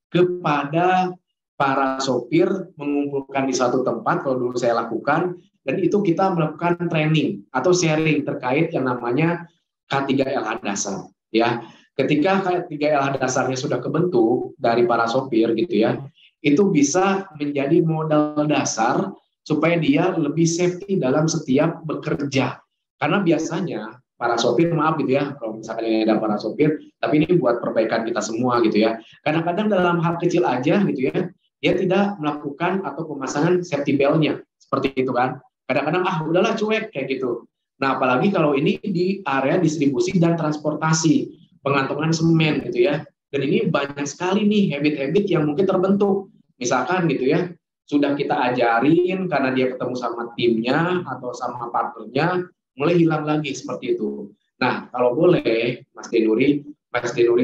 kepada para sopir, mengumpulkan di satu tempat, kalau dulu saya lakukan, dan itu kita melakukan training atau sharing terkait yang namanya K3LH dasar. Ya, ketika K3LH dasarnya sudah kebentuk dari para sopir gitu ya, itu bisa menjadi modal dasar supaya dia lebih safety dalam setiap bekerja. Karena biasanya para sopir, maaf gitu ya, kalau misalkan ini ada para sopir, tapi ini buat perbaikan kita semua gitu ya. Kadang-kadang dalam hal kecil aja gitu ya, dia tidak melakukan atau pemasangan safety belt-nya, seperti itu kan. Kadang-kadang udahlah cuek kayak gitu. Nah, apalagi kalau ini di area distribusi dan transportasi, pengantongan semen gitu ya. Dan ini banyak sekali nih habit-habit yang mungkin terbentuk. Misalkan gitu ya, sudah kita ajarin karena dia ketemu sama timnya atau sama partnernya, mulai hilang lagi seperti itu. Nah, kalau boleh, Mas Dainuri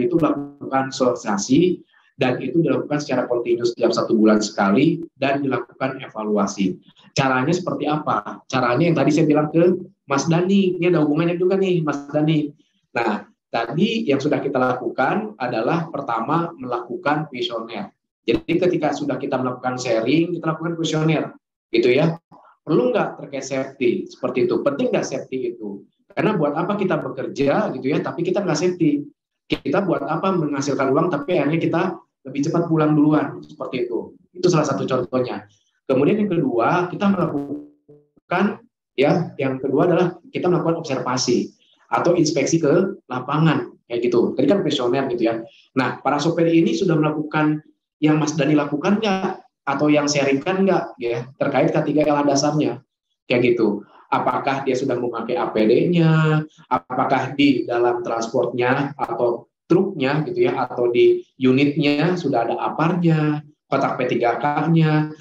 itu melakukan sosialisasi dan itu dilakukan secara kontinu setiap 1 bulan sekali dan dilakukan evaluasi. Caranya seperti apa? Caranya yang tadi saya bilang ke Mas Dani, ini ada hubungannya juga nih, Mas Dani. Nah, tadi yang sudah kita lakukan adalah pertama melakukan kuesioner. Jadi ketika sudah kita melakukan sharing, kita lakukan kuesioner, gitu ya. Perlu nggak terkait safety seperti itu? Penting nggak safety itu? Karena buat apa kita bekerja gitu ya, tapi kita nggak safety. Kita buat apa menghasilkan uang, tapi akhirnya kita lebih cepat pulang duluan seperti itu. Itu salah satu contohnya. Kemudian yang kedua, kita melakukan ya, yang kedua adalah kita melakukan observasi atau inspeksi ke lapangan kayak gitu. Tadi kan kuesioner gitu ya. Nah, para sopir ini sudah melakukan yang Mas Dani lakukan nggak? Atau yang sharingkan nggak ya terkait K3LH dasarnya kayak gitu. Apakah dia sudah memakai APD-nya, apakah di dalam transportnya atau truknya gitu ya, atau di unitnya sudah ada aparnya, kotak P3K-nya,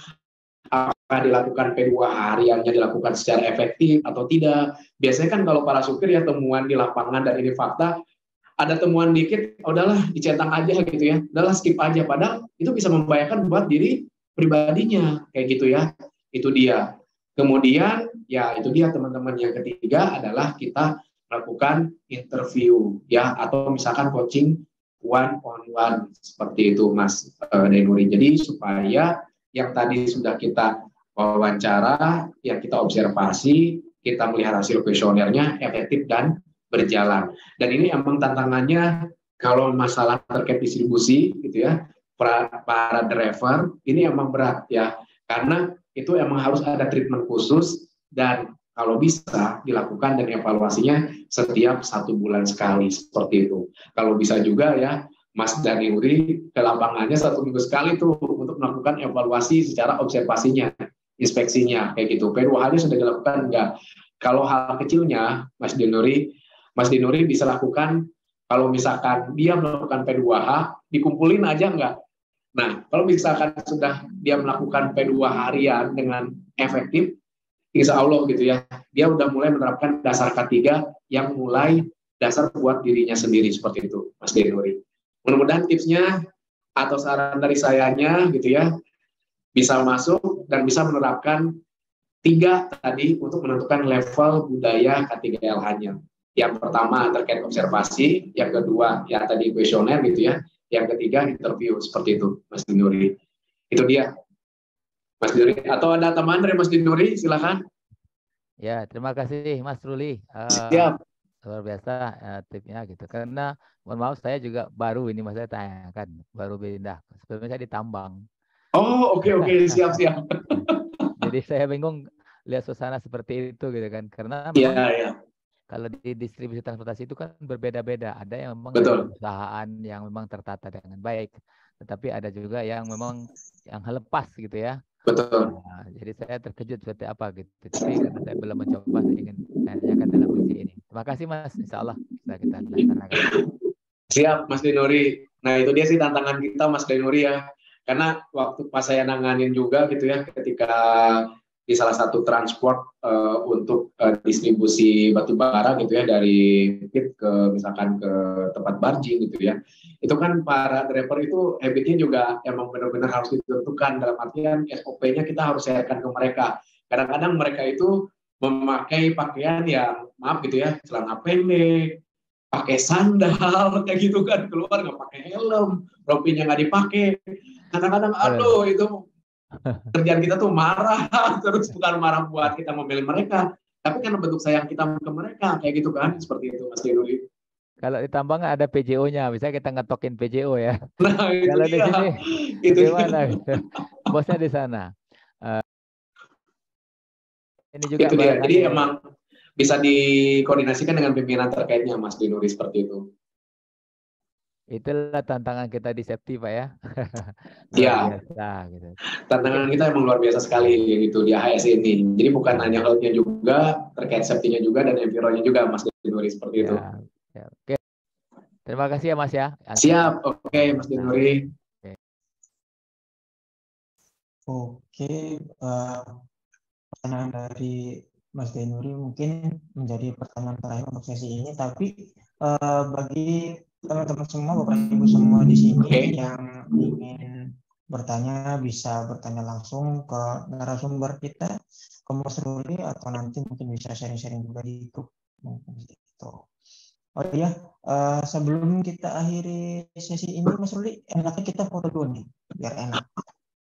apakah dilakukan P2 hariannya dilakukan secara efektif atau tidak. Biasanya kan kalau para supir ya temuan di lapangan dan ini fakta, ada temuan dikit, udahlah dicentang aja gitu ya, udahlah skip aja, padahal itu bisa membahayakan buat diri pribadinya kayak gitu ya. Itu dia. Kemudian ya itu dia teman-teman, yang ketiga adalah kita melakukan interview ya, atau misalkan coaching one on one seperti itu Mas Dainuri. Jadi supaya yang tadi sudah kita wawancara, yang kita observasi, kita melihat hasil kuesionernya efektif dan berjalan. Dan ini emang tantangannya kalau masalah terkait distribusi gitu ya, para driver ini emang berat ya, karena itu emang harus ada treatment khusus dan kalau bisa dilakukan dan evaluasinya setiap 1 bulan sekali seperti itu. Kalau bisa juga ya Mas Dainuri ke lapangannya 1 minggu sekali tuh untuk melakukan evaluasi secara observasinya, inspeksinya kayak gitu. P2H-nya sudah dilakukan enggak? Kalau hal kecilnya Mas Dainuri bisa lakukan, kalau misalkan dia melakukan P2H dikumpulin aja enggak? Nah, kalau misalkan sudah dia melakukan P2 harian dengan efektif, insya Allah gitu ya, dia udah mulai menerapkan dasar K3 yang mulai dasar buat dirinya sendiri seperti itu, Mas Dainuri. Mudah-mudahan tipsnya atau saran dari sayanya gitu ya, bisa masuk dan bisa menerapkan 3 tadi untuk menentukan level budaya K3LH-nya. Yang pertama terkait observasi, yang kedua ya tadi kuesioner gitu ya, yang ketiga interview seperti itu Mas Dainuri. Itu dia Mas Dainuri. Atau ada tambahan dari Mas Dainuri, silakan. Ya, terima kasih Mas Ruli. Siap. luar biasa tipnya gitu. Karena mohon maaf saya juga baru ini Mas saya tanyakan, baru pindah. Sebelumnya saya di tambang. Oh, oke, siap. Jadi saya bingung lihat suasana seperti itu gitu kan. Karena memang Iya. kalau di distribusi transportasi itu kan berbeda-beda. Ada yang memang Betul. dari perusahaan yang memang tertata dengan baik, tetapi ada juga yang memang yang lepas gitu ya. Betul. Nah, jadi saya terkejut seperti apa gitu. Tapi karena saya belum mencoba, saya ingin tanyakan dalam sesi ini. Terima kasih Mas. Insya Allah bisa kita laksanakan. Siap, Mas Denuri. Nah, itu dia sih tantangan kita, Mas Denuri ya. Karena waktu pas saya nanganin juga gitu ya, ketika di salah satu transport untuk distribusi batu bara gitu ya, dari pit ke misalkan ke tempat barging gitu ya. Itu kan para driver itu habitnya juga emang benar-benar harus ditentukan, dalam artian SOP-nya kita harus sharekan ke mereka. Kadang-kadang mereka itu memakai pakaian yang maaf gitu ya, celana pendek, pakai sandal kayak gitu kan, keluar nggak pakai helm, rompinya nggak dipakai. Kadang-kadang aduh itu kerjaan kita tuh marah, terus bukan marah buat kita memilih mereka, tapi karena bentuk sayang kita ke mereka kayak gitu kan, seperti itu Mas Denuri. Kalau di tambang ada PJO-nya, bisa kita ngetokin PJO ya. Nah, itu kalau dia. di sini Itu bagaimana? Bosnya di sana. Ini juga itu dia. Jadi emang bisa dikoordinasikan dengan pimpinan terkaitnya, Mas Denuri, seperti itu. Itulah tantangan kita di Septi, Pak ya. Iya. Gitu. Tantangan kita emang luar biasa sekali gitu di AHS ini. Jadi bukan hanya health-nya juga, terkait safety-nya juga dan environment-nya juga, Mas Denuri, seperti itu. Ya. Oke. Terima kasih ya Mas ya. Siap. Oke, Mas Denuri. Oke, pertanyaan dari Mas Denuri mungkin menjadi pertanyaan terakhir untuk sesi ini, tapi bagi teman-teman semua, Bapak Ibu semua di sini yang ingin bertanya bisa bertanya langsung ke narasumber kita, ke Mas Ruli, atau nanti mungkin bisa sharing-sharing juga di grup mungkin gitu. Oh iya, sebelum kita akhiri sesi ini Mas Ruli, enaknya kita foto dulu nih, biar enak.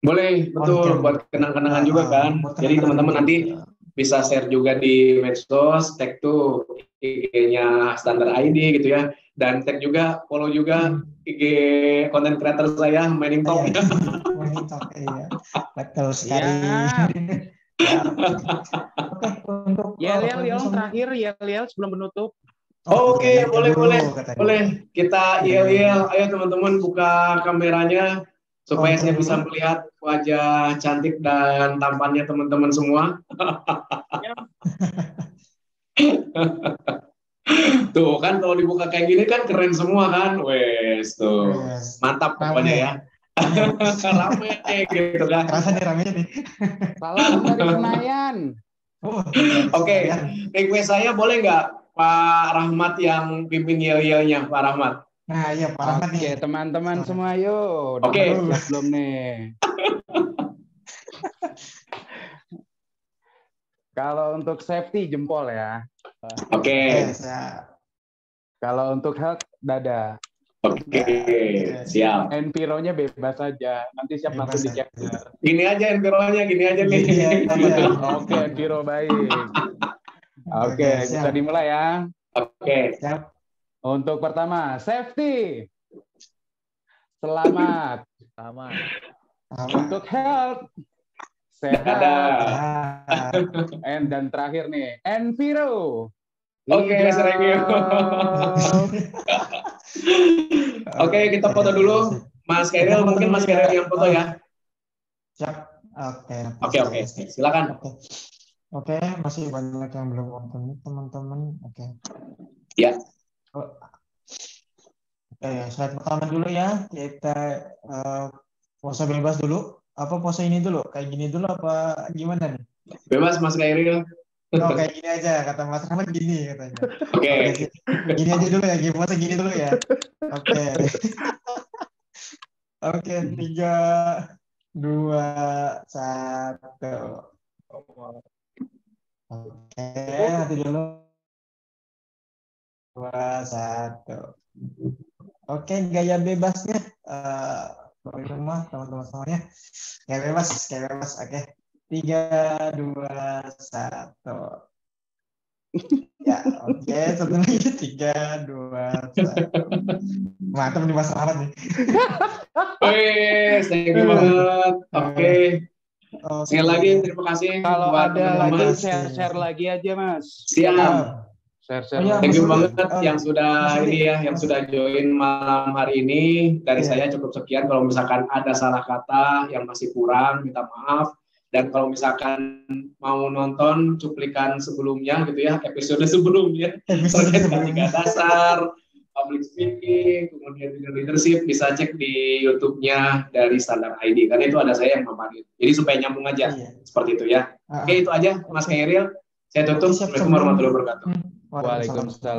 Boleh, betul, buat kenang-kenangan juga kan. Jadi teman-teman nanti bisa share juga di medsos, tag tuh IG-nya Standar ID gitu ya, dan tag juga, follow juga IG konten creator saya, Mining Talk. Mining Talk, iya, betul sekali. Ya. Oke, untuk Yel terakhir Yel sebelum menutup. Oke, boleh. Kita yel. Ayo teman-teman buka kameranya supaya saya bisa melihat wajah cantik dan tampannya teman-teman semua. Tuh kan kalau dibuka kayak gini kan keren semua kan. Wes tuh. Mantap pokoknya ya. Rame gitu kan. Terasa nih rame nih. Salam dari Senayan. Oke, request saya boleh nggak Pak Rahmat yang pimpin yel-yelnya, Pak Rahmat? Nah, iya Pak Rahmat nih. Oke, teman-teman semua yuk. Oke. Siap belum nih? Kalau untuk safety jempol ya. Oke. Kalau untuk health dada. Oke, siap. Enviro-nya bebas saja. Nanti siap langsung dicek. Gini aja enviro-nya, gini aja nih. Oke, enviro baik. Oke, bisa dimulai ya. Oke. Siap. Untuk pertama, safety. Selamat. Untuk health. Sehat. Dan terakhir nih, enviro. Oke, sering. Oke, kita foto dulu. Mas Kairil, mungkin Mas Kairil yang foto ya. Siap. Oke. Silakan. Oke, masih banyak yang belum nonton teman-teman. Oke. Ya. Oke, slide pertama dulu ya. Kita pose bebas dulu. Apa pose ini dulu? Kayak gini dulu apa gimana nih? Bebas Mas Kairil. Oh, kayak gini aja, kata Mas Rahmat gini katanya. Oke. Gini aja dulu ya, gimana gini dulu ya. Oke. Oke, 3, 2, 1. Oke, hati dulu. 2, 1. Oke, gaya bebasnya di rumah teman-teman semuanya. Gaya bebas. Oke. 3, 2, 1. Ya, oke. Oke, satu lagi 3, 2, 1. Mantap nih Mas Rahmat nih. Thank you banget. Oke. Sekali lagi terima kasih. Kalau buat ada teman-teman. lagi share lagi aja Mas. Siap. Share. Thank you banget yang sudah ini ya, yang sudah join malam hari ini. Dari saya cukup sekian. Kalau misalkan ada salah kata yang masih kurang, minta maaf. Dan kalau misalkan mau nonton cuplikan sebelumnya gitu ya, episode sebelumnya terkait ketiga dasar, public speaking, kemudian leadership, bisa cek di YouTube-nya dari Standar ID. Karena itu ada saya yang memarin. Jadi supaya nyambung aja, seperti itu ya. Oke, itu aja Mas Khairil. Saya tutup. Assalamualaikum warahmatullahi wabarakatuh. Waalaikumsalam.